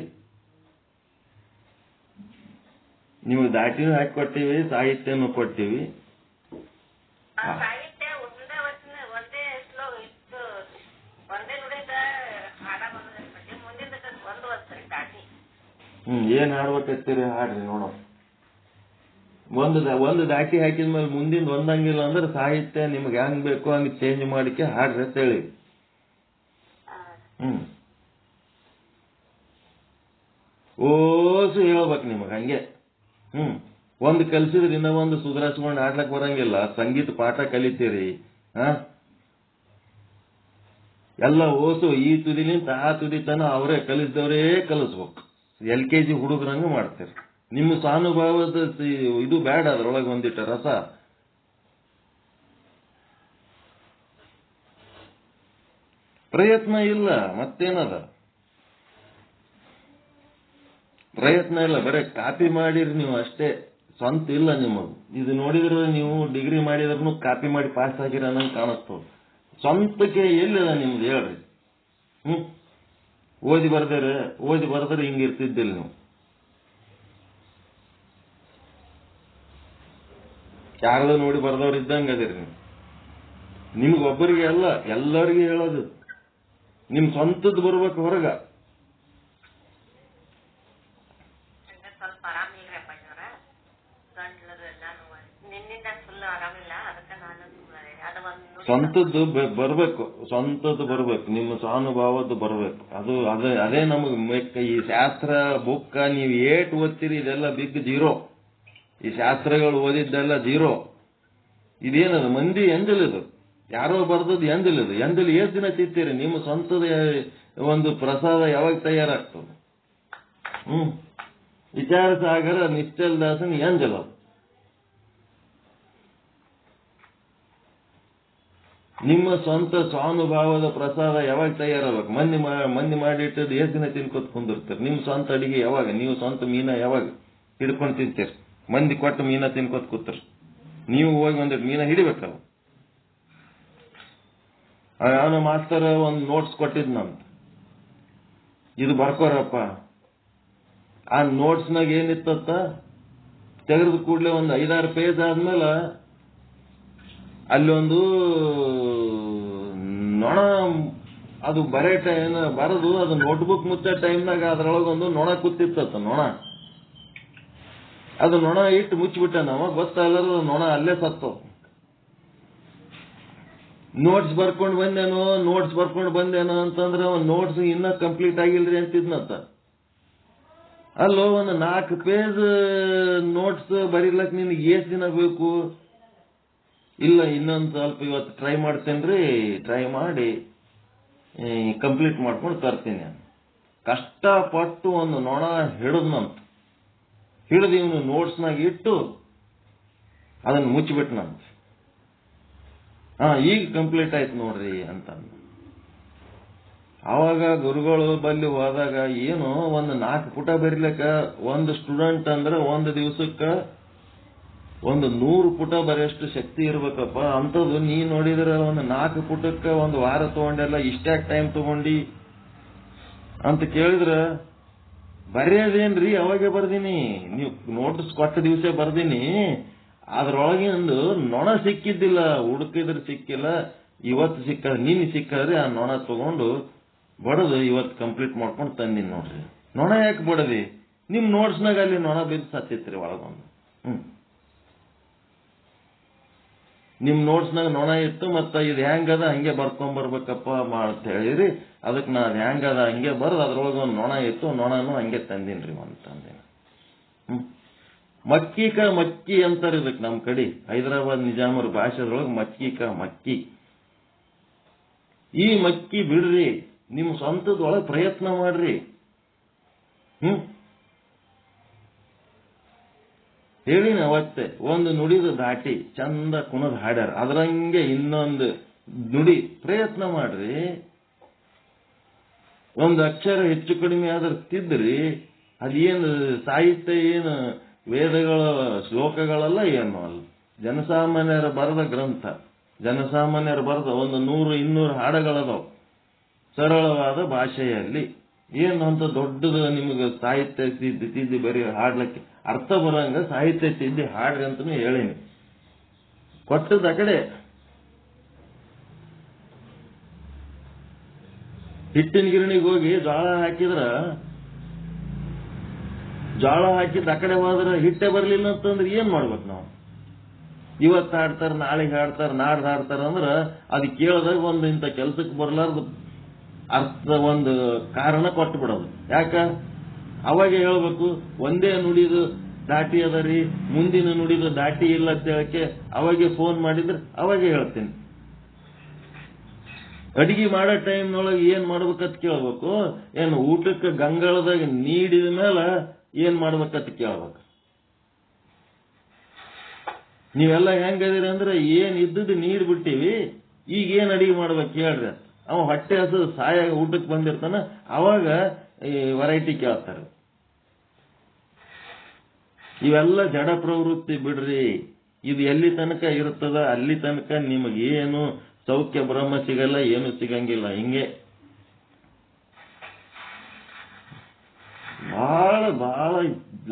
ನೀವು ದಾಟಿನೂ ಹಾಕಿ ಕೊಟ್ಟಿವಿ, ಸಾಹಿತ್ಯನೂ ಕೊಟ್ಟಿವಿ. ಏನ್ ಹಾಡ್ಬೇಕತ್ತೀರಿ ಹಾಡ್ರಿ ನೋಡೋ. ಒಂದು ದಾಟಿ ಹಾಕಿದ್ಮೇಲೆ ಮುಂದಿನ ಒಂದಂಗಿಲ್ಲ ಅಂದ್ರೆ ಸಾಹಿತ್ಯ ನಿಮ್ಗೆ ಹೆಂಗ್ ಬೇಕು ಹಂಗೆ ಚೇಂಜ್ ಮಾಡಿಕೆ ಹಾಡ್ರಿ ಅಂತ ಹೇಳಿ. ಓಸು ಹೇಳ್ಬೇಕು ನಿಮಗ್ ಹಂಗೆ. ಒಂದು ಕಲ್ಸಿದ್ರೆ ಇನ್ನ ಒಂದು ಸುಧಾರಿಸ್ಕೊಂಡು ಆಡ್ಲಕ್ ಬರಂಗಿಲ್ಲ. ಸಂಗೀತ ಪಾಠ ಕಲಿತೀರಿ, ಎಲ್ಲ ಓಸು ಈ ತುದಿಲಿಂತ ಆ ತುದಿ ತನ ಅವರೇ ಕಲಿಸಿದವರೇ ಕಲಿಸ್ಬೇಕು. LKG ಹುಡುಗರಂಗ ಮಾಡ್ತೀರಿ. ನಿಮ್ಮ ಸ್ವಾನುಭಾವದ ಇದು ಬೇಡ, ಅದ್ರೊಳಗೆ ಒಂದಿಟ್ಟ ರಸ. ಪ್ರಯತ್ನ ಇಲ್ಲ, ಮತ್ತೇನದ? ಪ್ರಯತ್ನ ಇಲ್ಲ, ಬರೀ ಕಾಪಿ ಮಾಡಿರಿ ನೀವು ಅಷ್ಟೇ. ಸ್ವಂತ ಇಲ್ಲ ನಿಮಗ್. ಇದು ನೋಡಿದ್ರೆ ನೀವು ಡಿಗ್ರಿ ಮಾಡಿದ್ರೂ ಕಾಪಿ ಮಾಡಿ ಪಾಸ್ ಆಗಿರ ಅನ್ನಂಗೆ ಕಾಣಿಸ್ತದೆ. ಸ್ವಂತಕ್ಕೆ ಎಲ್ಲಿದ ನಿಮ್ದು ಹೇಳ್ರಿ? ಓದಿ ಬರ್ದರೆ ಹಿಂಗಿರ್ತಿದ್ದಿಲ್ಲ ನೀವು. ಯಾರದ ನೋಡಿ ಬರ್ದವ್ರು ಇದ್ದಂಗೆ ಅದಿರಿ ನೀವು. ನಿಮ್ಗೊಬ್ಬರಿಗೆ ಅಲ್ಲ, ಎಲ್ಲರಿಗೂ ಹೇಳೋದು. ನಿಮ್ ಸ್ವಂತದ್ದು ಬರ್ಬೇಕು ಹೊರಗ. ಸ್ವಂತದ್ದು ಬರ್ಬೇಕು, ನಿಮ್ಮ ಸ್ವಾನುಭಾವದ್ದು ಬರ್ಬೇಕು. ಅದೇ ನಮಗ್ ಈ ಶಾಸ್ತ್ರ ಬುಕ್ಕ ನೀವು ಏಟ್ ಓದ್ತೀರಿ ಇದೆಲ್ಲ ಬಿಗ್ ಜೀರೋ. ಈ ಶಾಸ್ತ್ರಗಳು ಓದಿದ್ದೆಲ್ಲ ಜೀರೋ. ಇದೇನದು ಮಂದಿ ಎಂದಿಲ್ಲದು, ಯಾರೋ ಬರ್ದದ್ದು ಎಂದಿಲ್ಲದು. ಎಂದಲ್ಲಿ ಎಷ್ಟು ದಿನ ತಿಂತೀರಿ? ನಿಮ್ಮ ಸ್ವಂತದ ಒಂದು ಪ್ರಸಾದ ಯಾವಾಗ ತಯಾರಾಗ್ತದೆ? ವಿಚಾರ ಸಾಗರ ನಿಶ್ಚಲ್ ದಾಸನ್ ಎಂಜಲ. ನಿಮ್ಮ ಸ್ವಂತ ಸ್ವಾನುಭಾವದ ಪ್ರಸಾದ ಯಾವಾಗ ತಯಾರಾಗಬೇಕು? ಮಂದಿ ಮಾಡಿಟ್ಟದ್ದು ಎಷ್ಟು ದಿನ ತಿನ್ಕೊತ್ ಕುಂದಿರ್ತೀರಿ? ನಿಮ್ಮ ಸ್ವಂತ ಅಡಿಗೆ ಯಾವಾಗ? ನೀವು ಸ್ವಂತ ಮೀನ ಯಾವಾಗ ಹಿಡ್ಕೊಂಡು ತಿಂತೀರಿ? ಮಂದಿ ಕೊಟ್ಟು ಮೀನ ತಿನ್ಕೊತ್ ಕೂತ್ರಿ. ನೀವು ಹೋಗಿ ಒಂದಿಟ್ಟು ಮೀನ ಹಿಡಿಬೇಕಲ್ಲ. ಅವನ ಮಾಸ್ತರ್ ಒಂದು ನೋಟ್ಸ್ ಕೊಟ್ಟಿದ್ನಂತ, ಇದು ಬರ್ಕೋರಪ್ಪ. ಆ ನೋಟ್ಸ್ನಾಗ ಏನಿತ್ತ ತೆಗೆದು ಕೂಡಲೇ ಒಂದು 5-6 ಪೇಜ್ ಆದ್ಮೇಲೆ ಅಲ್ಲಿ ಒಂದು ನೊಣ, ಅದು ಬರೇ ಟೈಮ್ ಬರದು, ಅದು ನೋಟ್ಬುಕ್ ಮುಚ್ಚೋ ಟೈಮ್ನಾಗ ಅದ್ರೊಳಗೊಂದು ನೊಣ ಕೂತಿತ್ತ. ಅದು ನೊಣ ಇಟ್ಟು ಮುಚ್ಚಿಬಿಟ್ಟ. ನಮಗ್ ಗೊತ್ತಾಗಲ್ಲ, ನೊಣ ಅಲ್ಲೇ ಸತ್ತು. ನೋಟ್ಸ್ ಬರ್ಕೊಂಡು ಬಂದೇನೋ ಅಂತಂದ್ರೆ ನೋಟ್ಸ್ ಇನ್ನ ಕಂಪ್ಲೀಟ್ ಆಗಿಲ್ರಿ ಅಂತಿದ್ನಂತ. ಅಲ್ಲೋ, ಒಂದು 4 ಪೇಜ್ ನೋಟ್ಸ್ ಬರೀಲಕ್ ನಿನ್ಗೆ ಎಷ್ಟು ದಿನ ಬೇಕು? ಇಲ್ಲ, ಇನ್ನೊಂದು ಸ್ವಲ್ಪ ಇವತ್ತು ಟ್ರೈ ಮಾಡ್ತೇನ್ರಿ, ಟ್ರೈ ಮಾಡಿ ಕಂಪ್ಲೀಟ್ ಮಾಡ್ಕೊಂಡು ತರ್ತೀನಿ. ಕಷ್ಟಪಟ್ಟು ಒಂದು ನೊಣ ಹಿಡಿದ್ನಂತ. ಹಿಡಿದು ಇವನು ನೋಟ್ಸ್ನಾಗ ಇಟ್ಟು ಅದನ್ನು ಮುಚ್ಚಿಬಿಟ್ನಂತ. ಈಗ ಕಂಪ್ಲೀಟ್ ಆಯ್ತು ನೋಡ್ರಿ ಅಂತ. ಅವಾಗ ಗುರುಗಳು ಬಲ್ಲಿ ಹೋದಾಗ ಏನು ಒಂದು 4 ಪುಟ ಬರೀಲಕ್ಕ ಒಂದು ಸ್ಟೂಡೆಂಟ್ ಅಂದ್ರೆ ಒಂದು ದಿವಸಕ್ಕ ಒಂದು 100 ಪುಟ ಬರೆಯಷ್ಟು ಶಕ್ತಿ ಇರ್ಬೇಕಪ್ಪ. ಅಂತದ್ದು ನೀ ನೋಡಿದ್ರೆ ಒಂದು 4 ಪುಟಕ್ಕೆ ಒಂದು ವಾರ ತಗೊಂಡೆಲ್ಲ, ಇಷ್ಟ್ಯಾಕ್ ಟೈಮ್ ತಗೊಂಡಿ ಅಂತ ಕೇಳಿದ್ರೆ, ಬರೆಯೋದೇನ್ರಿ ಅವಾಗೆ ಬರ್ದೀನಿ, ನೀವು ನೋಟಿಸ್ ಕೊಟ್ಟ ದಿವಸ ಬರ್ದೀನಿ. ಅದ್ರೊಳಗಿಂದು ನೊಣ ಸಿಕ್ಕಿದ್ದಿಲ್ಲ, ಹುಡುಕಿದ್ರೆ ಸಿಕ್ಕಿಲ್ಲ. ಇವತ್ತು ನಿನ್ನೆ ಸಿಕ್ಕಾದ್ರೆ ಆ ನೊಣ ತಗೊಂಡು ಬಡದು ಇವತ್ತು ಕಂಪ್ಲೀಟ್ ಮಾಡ್ಕೊಂಡು ತಂದಿನಿ ನೋಡ್ರಿ. ನೊಣ ಯಾಕೆ ಬಡದಿ? ನಿಮ್ ನೋಟ್ಸ್ನಾಗ ಅಲ್ಲಿ ನೊಣ ಬಿದ್ದು ಸತ್ತಿತ್ರಿ ಒಳಗೊಂದು. ನಿಮ್ ನೋಟ್ಸ್ನಾಗ ನೊಣ ಇತ್ತು, ಮತ್ತ ಇದು ಹೆಂಗದ ಹಂಗೆ ಬರ್ಕೊಂಬರ್ಬೇಕಪ್ಪ ಅಂತ ಹೇಳಿರಿ. ಅದಕ್ಕೆ ನಾ ಹೆಂಗದ ಹಂಗೆ ಬರ್ದು ಅದ್ರೊಳಗೆ ಒಂದು ನೊಣ ಇತ್ತು, ನೊಣನು ಹಂಗೆ ತಂದಿನ್ರಿ ಅಂತಂದಿನ. ಮಕ್ಕಿ ಅಂತಾರೆ ಇದಕ್ಕೆ ನಮ್ ಕಡೆ ಹೈದರಾಬಾದ್ ನಿಜಾಮರ ಭಾಷೆದೊಳಗೆ ಮಕ್ಕಿ. ಈ ಮಕ್ಕಿ ಬಿಡ್ರಿ, ನಿಮ್ ಸ್ವಂತದೊಳಗೆ ಪ್ರಯತ್ನ ಮಾಡ್ರಿ. ಹೇಳಿನ ಅವತ್ತೆ ಒಂದು ನುಡಿದು ದಾಟಿ ಚಂದ ಕುಣದ್ ಹಾಡ್ಯಾರ, ಅದ್ರಂಗೆ ಇನ್ನೊಂದು ನುಡಿ ಪ್ರಯತ್ನ ಮಾಡ್ರಿ. ಒಂದು ಅಕ್ಷರ ಹೆಚ್ಚು ಕಡಿಮೆ ಆದ್ರೆ ತಿದ್ರಿ. ಅದೇನು ಸಾಹಿತ್ಯ, ಏನು ವೇದಗಳ ಶ್ಲೋಕಗಳೆಲ್ಲ ಏನು ಅಲ್ಲ, ಜನಸಾಮಾನ್ಯರ ಬರೆದ ಗ್ರಂಥ. ಜನಸಾಮಾನ್ಯರು ಬರೆದ ಒಂದು 100-200 ಹಾಡುಗಳದಾವ್ ಸರಳವಾದ ಭಾಷೆಯಲ್ಲಿ. ಏನು ಅಂತ ದೊಡ್ಡದು ನಿಮಗೆ ಸಾಹಿತ್ಯ ತಿದ್ದಿ ಬರೀ ಹಾಡ್ಲಿಕ್ಕೆ ಅರ್ಥ ಬರಂಗ ಸಾಹಿತ್ಯ ತಿದ್ದಿ ಹಾಡ್ರಿ ಅಂತನೂ ಹೇಳಿನಿ. ಕೊಟ್ಟದ ಆ ಕಡೆ ಹಿಟ್ಟಿನ ಗಿರಣಿಗೆ ಹೋಗಿ ಜೋಳ ಹಾಕಿದ ಆ ಕಡೆ ಹೋದ್ರೆ ಹಿಟ್ಟೆ ಬರ್ಲಿಲ್ಲ ಅಂತಂದ್ರೆ ಏನ್ ಮಾಡ್ಬೇಕು ನಾವು? ಇವತ್ತು ಹಾಡ್ತಾರ, ನಾಳೆಗೆ ಹಾಡ್ತಾರ, ನಾಡ್ದು ಹಾಡ್ತಾರ ಅಂದ್ರೆ ಅದು ಕೇಳಿದಾಗ ಒಂದು ಇಂಥ ಕೆಲ್ಸಕ್ಕೆ ಬರ್ಲಾರ್ದು ಅರ್ಥ ಒಂದು ಕಾರಣ ಕೊಟ್ಟು ಬಿಡೋದು. ಯಾಕ? ಅವಾಗ ಹೇಳ್ಬೇಕು, ಒಂದೇ ನುಡಿದು ದಾಟಿ ಅದರಿ, ಮುಂದಿನ ನುಡಿದು ದಾಟಿ ಇಲ್ಲ ಅಂತ ಹೇಳಕ್ಕೆ ಅವಾಗೆ ಫೋನ್ ಮಾಡಿದ್ರೆ ಅವಾಗೆ ಹೇಳ್ತೀನಿ. ಅಡಿಗೆ ಮಾಡೋ ಟೈಮ್ನೊಳಗೆ ಏನ್ ಮಾಡ್ಬೇಕಂತ ಕೇಳ್ಬೇಕು, ಏನು ಊಟಕ್ಕೆ ಗಂಗಾಳದಾಗ ನೀಡಿದ ಮೇಲೆ ಏನ್ ಮಾಡ್ಬೇಕಂತ ಕೇಳ್ಬೇಕು. ನೀವೆಲ್ಲ ಹೆಂಗದಿರಿ ಅಂದ್ರೆ ಏನ್ ಇದ್ದದ್ದು ನೀಡ್ಬಿಟ್ಟಿವಿ, ಈಗ ಏನ್ ಅಡಿಗೆ ಮಾಡ್ಬೇಕು ಹೇಳ್ರಿ. ಅವ ಹೊಟ್ಟೆ ಹಸು ಸಾಯ ಊಟಕ್ಕೆ ಬಂದಿರ್ತಾನ, ಅವಾಗ ಈ ವೆರೈಟಿ ಕೇಳ್ತಾರೆ. ಇವೆಲ್ಲ ಜಡ ಪ್ರವೃತ್ತಿ ಬಿಡ್ರಿ. ಇದು ಎಲ್ಲಿ ತನಕ ಇರ್ತದ ಅಲ್ಲಿ ತನಕ ನಿಮಗೇನು ಸೌಖ್ಯ ಬ್ರಹ್ಮ ಸಿಗಲ್ಲ, ಏನು ಸಿಗಂಗಿಲ್ಲ. ಹಿಂಗೆ ಬಹಳ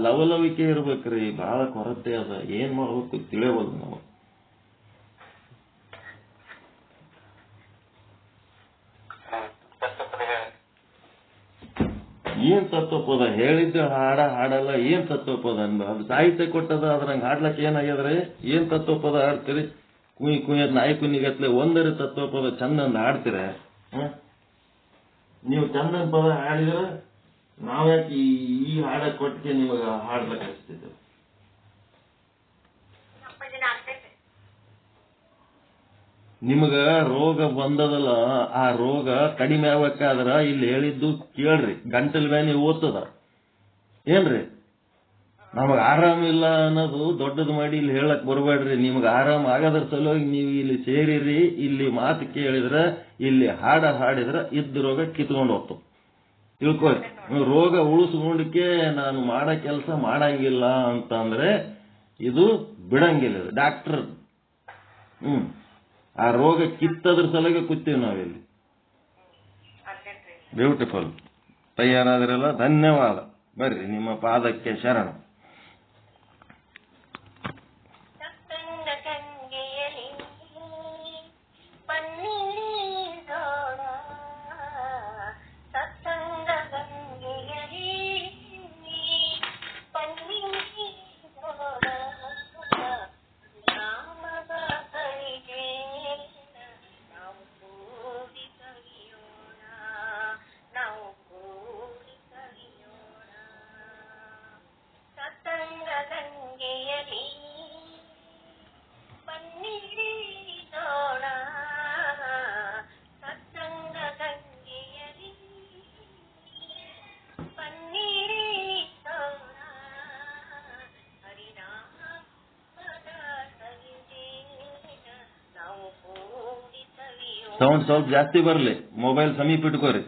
ಲವಲವಿಕೆ ಇರ್ಬೇಕ್ರಿ, ಬಹಳ ಕೊರತೆ ಅದ. ಏನ್ ಮಾಡ್ಬೇಕು ತಿಳಿಯಬಹುದು ನಾವು. ಏನ್ ತತ್ವಪದ ಹೇಳಿದ್ದೆ ಹಾಡಲ್ಲ, ಏನ್ ತತ್ವಪದ ಅದು ಸಾಹಿತ್ಯ ಕೊಟ್ಟದ, ಅದ್ರಂಗ ಹಾಡ್ಲಕ್ಕೆ ಏನಾಗ್ಯದ್ರಿ? ಏನ್ ತತ್ವಪದ ಹಾಡ್ತೀರಿ? ಕುಯ್ಯದ್ ನಾಯಿ ಕುನ್ನಿಗತ್ಲೆ ಒಂದರ ತತ್ವಪದ ಚಂದಂದ ಹಾಡ್ತೀರ? ನೀವು ಚಂದನ ಪದ ಹಾಡಿದ್ರೆ ನಾವ್ಯಾಕೆ ಈ ಹಾಡ ಕೊಟ್ಟಿಗೆ ನಿಮಗ ಹಾಡ್ಲಕ್ಕೆ ಹಚ್ತಿದ್ದೇವೆ? ನಿಮಗ ರೋಗ ಬಂದದಲ್ಲ, ಆ ರೋಗ ಕಡಿಮೆ ಆಗ್ಬೇಕಾದ್ರ ಇಲ್ಲಿ ಹೇಳಿದ್ದು ಕೇಳ್ರಿ. ಗಂಟಲ್ ಬ್ಯಾನಿ ಓದ್ತದ ಏನ್ರಿ? ನಮಗ ಆರಾಮಿಲ್ಲ ಅನ್ನೋದು ದೊಡ್ಡದು ಮಾಡಿ ಇಲ್ಲಿ ಹೇಳಕ್ ಬರಬೇಡ್ರಿ. ನಿಮ್ಗೆ ಆರಾಮ ಆಗದ್ರ ಸಲುವಾಗಿ ನೀವು ಇಲ್ಲಿ ಸೇರಿರಿ. ಇಲ್ಲಿ ಮಾತು ಕೇಳಿದ್ರ, ಇಲ್ಲಿ ಹಾಡಿದ್ರ ಇದ್ದ ರೋಗ ಕಿತ್ಕೊಂಡು ಹೋಗ್ತು. ತಿಳ್ಕೊರಿ. ರೋಗ ಉಳಿಸ್ಕೊಂಡಕ್ಕೆ ನಾನು ಮಾಡೋ ಕೆಲಸ ಮಾಡಂಗಿಲ್ಲ ಅಂತಂದ್ರೆ ಇದು ಬಿಡಂಗಿಲ್ಲ. ಡಾಕ್ಟರ್ ಆ ರೋಗ ಕಿತ್ತದ್ರ ಸಲುವಾಗಿ ಕೂತೀವಿ ನಾವಿಲ್ಲಿ. ಬ್ಯೂಟಿಫುಲ್. ತಯಾರಾದ್ರಲ್ಲ, ಧನ್ಯವಾದ. ಬರ್ರಿ, ನಿಮ್ಮ ಪಾದಕ್ಕೆ ಶರಣ. ಸೌಂಡ್ ಸ್ವಲ್ಪ ಜಾಸ್ತಿ ಬರಲಿ, ಮೊಬೈಲ್ ಸಮೀಪ ಇಟ್ಕೋರಿ.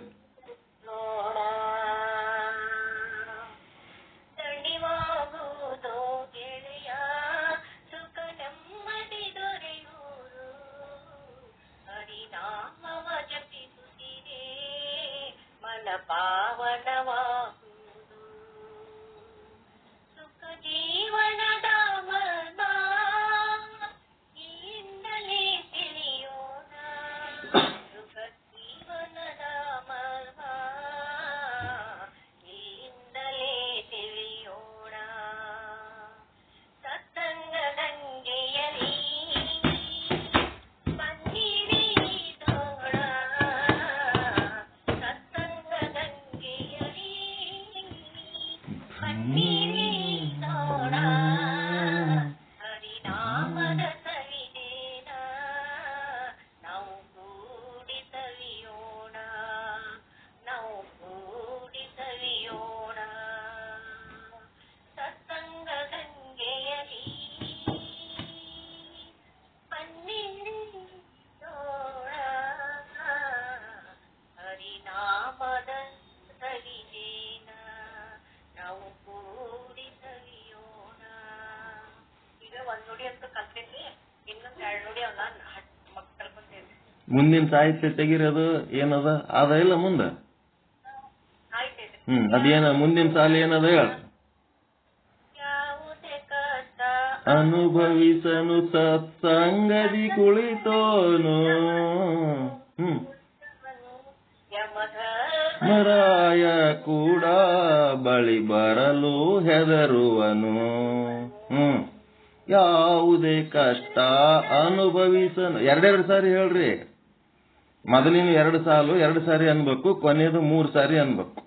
ಬನ್ನಿಸೋಣ ಹರಿನಾಮದ ಸವಿನೇನ ನಾವು ಕೂಡಿ ಸವಿಯೋಣ ನಾವು ಕೂಡಿ ಸವಿಯೋಣ ಸತ್ಸಂಗ ಗಂಗೆಯಲಿ ಬನ್ನಿಸೋಣ ಹರಿನಾಮದ ಸವಿನೇನ ನಾವು ಕೂಡಿ ಸವಿಯೋಣ. ಈಗ ಒಂದ್ ನುಡಿ ಅಂತ ಕಲ್ತಿದ್ವಿ, ಇನ್ನೊಂದ್ 2 ನುಡಿ ಅವನ್ನ ಮಕ್ಕಳು ಕಲ್ತೇವೆ. ಮುಂದಿನ ಸಾಹಿತ್ಯ ತೆಗಿರೋದು ಏನದ ಅದ ಇಲ್ಲ ಮುಂದ ಆಯ್ತೈತೆ. ಅದೇನ ಮುಂದಿನ ಸಾಲ ಏನದ ಹೇಳ. ಯಾವುದೇ ಕಷ್ಟ ಅನುಭವಿಸನು ಸತ್ಸಂಗದಿ ಕುಳಿತೋನು ಮರಾಯ ಕೂಡ ಬಳಿ ಬರಲು ಹೆದರುವನು. ಯಾವುದೇ ಕಷ್ಟ ಅನುಭವಿಸನು. 2 ಸಾರಿ ಹೇಳ್ರಿ. ಮೊದಲಿನ 2 ಸಾಲು 2 ಸಾರಿ ಅನ್ಬೇಕು, ಕೊನೆಯದು 3 ಸಾರಿ ಅನ್ಬೇಕು.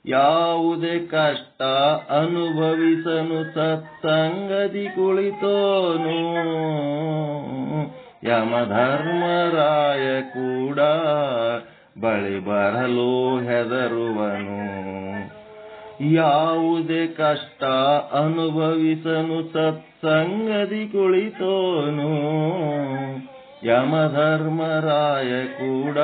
ಯಾವುದೇ ಕಷ್ಟ ಅನುಭವಿಸನು ಸತ್ಸಂಗದಿ ಕುಳಿತೋನು ಯಮಧರ್ಮರಾಯ ಕೂಡ ಬಳಿ ಬರಲು ಹೆದರುವನು. ಯಾವುದೇ ಕಷ್ಟ ಅನುಭವಿಸನು ಸತ್ಸಂಗದಿ ಕುಳಿತೋನು ಯಮಧರ್ಮರಾಯ ಕೂಡ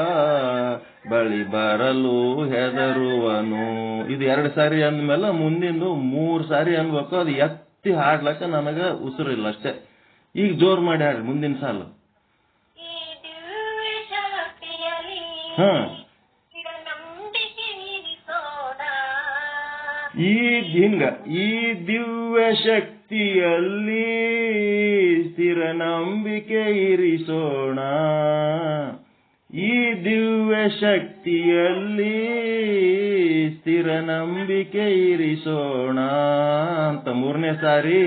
ಬಳಿ ಬರಲು ಹೆದರುವನು. ಇದು 2 ಸಾರಿ ಅಂದ್ಮೇಲೆ ಮುಂದಿಂದು 3 ಸಾರಿ ಅನ್ಬೇಕು. ಅದು ಎತ್ತಿ ಹಾಡ್ಲಕ್ಕ ನನಗ ಉಸಿರಿಲ್ಲ ಅಷ್ಟೇ. ಈಗ ಜೋರ್ ಮಾಡಿ ಹಾಡ್ರಿ ಮುಂದಿನ ಸಾಲು. ಈ ದಿವ್ಯ ಶಕ್ತಿಯಲ್ಲಿ ಸ್ಥಿರ ನಂಬಿಕೆ ಇರಿಸೋಣ. ಈ ದಿವ್ಯ ಶಕ್ತಿಯಲ್ಲಿ ಸ್ಥಿರ ನಂಬಿಕೆ ಇರಿಸೋಣ ಅಂತ 3ನೇ ಸಾರಿ.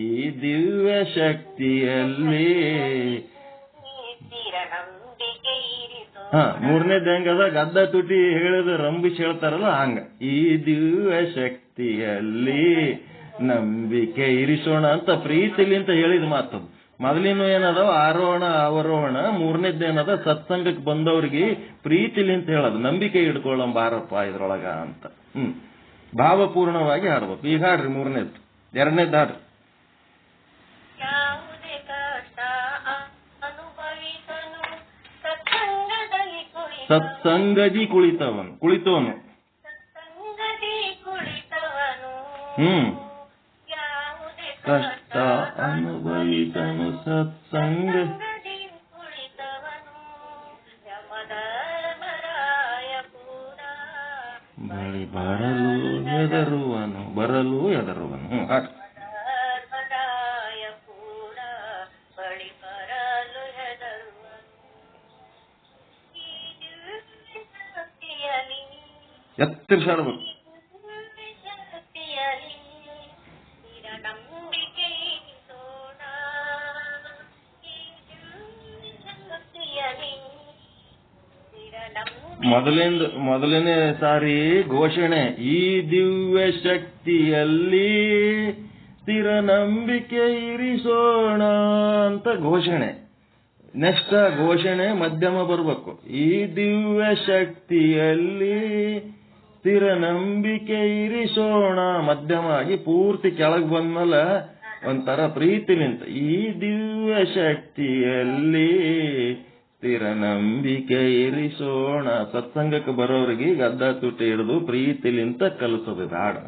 ಈ ದಿವ್ಯ ಶಕ್ತಿಯಲ್ಲಿ 3ನೇದ್ ಹೆಂಗದ ಗದ್ದ ತುಟಿ ಹೇಳಿದ ರಂಬಿಸಿ ಹೇಳ್ತಾರಲ್ಲ ಹಂಗ. ಈ ದಿವ್ಯ ಶಕ್ತಿಯಲ್ಲಿ ನಂಬಿಕೆ ಇರಿಸೋಣ ಅಂತ ಪ್ರೀತಿಲಿ ಅಂತ ಹೇಳಿದ ಮಾತು. ಮೊದಲಿನ ಏನದಾವ ಆರೋಹಣ ಅವರೋಹಣ, 3ನೇದ್ ಏನದ ಸತ್ಸಂಗಕ್ಕೆ ಬಂದವ್ರಿಗೆ ಪ್ರೀತಿಲಿ ಅಂತ ಹೇಳೋದು. ನಂಬಿಕೆ ಇಡ್ಕೊಳ್ಳೋ ಬಾರಪ್ಪ ಇದ್ರೊಳಗ ಅಂತ ಭಾವಪೂರ್ಣವಾಗಿ ಹಾಡ್ಬೇಕು. ಈಗ ಹಾಡ್ರಿ 3ನೇದ್. 2ನೇದ್ ಹಾಡ್ರಿ. ಸತ್ಸಂಗದಿ ಕುಳಿತೋನು ಕಷ್ಟ ಅನುಭವಿಸನು ಸತ್ಸಂಗ ಬಳಿ ಬರಲು ಹೆದರುವನು. ಎತ್ತರಿಸಾಡ್ಬೇಕು. ಮೊದಲನೇ ಸಾರಿ ಘೋಷಣೆ. ಈ ದಿವ್ಯ ಶಕ್ತಿಯಲ್ಲಿ ಸ್ಥಿರ ನಂಬಿಕೆ ಇರಿಸೋಣ ಅಂತ ಘೋಷಣೆ. ನೆಕ್ಸ್ಟ್ ಘೋಷಣೆ ಮಧ್ಯಮ ಬರ್ಬೇಕು. ಈ ದಿವ್ಯ ಶಕ್ತಿಯಲ್ಲಿ ಸ್ಥಿರ ನಂಬಿಕೆ ಇರಿಸೋಣ ಮಧ್ಯಮ ಆಗಿ ಪೂರ್ತಿ ಕೆಳಗೆ ಬಂದ್ಮೇಲೆ ಒಂಥರ ಪ್ರೀತಿ ನಿಂತ. ಈ ದಿವ್ಯ ಶಕ್ತಿಯಲ್ಲಿ ಸ್ಥಿರ ನಂಬಿಕೆ ಇರಿಸೋಣ. ಸತ್ಸಂಗಕ್ಕೆ ಬರೋರಿಗೆ ಗದ್ದ ತುಟಿ ಹಿಡಿದು ಪ್ರೀತಿಲಿಂತ ಕಲಿಸೋದು ಹಾಡು.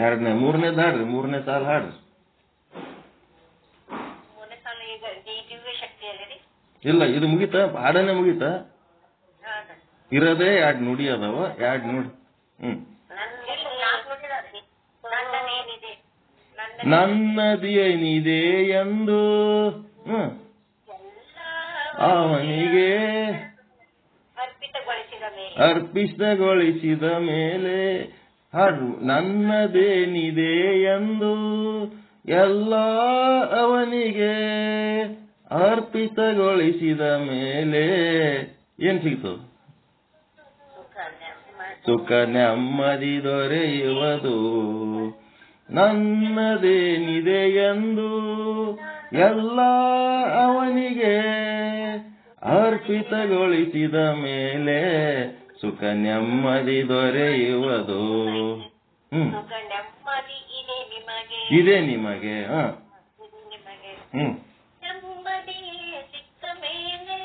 ಎರಡನೇ 3ನೇದ್ ಹಾಡ್ರಿ. 3ನೇ ಸಾಲ ಹಾಡ್ರಿ. ಇಲ್ಲ ಇದು ಮುಗಿತ, ಹಾಡನೆ ಮುಗಿತ. ಇರೋದೇ 2 ನುಡಿ ಅದಾವ. 2 ನುಡಿ. ನನ್ನದೇನಿದೆ ಎಂದು ಅವನಿಗೆ ಅರ್ಪಿತಗೊಳಿಸಿದ ಮೇಲೆ ಹಾಡು. ನನ್ನದೇನಿದೆ ಎಂದು ಎಲ್ಲ ಅವನಿಗೆ ಅರ್ಪಿತಗೊಳಿಸಿದ ಮೇಲೆ ಏನ್ ಸಿಗ್ತದ? ಸುಖ ನೆಮ್ಮದಿ ಸುಖ ನೆಮ್ಮದಿ ದೊರೆಯುವುದು ನನ್ನದೇನಿದೆ ಎಂದು ಎಲ್ಲ ಅವನಿಗೆ ಅರ್ಪಿತಗೊಳಿಸಿದ ಮೇಲೆ ಸುಖ ನೆಮ್ಮದಿ ದೊರೆಯುವುದು. ಸುಖ ನೆಮ್ಮದಿ ಇದೆ ನಿಮಗೆ ಇದೆ ನಿಮಗೆ. ನಿಮಗೆ ಹ್ಮ್ ನೆಮ್ಮದಿ ಸಿಕ್ಕ ಮೇಲೆ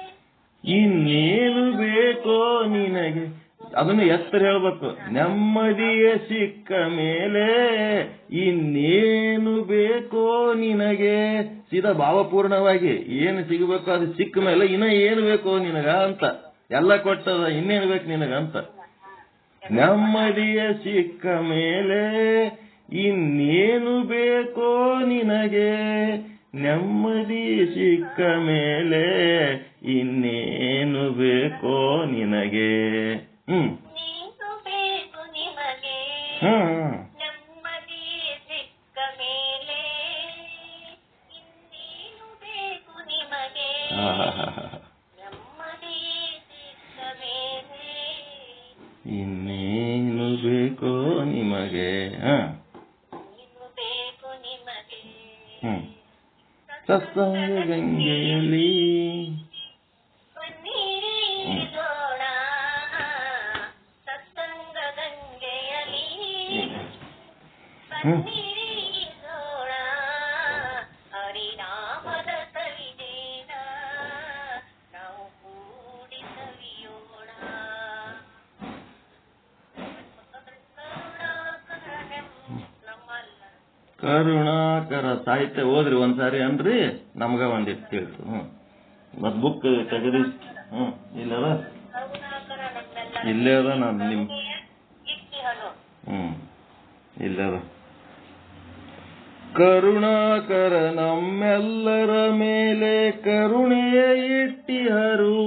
ಇನ್ನೇನು ಬೇಕೋ ನಿನಗೆ, ಅದನ್ನು ಎತ್ತರ ಹೇಳ್ಬೇಕು. ನೆಮ್ಮದಿಯ ಸಿಕ್ಕ ಮೇಲೆ ಇನ್ನೇನು ಬೇಕೋ ನಿನಗೆ, ಸೀದಾ ಭಾವಪೂರ್ಣವಾಗಿ ಏನು ಸಿಗಬೇಕು ಅದು ಸಿಕ್ಕ ಮೇಲೆ ಇನ್ನ ಏನು ಬೇಕೋ ನಿನಗ ಅಂತ, ಎಲ್ಲ ಕೊಟ್ಟದ ಇನ್ನೇನು ಬೇಕು ನಿನಗ ಅಂತ. ನೆಮ್ಮದಿಯ ಸಿಕ್ಕ ಮೇಲೆ ಇನ್ನೇನು ಬೇಕೋ ನಿನಗೆ, ನೆಮ್ಮದಿ ಸಿಕ್ಕ ಮೇಲೆ ಇನ್ನೇನು ಬೇಕೋ ನಿನಗೆ. ನೀನು ಬೇಕು ನಿಮಗೆ ನೆಮ್ಮದಿ ಸಿಕ್ಕ ಮೇಲೆ ಇನ್ನೇನು ಬೇಕು ನಿಮಗೆ ನೆಮ್ಮದಿ ಸಿಕ್ಕ ಮೇಲೆ ಇನ್ನೇನು ಬೇಕೋ ನಿಮಗೆ. ನೀನು ಬೇಕು ನಿಮಗೆ ಸತ್ಸಂಗ ಗಂಗೆಯಲ್ಲಿ ಬನ್ನಿರಿಸೋಣ ಸತ್ಸಂಗ ಗಂಗೆಯಲ್ಲಿ ಬನ್ನಿರಿಸೋಣ ಹರಿನಾಮದ ಸವಿದೇನ ನಾವು ಕೂಡಿ ಸವಿಯೋಣ ನಮ್ಮಲ್ಲ ಕರುಣಾಕರ ಸಾಹಿತ್ಯ ಓದ್ರಿ ಒಂದ್ಸಾರಿ ಅನ್ರಿ, ನಮ್ಗ ಒಂದಿಟ್ಟು ಕೇಳ್ತು. ಮತ್ ಬುಕ್ ತೆಗೆದಿ ಇಲ್ಲದ ಕರುಣಾಕರ ನಮ್ಮೆಲ್ಲ ಇಲ್ಲೇ ಅದ. ನಾನು ನಿಮ್ ಇಟ್ಟಿಹನು ಇಲ್ಲೇ ಅದ. ಕರುಣಾಕರ ನಮ್ಮೆಲ್ಲರ ಮೇಲೆ ಕರುಣೆ ಇಟ್ಟಿಹರು,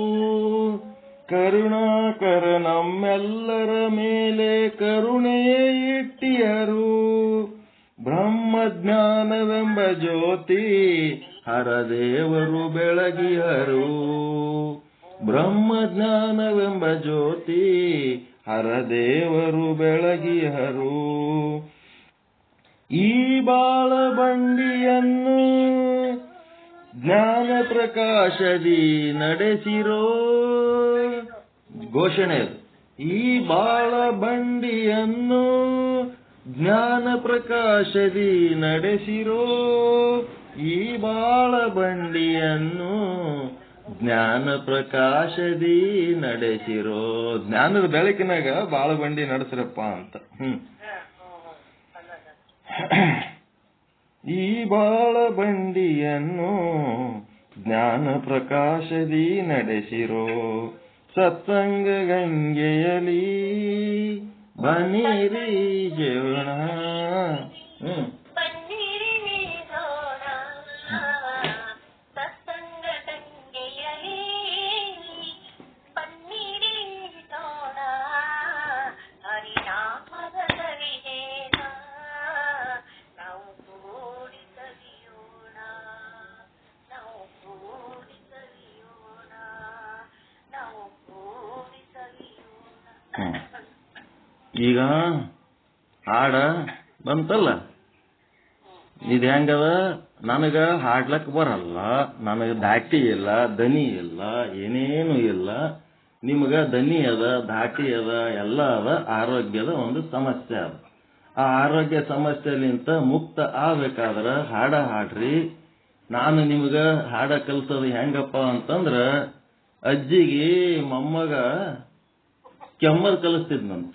ಕರುಣಾಕರ ನಮ್ಮೆಲ್ಲರ ಮೇಲೆ ಕರುಣೆ ಇಟ್ಟಿಹರು. ಬ್ರಹ್ಮಜ್ಞಾನವೆಂಬ ಜ್ಯೋತಿ ಹರದೇವರು ಬೆಳಗಿಹರು, ಬ್ರಹ್ಮಜ್ಞಾನವೆಂಬ ಜ್ಯೋತಿ ಹರದೇವರು ಬೆಳಗಿಹರು. ಈ ಬಾಳ ಬಂಡಿಯನ್ನು ಜ್ಞಾನ ಪ್ರಕಾಶದಿ ನಡೆಸಿರೋ, ಘೋಷಣೆ ಅದು. ಈ ಬಾಳ ಬಂಡಿಯನ್ನು ಜ್ಞಾನ ಪ್ರಕಾಶದಿ ನಡೆಸಿರೋ, ಈ ಬಾಳ ಬಂಡಿಯನ್ನು ಜ್ಞಾನ ಪ್ರಕಾಶದಿ ನಡೆಸಿರೋ. ಜ್ಞಾನದ ಬೆಳಕಿನಾಗ ಬಾಳ ಬಂಡಿ ನಡೆಸ್ರಪ್ಪ ಅಂತ. ಈ ಬಾಳ ಬಂಡಿಯನ್ನು ಜ್ಞಾನ ಪ್ರಕಾಶದಿ ನಡೆಸಿರೋ, ಸತ್ಸಂಗ ಗಂಗೆಯಲಿ ಬನ್ನಿರಿ ಜೀವನ. ಬನ್ನಿರಿಸೋಣ ಸತ್ಸಂಗ ಗಂಗೆಯಲಿ ಬನ್ನಿರಿಸೋಣ ಹರಿನಾಮದ ಸವಿದೇನ ನಾವು ಕೂಡಿ ಸವಿಯೋಣ ನಾವು ಕೂಡಿ ಸವಿಯೋಣ ನಾವು ಕೂಡಿ ಸವಿಯೋಣ. ಈಗ ಹಾಡ ಬಂತಲ್ಲ, ಇದು ಹೆಂಗದ? ನನಗ ಹಾಡ್ಲಕ್ ಬರಲ್ಲ, ನನಗ ದಾಟಿ ಇಲ್ಲ, ದನಿ ಇಲ್ಲ, ಏನೇನು ಇಲ್ಲ. ನಿಮಗ ದನಿ ಅದ, ದಾಟಿ ಅದ, ಎಲ್ಲ ಅದ. ಆರೋಗ್ಯದ ಒಂದು ಸಮಸ್ಯೆ ಅದ. ಆ ಆರೋಗ್ಯ ಸಮಸ್ಯೆಲಿಂತ ಮುಕ್ತ ಆಗ್ಬೇಕಾದ್ರ ಹಾಡ ಹಾಡ್ರಿ. ನಾನು ನಿಮಗ ಹಾಡ ಕಲ್ಸೋದು ಹೆಂಗಪ್ಪ ಅಂತಂದ್ರ, ಅಜ್ಜಿಗೆ ಮೊಮ್ಮಗ ಕೆಮ್ಮದ್ ಕಲಿಸ್ತಿದ್ನಂತ.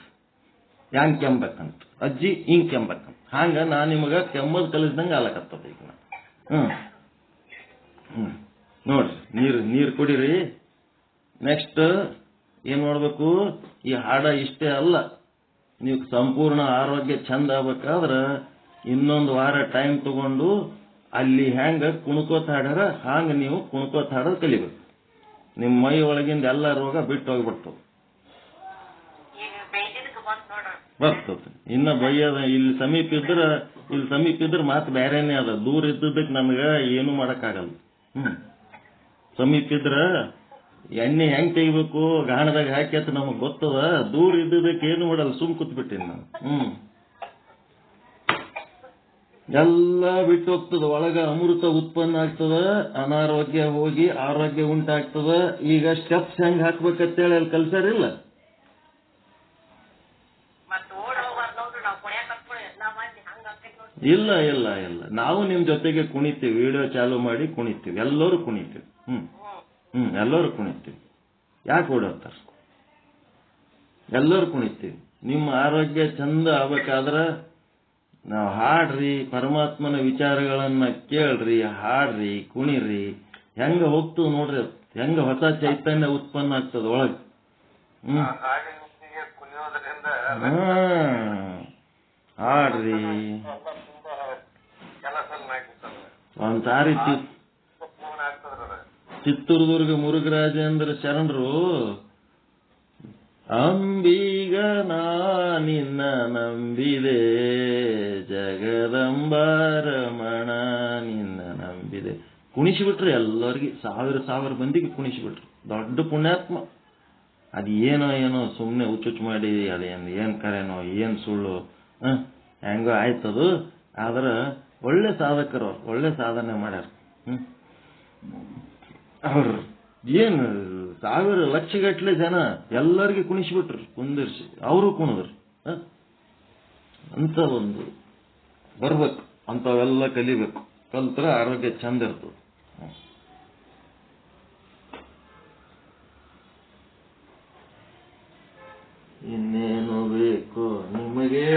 ಹೆಂಗ್ ಕೆಂಬೇಕಂತ, ಅಜ್ಜಿ ಹಿಂಗ್ ಕೆಂಬೇಕಂತ. ಹಂಗ ನಾ ನಿಮಗ ಕೆಮ್ಮದ್ ಕಲಿಸ್ದಂಗ ಆಲಕತ್ತದ ಈಗ. ನೋಡ್ರಿ, ನೀರ್ ಕುಡಿರಿ. ನೆಕ್ಸ್ಟ್ ಏನ್ ಮಾಡ್ಬೇಕು? ಈ ಹಾಡ ಇಷ್ಟೇ ಅಲ್ಲ, ನೀವು ಸಂಪೂರ್ಣ ಆರೋಗ್ಯ ಚಂದ ಆಗ್ಬೇಕಾದ್ರ ಇನ್ನೊಂದು ವಾರ ಟೈಮ್ ತಗೊಂಡು ಅಲ್ಲಿ ಹೆಂಗ ಕುಣ್ಕೋತ ಹಾಡ್ಯಾರ ಹಂಗ ನೀವು ಕುಣ್ಕೋತ ಹಾಡೋದು ಕಲಿಬೇಕು. ನಿಮ್ಮ ಮೈ ಒಳಗಿಂದ ಎಲ್ಲ ರೋಗ ಬಿಟ್ಟು ಹೋಗ್ಬಿಡ್ತವೆ, ಬರ್ತದೆ. ಇನ್ನ ಬೈಯದ ಇಲ್ಲಿ ಸಮೀಪ ಇದ್ರ ಮಾತು ಬೇರೆನೇ ಅದ. ದೂರ ಇದ್ದದಕ್ಕೆ ನಮ್ಗ ಏನು ಮಾಡಕ್ಕಾಗಲ್ಲ. ಸಮೀಪ ಇದ್ರ ಎಣ್ಣೆ ಹೆಂಗ್ ತೆಗಿಬೇಕು ಗಾಣದಾಗ ಹಾಕಿ ಅಂತ ನಮಗ್ ಗೊತ್ತದ. ದೂರ ಇದ್ದದಕ್ಕೆ ಏನು ಮಾಡಲ್ಲ, ಸುಮ್ ಕೂತ್ಬಿಟ್ಟಿನಿ ನಾನು. ಎಲ್ಲ ಬಿಟ್ಟು ಹೋಗ್ತದ, ಒಳಗ ಅಮೃತ ಉತ್ಪನ್ನ ಆಗ್ತದ, ಅನಾರೋಗ್ಯ ಹೋಗಿ ಆರೋಗ್ಯ ಉಂಟಾಗ್ತದ. ಈಗ ಸ್ಟೆಪ್ಸ್ ಹೆಂಗ್ ಹಾಕ್ಬೇಕಂತೇಳಿ ಅಲ್ಲಿ ಕಲ್ಸರಿಲ್ಲ. ಇಲ್ಲ ಇಲ್ಲ ಇಲ್ಲ, ನಾವು ನಿಮ್ ಜೊತೆಗೆ ಕುಣಿತೀವಿ, ವಿಡಿಯೋ ಚಾಲು ಮಾಡಿ ಕುಣಿತೀವಿ, ಎಲ್ಲರೂ ಕುಣಿತೀವಿ. ಎಲ್ಲರೂ ಕುಣಿತೀವಿ. ಯಾಕೆ ಓಡೋಗ್ತಾರ? ಎಲ್ಲರೂ ಕುಣಿತೀವಿ. ನಿಮ್ಮ ಆರೋಗ್ಯ ಚಂದ ಆಗ್ಬೇಕಾದ್ರ ನಾವು ಹಾಡ್ರಿ, ಪರಮಾತ್ಮನ ವಿಚಾರಗಳನ್ನ ಕೇಳ್ರಿ, ಹಾಡ್ರಿ, ಕುಣಿರಿ. ಹೆಂಗ ಹೋಗ್ತದ ನೋಡ್ರಿ, ಹೆಂಗ ಹೊಸ ಚೈತನ್ಯ ಉತ್ಪನ್ನ ಆಗ್ತದ ಒಳಗ್. ಹಾಡ್ರಿ. ಒಂದ್ಸಾರಿ ಚಿತ್ರದುರ್ಗ ಮುರುಘರಾಜೇಂದ್ರ ಶರಣರು ಅಂಬೀಗ ನಾ ನಿನ್ನ ನಂಬಿದೆ, ಜಗದಂಬಾರಮಣ ನಿನ್ನ ನಂಬಿದೆ ಕುಣಿಸಿಬಿಟ್ರು. ಎಲ್ಲರಿಗೆ ಸಾವಿರ ಮಂದಿಗೆ ಕುಣಿಸಿಬಿಟ್ರು. ದೊಡ್ಡ ಪುಣ್ಯಾತ್ಮ. ಅದ್ ಏನೋ ಸುಮ್ನೆ ಹುಚ್ಚುಚ್ಚು ಮಾಡಿ ಏನ್ ಕರೆನೋ ಏನ್ ಸುಳ್ಳು ಹೆಂಗೋ ಆಯ್ತದು. ಆದ್ರ ಒಳ್ಳೆ ಸಾಧಕರು, ಒಳ್ಳೆ ಸಾಧನೆ ಮಾಡ್ಯಾರ. ಅವ್ರು ಏನು ಸಾವಿರ ಲಕ್ಷಗಟ್ಲೆ ಜನ ಎಲ್ಲರಿಗೆ ಕುಣಿಸಿಬಿಟ್ರು, ಕುಂದಿರ್ಸಿ ಅವರು ಕುಣಿದ್ರು. ಅಂತ ಒಂದು ಬರ್ಬೇಕು, ಅಂತವೆಲ್ಲ ಕಲಿಬೇಕು. ಕಲ್ತ್ರ ಆರೋಗ್ಯ ಚಂದ ಇರ್ತದೆ. ಇನ್ನೇನು ಬೇಕು ನಿಮಗೆ?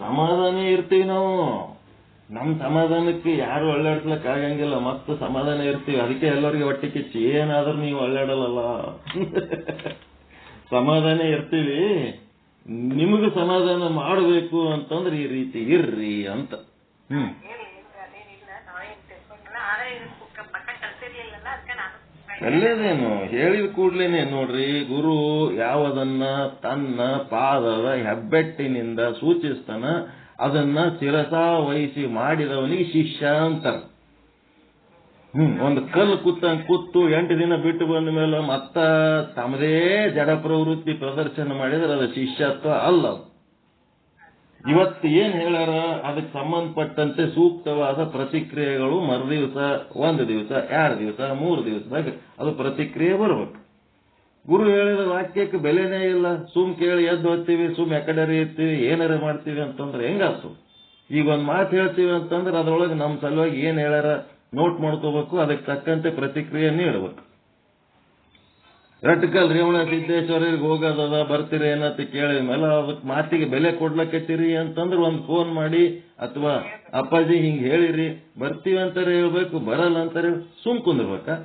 ಸಮಾಧಾನ ಇರ್ತೀವಿ ನಾವು. ನಮ್ ಸಮಾಧಾನಕ್ಕೆ ಯಾರು ಒಳ್ಳಾಡ್ಸ್ಲಕ್ ಆಗಂಗಿಲ್ಲ. ಮತ್ತ ಸಮಾಧಾನ ಇರ್ತೀವಿ, ಅದಕ್ಕೆ ಎಲ್ಲರಿಗೆ ಹೊಟ್ಟೆ ಕಿಚ್ಚಿ. ಏನಾದ್ರೂ ನೀವು ಒಳ್ಳಾಡಲ್ಲ. ಸಮಾಧಾನ ಇರ್ತೀವಿ. ನಿಮಗೂ ಸಮಾಧಾನ ಮಾಡಬೇಕು ಅಂತಂದ್ರೆ ಈ ರೀತಿ ಇರ್ರಿ ಅಂತ. ಒಳ್ಳೇದೇನು ಹೇಳಿದ ಕೂಡ್ಲೇನೆ ನೋಡ್ರಿ, ಗುರು ಯಾವದನ್ನ ತನ್ನ ಪಾದದ ಹೆಬ್ಬೆಟ್ಟಿನಿಂದ ಸೂಚಿಸ್ತಾನ ಅದನ್ನ ಶಿರಸಾ ವಹಿಸಿ ಮಾಡಿದವನಿಗೆ ಶಿಷ್ಯ ಅಂತಾರ. ಒಂದು ಕಲ್ಲು ಕೂತು 8 ದಿನ ಬಿಟ್ಟು ಬಂದ ಮೇಲೆ ಮತ್ತ ತಮ್ಮದೇ ಜಡ ಪ್ರವೃತ್ತಿ ಪ್ರದರ್ಶನ ಮಾಡಿದ್ರೆ ಅದು ಶಿಷ್ಯತ್ವ ಅಲ್ಲ. ಇವತ್ತು ಏನ್ ಹೇಳ್ಯಾರ ಅದಕ್ಕೆ ಸಂಬಂಧಪಟ್ಟಂತೆ ಸೂಕ್ತವಾದ ಪ್ರತಿಕ್ರಿಯೆಗಳು ಮರುದಿವಸ, 1 ದಿವಸ, 2 ದಿವಸ, 3 ದಿವಸದಾಗ ಅದು ಪ್ರತಿಕ್ರಿಯೆ ಬರ್ಬೇಕು. ಗುರು ಹೇಳಿದ ವಾಕ್ಯಕ್ಕೆ ಬೆಲೆನೇ ಇಲ್ಲ. ಸುಮ್ ಕೇಳಿ ಎದ್ದು ಹೋಗ್ತೀವಿ, ಸುಮ್ ಎಕಡೆ ಇರ್ತೀವಿ, ಏನಾರ ಮಾಡ್ತೀವಿ ಅಂತಂದ್ರೆ ಹೆಂಗಾಗ್ತದೆ? ಈಗ ಒಂದ್ ಮಾತು ಹೇಳ್ತೀವಿ ಅಂತಂದ್ರೆ ಅದ್ರೊಳಗೆ ನಮ್ಮ ಸಲುವಾಗಿ ಏನ್ ಹೇಳ್ಯಾರ ನೋಟ್ ಮಾಡ್ಕೋಬೇಕು, ಅದಕ್ಕೆ ತಕ್ಕಂತೆ ಪ್ರತಿಕ್ರಿಯೆ ನೀಡಬೇಕು. ರಟ್ಕಲ್ ರೇವಣ ಸಿದ್ದೇಶ್ವರಿಗೆ ಹೋಗೋದದ, ಬರ್ತೀರಿ ಏನಂತ ಕೇಳಿದ ಮೇಲೆ ಅದಕ್ಕೆ ಮಾತಿಗೆ ಬೆಲೆ ಕೊಡ್ಲಕತ್ತೀರಿ ಅಂತಂದ್ರೆ ಒಂದು ಫೋನ್ ಮಾಡಿ ಅಥವಾ ಅಪ್ಪಾಜಿ ಹಿಂಗ್ ಹೇಳಿರಿ, ಬರ್ತೀವಿ ಅಂತಾರೆ ಹೇಳ್ಬೇಕು, ಬರಲ್ಲ ಅಂತಾರೆ ಸುಮ್ ಕುಂದಿರ್ಬೇಕಾ?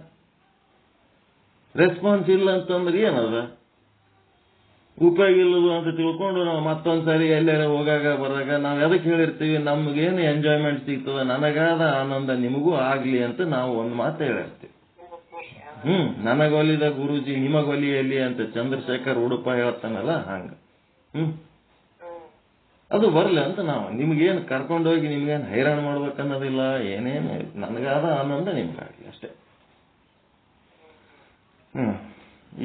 ರೆಸ್ಪಾನ್ಸ್ ಇಲ್ಲ ಅಂತಂದ್ರೆ ಏನದ? ಉಪಯೋಗ ಇಲ್ಲದು ಅಂತ ತಿಳ್ಕೊಂಡು ನಾವು ಮತ್ತೊಂದ್ಸರಿ ಎಲ್ಲಾರ ಹೋಗಾಗ ಬರಾಗ ನಾವ್ ಎದಕ್ ಹೇಳಿರ್ತೀವಿ, ನಮ್ಗೇನು ಎಂಜಾಯ್ಮೆಂಟ್ ಸಿಗ್ತದ, ನನಗಾದ ಆನಂದ ನಿಮಗೂ ಆಗ್ಲಿ ಅಂತ ನಾವು ಒಂದು ಮಾತು ಹೇಳಿರ್ತೀವಿ. ನನಗೊಲಿದ ಗುರುಜಿ ನಿಮಗೊಲಿಯಲ್ಲಿ ಅಂತ ಚಂದ್ರಶೇಖರ್ ಉಡುಪ ಹೇಳ್ತಾನಲ್ಲ ಹಂಗ. ಅದು ಬರ್ಲಿ ಅಂತ ನಾವು ನಿಮ್ಗೇನು ಕರ್ಕೊಂಡೋಗಿ ನಿಮ್ಗೇನು ಹೈರಾಣ ಮಾಡ್ಬೇಕನ್ನೋದಿಲ್ಲ. ಏನೇನು ನನಗಾದ ಆನಂದ ನಿಮ್ಗಾಗ್ಲಿ ಅಷ್ಟೇ.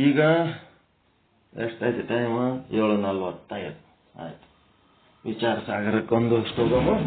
ಈಗ ಎಷ್ಟಾಯ್ತು ಟೈಮ್? 7:45 ಆಯ್ತು. ವಿಚಾರ ಸಾಗರಕ್ಕೊಂದು ಅಷ್ಟು ಹೋಗಮ್ಮ.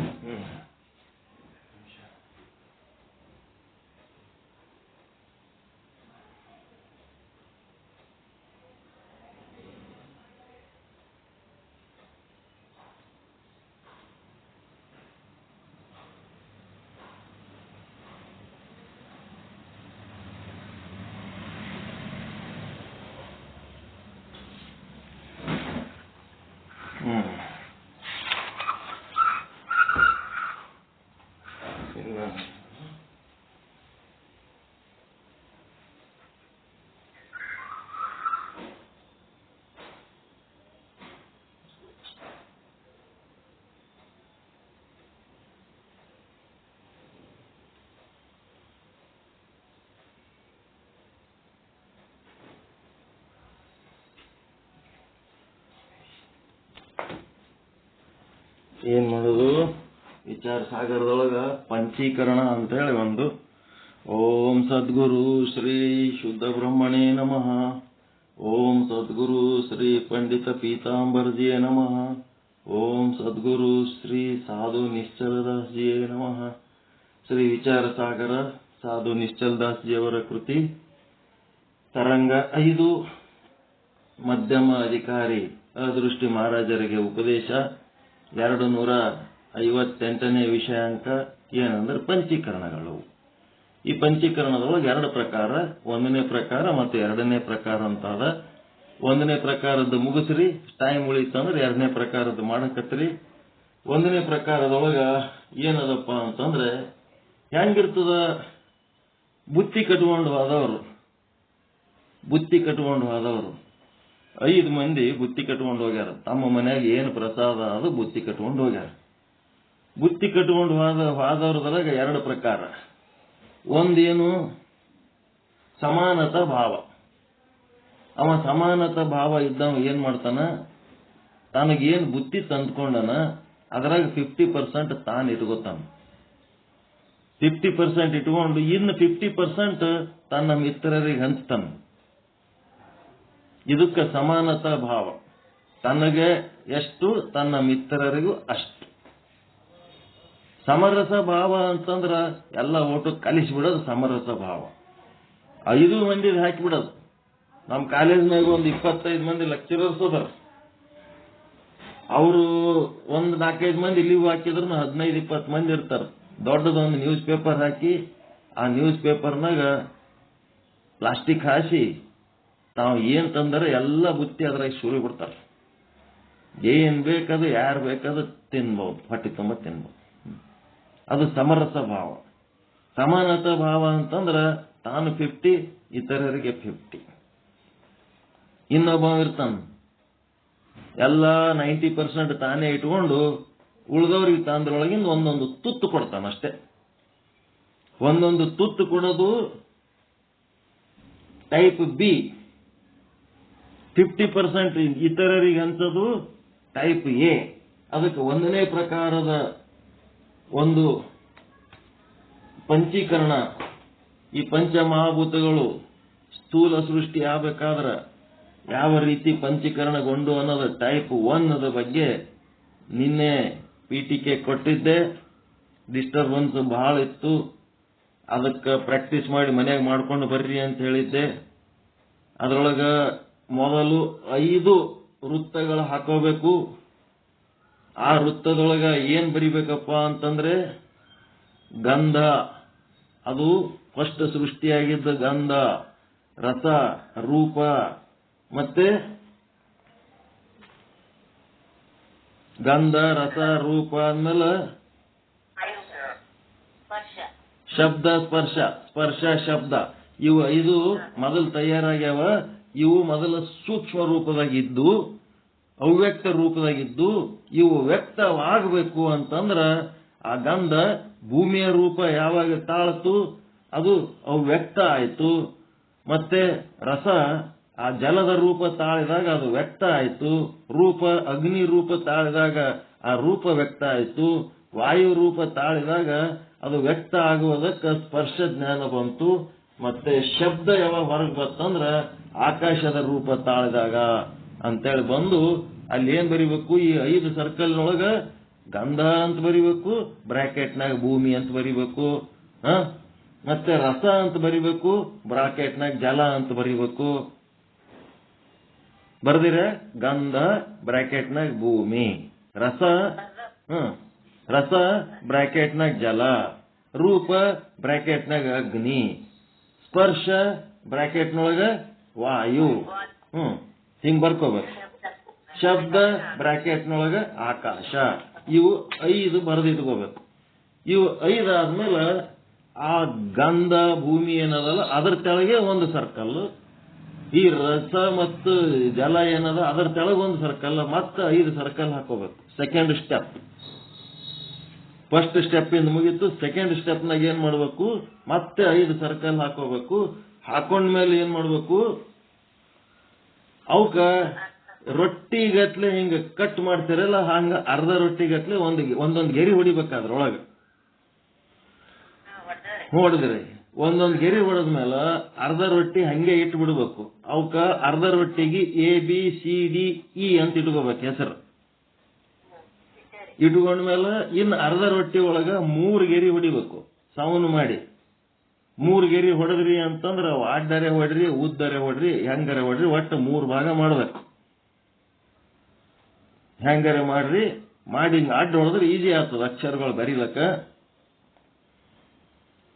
ಏನ್ ಮಾಡೋದು? ವಿಚಾರ ಸಾಗರದೊಳಗ ಪಂಚೀಕರಣ ಅಂತೇಳಿ ಒಂದು. ಓಂ ಸದ್ಗುರು ಶ್ರೀ ಶುದ್ಧ ಬ್ರಹ್ಮಣೇ ನಮಃ. ಓಂ ಸದ್ಗುರು ಶ್ರೀ ಪಂಡಿತ ಪೀತಾಂಬರ್ಜಿಯೇ ನಮಃ. ಓಂ ಸದ್ಗುರು ಶ್ರೀ ಸಾಧು ನಿಶ್ಚಲದಾಸ್ಜಿಯೇ ನಮಃ. ಶ್ರೀ ವಿಚಾರ ಸಾಗರ ಸಾಧು ನಿಶ್ಚಲದಾಸ್ಜಿಯವರ ಕೃತಿ ತರಂಗ 5 ಮಧ್ಯಮ ಅಧಿಕಾರಿ ಅದೃಷ್ಟಿ ಮಹಾರಾಜರಿಗೆ ಉಪದೇಶ 258ನೇ ವಿಷಯಾಂಕ ಏನಂದ್ರೆ ಪಂಚೀಕರಣಗಳು. ಈ ಪಂಚೀಕರಣದೊಳಗೆ 2 ಪ್ರಕಾರ, 1ನೇ ಪ್ರಕಾರ ಮತ್ತು 2ನೇ ಪ್ರಕಾರ ಅಂತಾದ. 1ನೇ ಪ್ರಕಾರದ್ದು ಮುಗಿಸ್ರಿ, ಟೈಮ್ ಉಳಿತಂದ್ರೆ 2ನೇ ಪ್ರಕಾರದ್ದು ಮಾಡಕತ್ರಿ. 1ನೇ ಪ್ರಕಾರದೊಳಗ ಏನದಪ್ಪ ಅಂತಂದ್ರೆ ಹೆಂಗಿರ್ತದ? ಬುತ್ತಿ ಕಟ್ಕೊಂಡು ಹೋದವರು 5 ಮಂದಿ ಬುತ್ತಿ ಕಟ್ಕೊಂಡು ಹೋಗ್ಯಾರ. ತಮ್ಮ ಮನ್ಯಾಗ ಏನು ಪ್ರಸಾದ ಅದು ಬುತ್ತಿ ಕಟ್ಕೊಂಡು ಹೋಗ್ಯಾರ. ಬುತ್ತಿ ಕಟ್ಕೊಂಡು ಹೋದವ್ರದಾಗ 2 ಪ್ರಕಾರ. ಒಂದೇನು ಸಮಾನತಾ ಭಾವ. ಅವ ಸಮಾನತಾ ಭಾವ ಇದ್ದವ ಏನ್ ಮಾಡ್ತಾನ, ತನಗೇನು ಬುತ್ತಿ ತಂದ್ಕೊಂಡನ ಅದ್ರಾಗ 50% ತಾನು ಇಟ್ಕೋತಾನ. 50% ಇಟ್ಕೊಂಡು ಇನ್ನು 50% ತನ್ನ ಮಿತ್ರರಿಗೆ ಹಂಚ್ತಾನ. ಇದಕ್ಕೆ ಸಮಾನತಾ ಭಾವ. ತನಗೆ ಎಷ್ಟು, ತನ್ನ ಮಿತ್ರರಿಗೂ ಅಷ್ಟು. ಸಮರಸ ಭಾವ ಅಂತಂದ್ರ ಎಲ್ಲ ಓಟು ಕಲಿಸಿಬಿಡೋದು ಸಮರಸ ಭಾವ. 5 ಮಂದಿ ಹಾಕಿಬಿಡೋದು. ನಮ್ಮ ಕಾಲೇಜ್ನಾಗ ಒಂದು 25 ಮಂದಿ ಲೆಕ್ಚರರ್ಸ್ ಅದಾರ. ಅವರು ಒಂದು 4-5 ಮಂದಿ ಲೀವ್ ಹಾಕಿದ್ರು 15-20 ಮಂದಿ ಇರ್ತಾರ. ದೊಡ್ಡದೊಂದು ನ್ಯೂಸ್ ಪೇಪರ್ ಹಾಕಿ ಆ ನ್ಯೂಸ್ ಪೇಪರ್ನಾಗ ಪ್ಲಾಸ್ಟಿಕ್ ಹಾಸಿ ತಾವು ಏನ್ ತಂದರೆ ಎಲ್ಲ ಬುತ್ತಿ ಅದ್ರಾಗ ಸುರಿ ಬಿಡ್ತಾರೆ. ಏನ್ ಬೇಕದು, ಯಾರು ಬೇಕದು ತಿನ್ಬಹುದು, ಹೊಟ್ಟೆ ತುಂಬ ತಿನ್ಬಹುದು. ಅದು ಸಮರಸ ಭಾವ. ಸಮಾನತಾ ಭಾವ ಅಂತಂದ್ರ ತಾನು 50, ಇತರರಿಗೆ 50. ಇನ್ನೊಬ್ಬ ಇರ್ತಾನ, ಎಲ್ಲ 90% ತಾನೇ ಇಟ್ಕೊಂಡು ಉಳಿದವ್ರಿಗೆ ತಂದ್ರೊಳಗಿಂದ ಒಂದೊಂದು ತುತ್ತು ಕೊಡ್ತಾನ ಅಷ್ಟೇ. ಒಂದೊಂದು ತುತ್ತು ಕೊಡೋದು ಟೈಪ್ ಬಿ. 50% ಇತರರಿಗೆ ಹಂಚೋದು ಟೈಪ್ ಎ. ಅದಕ್ಕೆ 1ನೇ ಪ್ರಕಾರದ ಒಂದು ಪಂಚೀಕರಣ. ಈ ಪಂಚಮಹಾಭೂತಗಳು ಸ್ಥೂಲ ಸೃಷ್ಟಿ ಆಗಬೇಕಾದ್ರೆ ಯಾವ ರೀತಿ ಪಂಚೀಕರಣಗೊಂಡು ಅನ್ನೋದು ಟೈಪ್ 1 ಬಗ್ಗೆ ನಿನ್ನೆ ಪೀಠಿಕೆ ಕೊಟ್ಟಿದ್ದೆ. ಡಿಸ್ಟರ್ಬೆನ್ಸ್ ಬಹಳ ಇತ್ತು. ಅದಕ್ಕೆ ಪ್ರಾಕ್ಟೀಸ್ ಮಾಡಿ ಮನೆಯಾಗ ಮಾಡ್ಕೊಂಡು ಬರ್ರಿ ಅಂತ ಹೇಳಿದ್ದೆ. ಅದರೊಳಗ ಮೊದಲು 5 ವೃತ್ತಗಳು ಹಾಕೋಬೇಕು. ಆ ವೃತ್ತದೊಳಗ ಏನ್ ಬರಿಬೇಕಪ್ಪ ಅಂತಂದ್ರೆ ಗಂಧ, ಅದು ಫಸ್ಟ್ ಸೃಷ್ಟಿಯಾಗಿದ್ದ ಗಂಧ, ರಸ, ರೂಪ, ಮತ್ತೆ ಗಂಧ, ರಸ, ರೂಪ ಅಂದ್ಮೇಲೆ ಶಬ್ದ, ಸ್ಪರ್ಶ, ಶಬ್ದ. ಇವು 5 ಮೊದಲು ತಯಾರಾಗ್ಯಾವ. ಇವು ಮೊದಲ ಸೂಕ್ಷ್ಮ ರೂಪದಾಗಿದ್ದು, ಅವ್ಯಕ್ತ ರೂಪದಾಗಿದ್ದು, ಇವು ವ್ಯಕ್ತವಾಗಬೇಕು ಅಂತಂದ್ರ ಆ ಗಂಧ ಭೂಮಿಯ ರೂಪ ಯಾವಾಗ ತಾಳ್ತು ಅದು ಅವ್ಯಕ್ತ ಆಯ್ತು. ಮತ್ತೆ ರಸ ಆ ಜಲದ ರೂಪ ತಾಳಿದಾಗ ಅದು ವ್ಯಕ್ತ ಆಯ್ತು. ರೂಪ ಅಗ್ನಿ ರೂಪ ತಾಳಿದಾಗ ಆ ರೂಪ ವ್ಯಕ್ತ ಆಯ್ತು. ವಾಯು ರೂಪ ತಾಳಿದಾಗ ಅದು ವ್ಯಕ್ತ ಆಗುವುದಕ್ಕೆ ಸ್ಪರ್ಶ ಜ್ಞಾನ ಬಂತು. ಮತ್ತೆ ಶಬ್ದ ಯಾವಾಗ ಹೊರಗೆ ಬರ್ತಂದ್ರ ಆಕಾಶದ ರೂಪ ತಾಳಿದಾಗ ಅಂತೇಳಿ ಬಂದು ಅಲ್ಲಿ ಏನ್ ಬರಿಬೇಕು, ಈ 5 ಸರ್ಕಲ್ನೊಳಗ ಗಂಧ ಅಂತ ಬರಿಬೇಕು, ಬ್ರಾಕೆಟ್ನಾಗ ಭೂಮಿ ಅಂತ ಬರಿಬೇಕು. ಮತ್ತೆ ರಸ ಅಂತ ಬರಿಬೇಕು, ಬ್ರಾಕೆಟ್ನಾಗ ಜಲ ಅಂತ ಬರಿಬೇಕು. ಬರ್ದಿರ? ಗಂಧ ಬ್ರಾಕೆಟ್ನಾಗ ಭೂಮಿ, ರಸ ಬ್ರಾಕೆಟ್ನಾಗ ಜಲ, ರೂಪ ಬ್ರಾಕೆಟ್ನಾಗ ಅಗ್ನಿ, ಸ್ಪರ್ಶ ಬ್ರಾಕೆಟ್ನೊಳಗ ವಾಯು. ಹಿಂಗ್ ಬರ್ಕೋಬೇಕು. ಶಬ್ದ ಬ್ರಾಕೆಟ್ನೊಳಗ ಆಕಾಶ. ಇವು 5 ಬರೆದಿಟ್ಕೋಬೇಕು. ಇವು 5 ಆದ್ಮೇಲೆ ಆ ಗಂಧ ಭೂಮಿ ಏನದಲ್ಲ ಅದ್ರ ತೆಳಗೆ ಒಂದು ಸರ್ಕಲ್, ಈ ರಸ ಮತ್ತು ಜಲ ಏನದ ಅದರ ತೆಳಗೆ ಒಂದು ಸರ್ಕಲ್, ಮತ್ತೆ 5 ಸರ್ಕಲ್ ಹಾಕೋಬೇಕು. Second step. ಫಸ್ಟ್ ಸ್ಟೆಪ್ ಇಂದ ಮುಗಿತು. ಸೆಕೆಂಡ್ ಸ್ಟೆಪ್ನಾಗ ಏನ್ ಮಾಡ್ಬೇಕು, ಮತ್ತೆ 5 ಸರ್ಕಲ್ ಹಾಕೋಬೇಕು. ಹಾಕೊಂಡ್ಮೇಲೆ ಏನ್ ಮಾಡ್ಬೇಕು, ಅವಕ್ಕ ರೊಟ್ಟಿಗಟ್ಲೆ ಹಿಂಗ ಕಟ್ ಮಾಡ್ತಿರಲ್ಲ ಹಂಗ ಅರ್ಧ ರೊಟ್ಟಿಗಟ್ಲೆ ಒಂದೊಂದು ಗೆರಿ ಹೊಡಿಬೇಕಾದ್ರ ಒಳಗ ಹೊಡೆದ್ರಿ ಒಂದೊಂದು ಗೆರಿ ಹೊಡೆದ್ಮೇಲೆ ಅರ್ಧ ರೊಟ್ಟಿ ಹಂಗೆ ಇಟ್ಟು ಬಿಡ್ಬೇಕು. ಅವಕ್ಕ ಅರ್ಧ ರೊಟ್ಟಿಗೆ ABCDE ಅಂತ ಇಟ್ಕೋಬೇಕು ಹೆಸರು. ಇಟ್ಕೊಂಡ್ಮೇಲೆ ಇನ್ನು ಅರ್ಧ ರೊಟ್ಟಿ ಒಳಗ 3 ಗೆರಿ ಹೊಡಿಬೇಕು ಸೌನ್ ಮಾಡಿ. 3 ಗೆರಿ ಹೊಡೆದ್ರಿ ಅಂತಂದ್ರ ಅಡ್ಡರೆ ಹೊಡ್ರಿ ಉದ್ದರೆ ಹೊಡ್ರಿ ಹೆಂಗರೆ ಹೊಡ್ರಿ ಒಟ್ಟು 3 ಭಾಗ ಮಾಡ್ಬೇಕು. ಹೆಂಗರೆ ಮಾಡ್ರಿ ಮಾಡಿ ಅಡ್ಡ ಹೊಡೆದ್ರೆ ಈಜಿ ಆಗ್ತದ ಅಕ್ಷರಗಳು ಬರೀಲಕ್ಕ.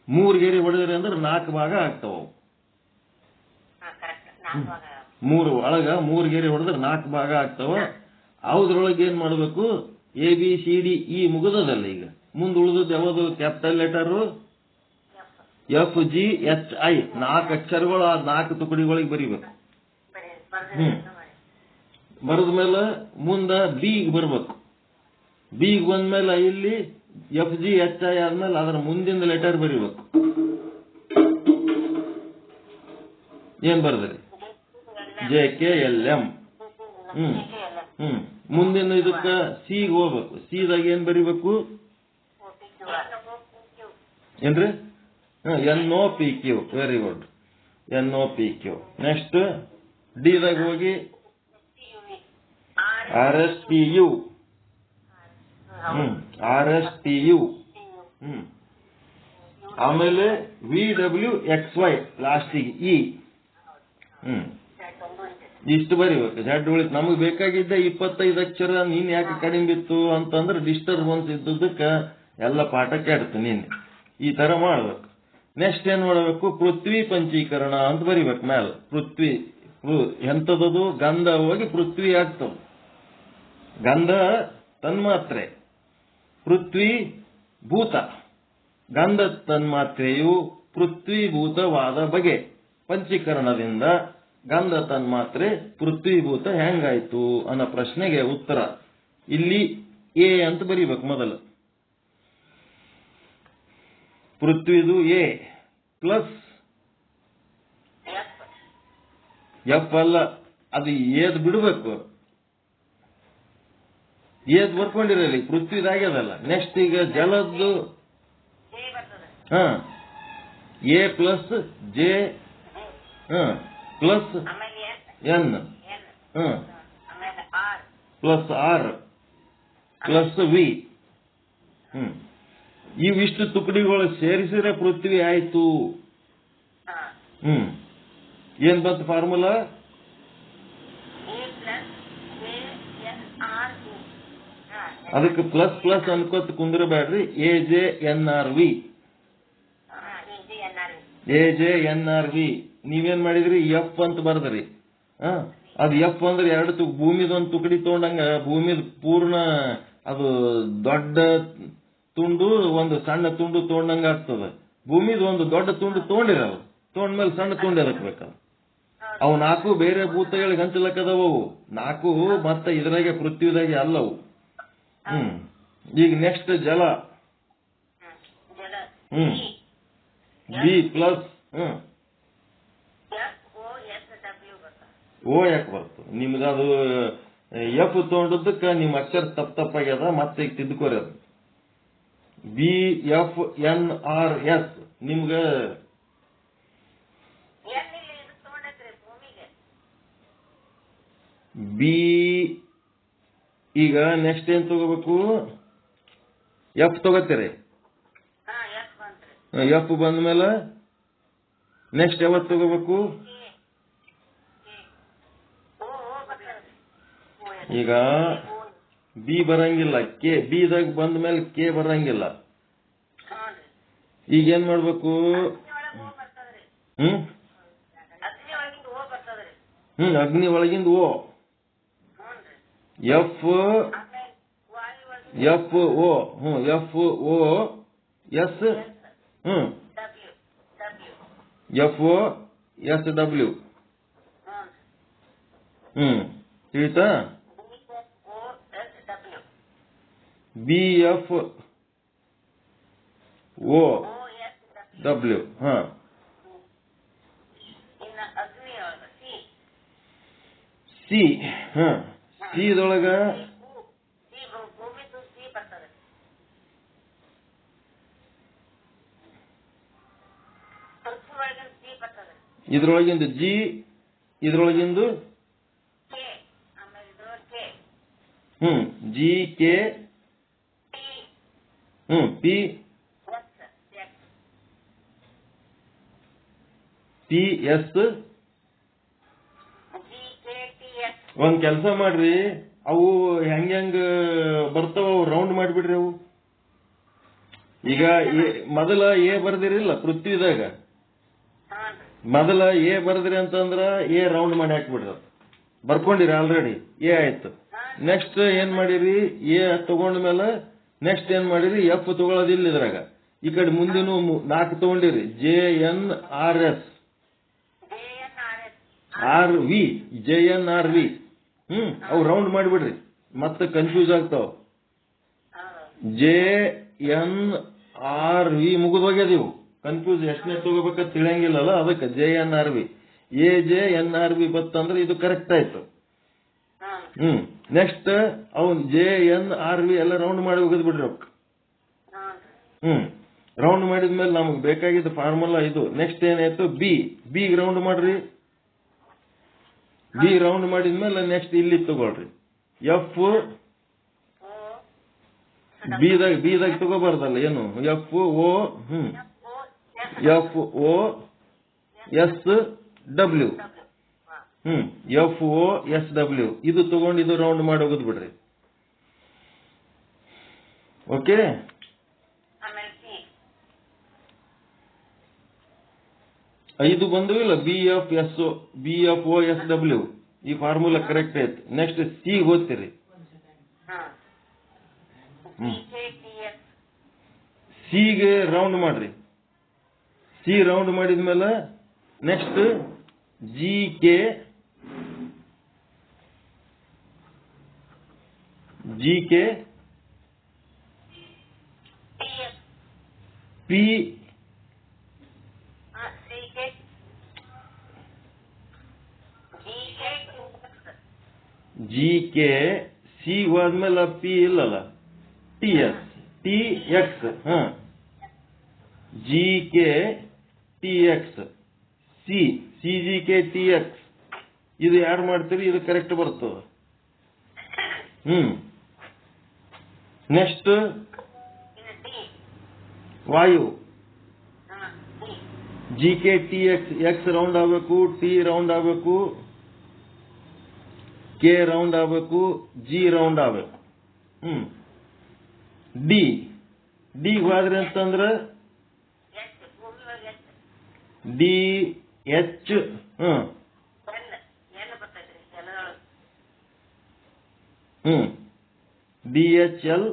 3 ಗೆರಿ ಹೊಡೆದ್ರಿ ಅಂದ್ರೆ 4 ಭಾಗ ಆಗ್ತಾವ. 3 ಒಳಗ 3 ಗೆರಿ ಹೊಡೆದ್ರೆ 4 ಭಾಗ ಆಗ್ತಾವ. ಅವ್ರೊಳಗೆ ಏನ್ ಮಾಡ್ಬೇಕು, ABCDE ಮುಗಿದದಲ್ಲ, ಈಗ ಮುಂದೆ ಉಳಿದದ್ದು ಯಾವುದು ಕ್ಯಾಪಿಟಲ್ ಲೆಟರು FGHI 4 ಅಕ್ಷರಗಳು ಆ 4 ತುಕಡಿಗಳಿಗೆ ಬರೀಬೇಕು. ಬರೆದ ಮೇಲೆ ಮುಂದ ಬಿಗ್ ಬರ್ಬೇಕು. ಬಿಗ್ ಬಂದ್ಮೇಲೆ ಇಲ್ಲಿ FGHI ಆದ್ಮೇಲೆ ಅದರ ಮುಂದಿನ ಲೆಟರ್ ಬರೀಬೇಕು. ಏನ್ ಬರ್ದ್ರಿ? JKLM. ಮುಂದಿನ ಇದಕ್ಕ ಸಿಗ್ ಹೋಗ್ಬೇಕು. ಸಿದಾಗ ಏನ್ ಬರೀಬೇಕು? ಏನ್ರಿ? NOPQ. Very good, NOPQ. Next ಡಿದಾಗ ಹೋಗಿ RSTU. RSTU. ಆಮೇಲೆ VWXY ಲಾಸ್ಟಿಗೆ E. ಇಷ್ಟು ಬರೀಬೇಕು. ಜಡ್ ಉಳಿತು. ನಮಗೆ ಬೇಕಾಗಿದ್ದ 25 ಅಕ್ಷರ. ನೀನ್ ಯಾಕೆ ಕಡಿಮೆ ಬಿತ್ತು ಅಂತಂದ್ರೆ ಡಿಸ್ಟರ್ಬೆನ್ಸ್ ಇದ್ದದಕ್ಕ ಎಲ್ಲ ಪಾಠ ಕೆಡ್ತು ನಿನ್ನೆ. ಈ ತರ ಮಾಡ್ಬೇಕು. ನೆಕ್ಸ್ಟ್ ಏನ್ ಮಾಡಬೇಕು, ಪೃಥ್ವಿ ಪಂಚೀಕರಣ ಅಂತ ಬರೀಬೇಕು. ಮ್ಯಾಲ ಪೃಥ್ವಿ ಎಂತದದು ಗಂಧ ಹೋಗಿ ಪೃಥ್ವಿ ಆಗ್ತದ. ಗಂಧ ತನ್ಮಾತ್ರೆ, ಪೃಥ್ವಿ ಭೂತ. ಗಂಧ ತನ್ಮಾತ್ರೆಯು ಪೃಥ್ವೀಭೂತವಾದ ಬಗೆ. ಪಂಚೀಕರಣದಿಂದ ಗಂಧ ತನ್ಮಾತ್ರೆ ಪೃಥ್ವೀಭೂತ ಹೆಂಗಾಯ್ತು ಅನ್ನೋ ಪ್ರಶ್ನೆಗೆ ಉತ್ತರ ಇಲ್ಲಿ A ಅಂತ ಬರೀಬೇಕು. ಮೊದಲು ಪೃಥ್ವಿದು A ಪ್ಲಸ್ F ಅಲ್ಲ, ಅದು ಏದ್ ಬಿಡ್ಬೇಕು. ಏದ್ ಬರ್ಕೊಂಡಿರಲಿ, ಪೃಥ್ವಿದಾಗ್ಯದಲ್ಲ. ನೆಕ್ಸ್ಟ್ ಈಗ ಜಲದ್ದು A plus J plus N plus R plus V. ಇವಿಷ್ಟು ತುಕಡಿಗಳು ಸೇರಿಸಿದ್ರೆ ಪೃಥ್ವಿ ಆಯ್ತು. ಏನ್ ಬಂತು ಫಾರ್ಮುಲಾ? ಅದಕ್ಕೆ ಪ್ಲಸ್ ಪ್ಲಸ್ ಅನ್ಕೋತ ಕುಂದ್ರಬೇಡ್ರಿ. AJNRV. AJNRV. ನೀವೇನ್ ಮಾಡಿದ್ರಿ? F ಅಂತ ಬರ್ದ್ರಿ. ಅದು F ಅಂದ್ರೆ 2 ಭೂಮಿದೊಂದು ತುಕಡಿ ತಗೊಂಡಂಗ ಭೂಮಿದ ಪೂರ್ಣ ಅದು ದೊಡ್ಡ ತುಂಡು ಒಂದು ಸಣ್ಣ ತುಂಡು ತಗೊಂಡಂಗ ಆಗ್ತದ. ಭೂಮಿದ ಒಂದು ದೊಡ್ಡ ತುಂಡು ತಗೊಂಡಿರಲ್ಲ, ತಗೊಂಡ್ಮೇಲೆ ಸಣ್ಣ ತುಂಡು ಎದಕ್ ಬೇಕಲ್ಲ. ಅವು 4 ಬೇರೆ ಭೂತಗಳಿಗೆ ಹಂಚಲಕ್ಕದವು. 4 ಮತ್ತೆ ಇದ್ರಾಗೆ ಪೃಥ್ವಿದಾಗೆ ಅಲ್ಲವು. ಈಗ ನೆಕ್ಸ್ಟ್ ಜಲ. B ಪ್ಲಸ್ O ಯಾಕೆ ಬರ್ತು? ನಿಮ್ಗೆ ಅದು F ತಗೊಂಡದಕ್ಕೆ ನಿಮ್ಮ ಅಕ್ಷರ ತಪ್ಪಾಗ್ಯದ. ಮತ್ತೆ ಈಗ ತಿದ್ದುಕೋರಿ. ಅದು BFNRS. ನಿಮ್ಗ B. ಈಗ ನೆಕ್ಸ್ಟ್ ಏನ್ ತಗೋಬೇಕು? F ತಗೋತೀರಿ. F ಬಂದ್ಮೇಲೆ ನೆಕ್ಸ್ಟ್ ಯಾವತ್ತು ತಗೋಬೇಕು? ಈಗ B ಬರಂಗಿಲ್ಲ. K. ಬಿದಾಗ ಬಂದ ಮೇಲೆ K ಬರಂಗಿಲ್ಲ. ಈಗ ಏನ್ ಮಾಡ್ಬೇಕು? ಅಗ್ನಿ ಒಳಗಿಂದ O. FO. S. FOSW. ತಿಳಿತಾ? BFOW. C C. ಸಿ ಇದೊಳಗ ಭೂಮಿದು ಸಿ ಬರ್ತದೆ. ಪೃಥ್ವಿಯೊಳಗಿನ ಸಿ ಬರ್ತದೆ. ಇದ್ರೊಳಗಿಂದು ಜಿ, ಇದ್ರೊಳಗಿಂದು ಕೆ, ಆಮೇಲೆ ಇದ್ರೊಳಗೆ K. G K P T S. ಒಂದ್ ಕೆಲಸ ಮಾಡ್ರಿ, ಅವು ಹೆಂಗ ಬರ್ತಾವ ರೌಂಡ್ ಮಾಡಿಬಿಡ್ರಿ. ಅವು ಈಗ ಮೊದಲ ಎ ಬರ್ದಿರಿಲ್ಲ ಪೃಥ್ವಿದಾಗ, ಮೊದಲ ಎ ಬರ್ದ್ರಿ ಅಂತಂದ್ರ ಎ ರೌಂಡ್ ಮಾಡಿ ಹಾಕ್ಬಿಡ್ರಿ. ಬರ್ಕೊಂಡಿರಿ ಆಲ್ರೆಡಿ, ಎ ಆಯ್ತು. ನೆಕ್ಸ್ಟ್ ಏನ್ ಮಾಡಿರಿ, ಎ ತಗೊಂಡ್ಮೇಲೆ ನೆಕ್ಸ್ಟ್ ಏನ್ ಮಾಡಿರಿ, ಎಫ್ ತಗೊಳ್ಳೋದಿಲ್ಲ ಇದ್ರಾಗ. ಈ ಕಡೆ ಮುಂದಿನ 4 ತಗೊಂಡಿರಿ, JNRS RV JNRV. ಅವು ರೌಂಡ್ ಮಾಡಿಬಿಡ್ರಿ, ಮತ್ತೆ ಕನ್ಫ್ಯೂಸ್ ಆಗ್ತಾವ. JNRV ಮುಗಿದೋಗ್ಯದ. ಇವು ಕನ್ಫ್ಯೂಸ್ ಎಷ್ಟನೇ ತಗೋಬೇಕಂತ ತಿಳಿಯಂಗಿಲ್ಲಲ್ಲ, ಅದಕ್ಕೆ JNRV. JNRV ಬತ್ತಂದ್ರೆ ಇದು ಕರೆಕ್ಟ್ ಆಯ್ತು. ನೆಕ್ಸ್ಟ್ ಅವನ್ JNRV ಎಲ್ಲ ರೌಂಡ್ ಮಾಡಿ ಹೋಗದ್ ಬಿಡ್ರಿ ಅವಕ್. ರೌಂಡ್ ಮಾಡಿದ್ಮೇಲೆ ನಮಗ್ ಬೇಕಾಗಿದ್ದ ಫಾರ್ಮುಲಾ ಇದು. ನೆಕ್ಸ್ಟ್ ಏನಾಯ್ತು, ಬಿ ರೌಂಡ್ ಮಾಡ್ರಿ. ಬಿ ರೌಂಡ್ ಮಾಡಿದ್ಮೇಲೆ ನೆಕ್ಸ್ಟ್ ಇಲ್ಲಿ ತಗೊಳ್ರಿ, ಎಫ್. ಬಿದಾಗ ತಗೋಬಾರ್ದಲ್ಲ ಏನು, ಎಫ್ ಓ SW. FOSW ಇದು ತಗೊಂಡು ಇದು ರೌಂಡ್ ಮಾಡಿ ಹೋಗೋದು ಬಿಡ್ರಿ. ಓಕೆ, 5 ಬಂದು ಇಲ್ಲ. BFOSW ಈ ಫಾರ್ಮುಲಾ ಕರೆಕ್ಟ್ ಐತಿ. ನೆಕ್ಸ್ಟ್ ಸಿ ಓದ್ತೀರಿ. ಸಿಗೆ ರೌಂಡ್ ಮಾಡ್ರಿ. ಸಿ ರೌಂಡ್ ಮಾಡಿದ್ಮೇಲೆ next GK P GK C ಹೋದ್ಮೇಲೆ ಪಿ ಇಲ್ಲಲ್ಲ, TS TX. GK TX CGK TX ಇದು ಯಾರು ಮಾಡ್ತೀರಿ, ಇದು ಕರೆಕ್ಟ್ ಬರ್ತದ. ನೆಕ್ಸ್ಟ್ ವಾಯು. GK TX X ರೌಂಡ್ ಆಗಬೇಕು, T ರೌಂಡ್ ಆಗಬೇಕು, K ರೌಂಡ್ ಆಗಬೇಕು, G ರೌಂಡ್ ಆಗಬೇಕು. ಡಿ ಹೋದ್ರಿ ಅಂತಂದ್ರೆ DH DHL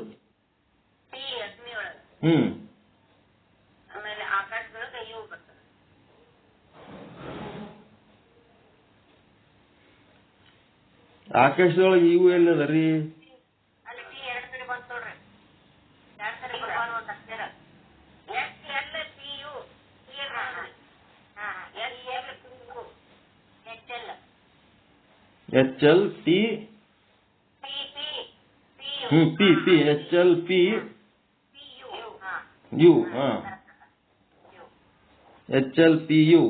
ಆಮೇಲೆ ಆಕಾಶದೊಳಗೆ ಯು ಬರ್ತದೆ. ಆಕಾಶದೊಳಗೆ ಇವು ಎಲ್ಲದ ರೀ? ಅಲ್ಲಿ ಟಿ 2 ಸರಿ ಬಂತು ನೋಡ್ರಿ, 2 ಸರಿ ಬರ್ಬಾರ್ದು ಅಂತ ಅಕ್ಷರ. SLPU HLT P HLP U HLPU.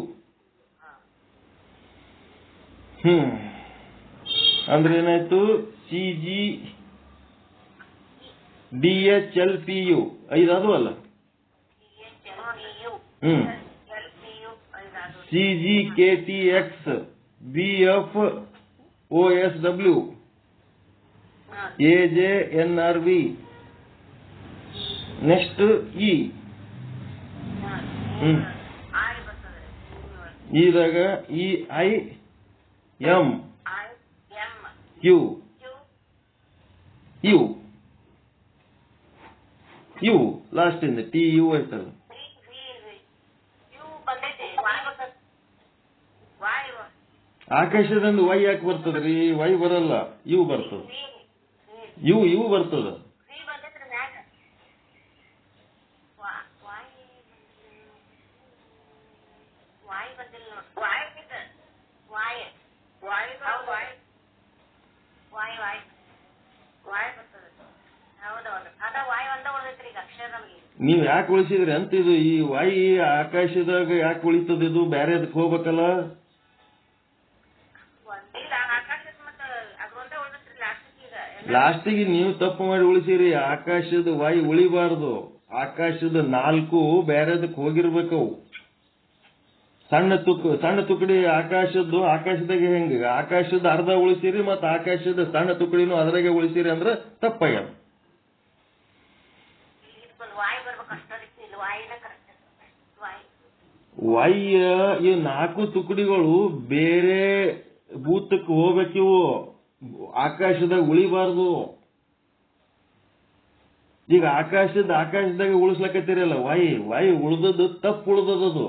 ಅಂದ್ರೆ ಏನಾಯ್ತು, CG DHLPU 5 ಅದು ಅಲ್ಲ. CGKTX BFOSW AJNRV. ನೆಕ್ಸ್ಟ್ ಇದಾಗ EIM ಯು ಲಾಸ್ಟ್ ಇಂದ TU ಆಯ್ತಲ್ಲ. ಆಕಾಶದಿಂದ ವೈ ಯಾಕೆ ಬರ್ತದ್ರಿ? ವೈ ಬರಲ್ಲ, ಯು ಬರ್ತದ. ಯು ಬರ್ತದ. ನೀವ್ ಯಾಕೆ ಉಳಿಸಿದ್ರಿ ಅಂತ ಇದು ಈ ವಾಯಿ ಆಕಾಶದಾಗ ಯಾಕೆ ಉಳಿತದ ಇದು ಬೇರೆ ಅದಕ್ಕೆ ಹೋಗ್ಬೇಕಲ್ಲ ಲಾಸ್ಟಿಗೆ ನೀವು ತಪ್ಪು ಮಾಡಿ ಉಳಿಸಿರಿ ಆಕಾಶದ ವಾಯಿ ಉಳಿಬಾರ್ದು ಆಕಾಶದ 4 ಬೇರೆದಕ್ಕೆ ಹೋಗಿರ್ಬೇಕವು ಸಣ್ಣ ತುಕಡಿ ಆಕಾಶದಾಗ ಹೆಂಗ ಆಕಾಶದ ಅರ್ಧ ಉಳಿಸಿರಿ ಮತ್ತ ಆಕಾಶದ ಸಣ್ಣ ತುಕಡಿನೂ ಅದ್ರಾಗೆ ಉಳಿಸಿರಿ ಅಂದ್ರೆ ತಪ್ಪಾಗ್ಯಾವ ವಾಯಿಯ ಈ 4 ತುಕಡಿಗಳು ಬೇರೆ ಭೂತಕ್ಕೆ ಹೋಗ್ಬೇಕಿವು ಆಕಾಶದಾಗ ಉಳಿಬಾರ್ದು ಈಗ ಆಕಾಶದಾಗ ಉಳಿಸ್ಲಕತ್ತೀರಲ್ಲ ವಾಯಿ ಉಳ್ದದ್ದು ತಪ್ಪು ಉಳ್ದದ್ದು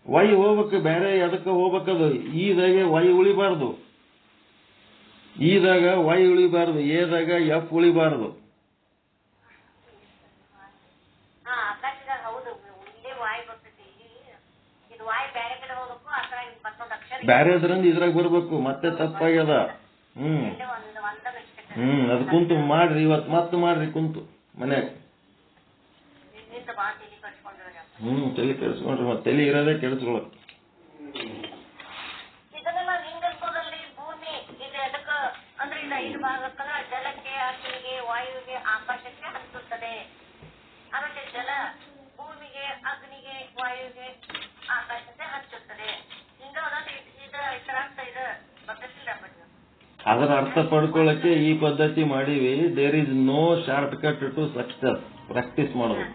ವಾಯಿ ಹೋಗ್ಬೇಕು ಬೇರೆ ಅದಕ್ಕೆ ಹೋಗ್ಬೇಕದು ಈದಾಗ ವಾಯಿ ಉಳಿಬಾರ್ದು ಈದಾಗ ವಾಯಿ ಉಳಿಬಾರ್ದು ಏದಾಗ ಎಫ್ ಉಳಿಬಾರ್ದು ಬ್ಯಾರೆದ್ರಿಂದ ಇದ್ರಾಗ ಬರ್ಬೇಕು ಮತ್ತೆ ತಪ್ಪಾಗ್ಯದ ಅದ್ ಕುಂತು ಮಾಡ್ರಿ ಇವತ್ ಮತ್ತೆ ಮಾಡ್ರಿ ಕುಂತು ಮನ್ಯಾಗ ತಲೆ ಕೆಡಿಸ್ಕೊಂಡ್ರಿ ಮತ್ತೆ ತಲೆ ಇರೋದೇ ಕೆಡಿಸ್ಕೊಳಕ್ ಜಲಕ್ಕೆ ಅಗ್ನಿಗೆ ವಾಯುವಿಗೆ ಆಕಾಶಕ್ಕೆ ಹತ್ತುತ್ತದೆ ಅದಕ್ಕೆ ಜಲ ಭೂಮಿಗೆ ಅಗ್ನಿಗೆ ವಾಯುವಿಗೆ ಆಕಾಶಕ್ಕೆ ಹಚ್ಚುತ್ತದೆ ಅದರ ಅರ್ಥ ಪಡ್ಕೊಳ್ಳಕ್ಕೆ ಈ ಪದ್ಧತಿ ಮಾಡೀವಿ there is no short cut to success practice ಮಾಡೋದು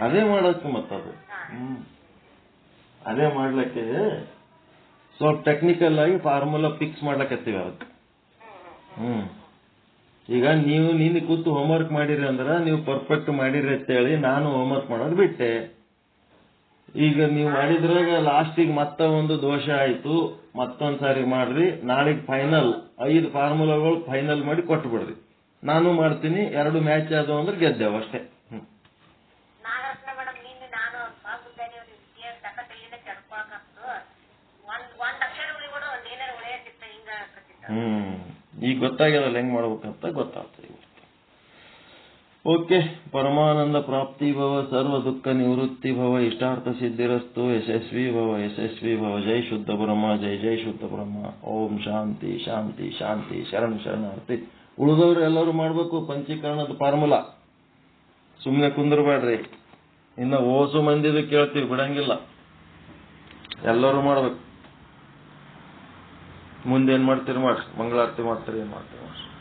ಅದೇ ಮಾಡಕ್ಕೆ ಮತ್ತದು ಅದೇ ಮಾಡ್ಲಿಕ್ಕೆ ಸ್ವಲ್ಪ ಟೆಕ್ನಿಕಲ್ ಆಗಿ ಫಾರ್ಮುಲಾ ಫಿಕ್ಸ್ ಮಾಡ್ಲಕತ್ತೀವಿ ಅದಕ್ಕೆ ಈಗ ನೀವು ನಿನ್ನೆ ಕೂತು ಹೋಮ್ವರ್ಕ್ ಮಾಡಿರಿ ಅಂದ್ರ ನೀವು ಪರ್ಫೆಕ್ಟ್ ಮಾಡಿರಿ ಅಂತೇಳಿ ನಾನು ಹೋಮ್ವರ್ಕ್ ಮಾಡೋದು ಬಿಟ್ಟೆ ಈಗ ನೀವು ಮಾಡಿದ್ರಾಗ ಲಾಸ್ಟಿಗೆ ಮತ್ತ ಒಂದು ದೋಷ ಆಯ್ತು ಮತ್ತೊಂದ್ಸಾರಿ ಮಾಡ್ರಿ ನಾಳೆಗೆ ಫೈನಲ್ 5 ಫಾರ್ಮುಲಾಗಳು ಫೈನಲ್ ಮಾಡಿ ಕೊಟ್ಟು ಬಿಡ್ರಿ ನಾನು ಮಾಡ್ತೀನಿ 2 ಮ್ಯಾಚ್ ಆದವು ಅಂದ್ರೆ ಗೆದ್ದೇವು ಅಷ್ಟೇ ಈಗ ಗೊತ್ತಾಗ್ಯದಲ್ಲ ಹೆಂಗ್ ಮಾಡ್ಬೇಕಂತ ಗೊತ್ತಾಗ್ತದೆ ಓಕೆ ಪರಮಾನಂದ ಪ್ರಾಪ್ತಿ ಭವ ಸರ್ವ ದುಃಖ ನಿವೃತ್ತಿ ಭವ ಇಷ್ಟಾರ್ಥ ಸಿದ್ಧಿರಸ್ತು ಯಶಸ್ವಿ ಭವ ಜೈ ಶುದ್ಧ ಬ್ರಹ್ಮ ಜೈ ಶುದ್ಧ ಬ್ರಹ್ಮ ಓಂ ಶಾಂತಿ ಶಾಂತಿ ಶಾಂತಿ ಶರಣಾರ್ಥಿ ಉಳಿದವ್ರು ಎಲ್ಲರೂ ಮಾಡ್ಬೇಕು ಪಂಚೀಕರಣದ ಫಾರ್ಮುಲಾ ಸುಮ್ನೆ ಕುಂದ್ರಬೇಡ್ರಿ ಇನ್ನ ಓಸು ಮಂದಿದು ಕೇಳ್ತೀವಿ ಬಿಡಂಗಿಲ್ಲ ಎಲ್ಲರೂ ಮಾಡ್ಬೇಕು ಮುಂದೇನ್ ಮಾಡ್ತೀರಿ ಮಾಡ್ರಿ ಮಂಗಳಾರತಿ ಮಾಡ್ತೀರಿ ಏನ್ ಮಾಡ್ತೀರಿ ಮಾಡ್ರಿ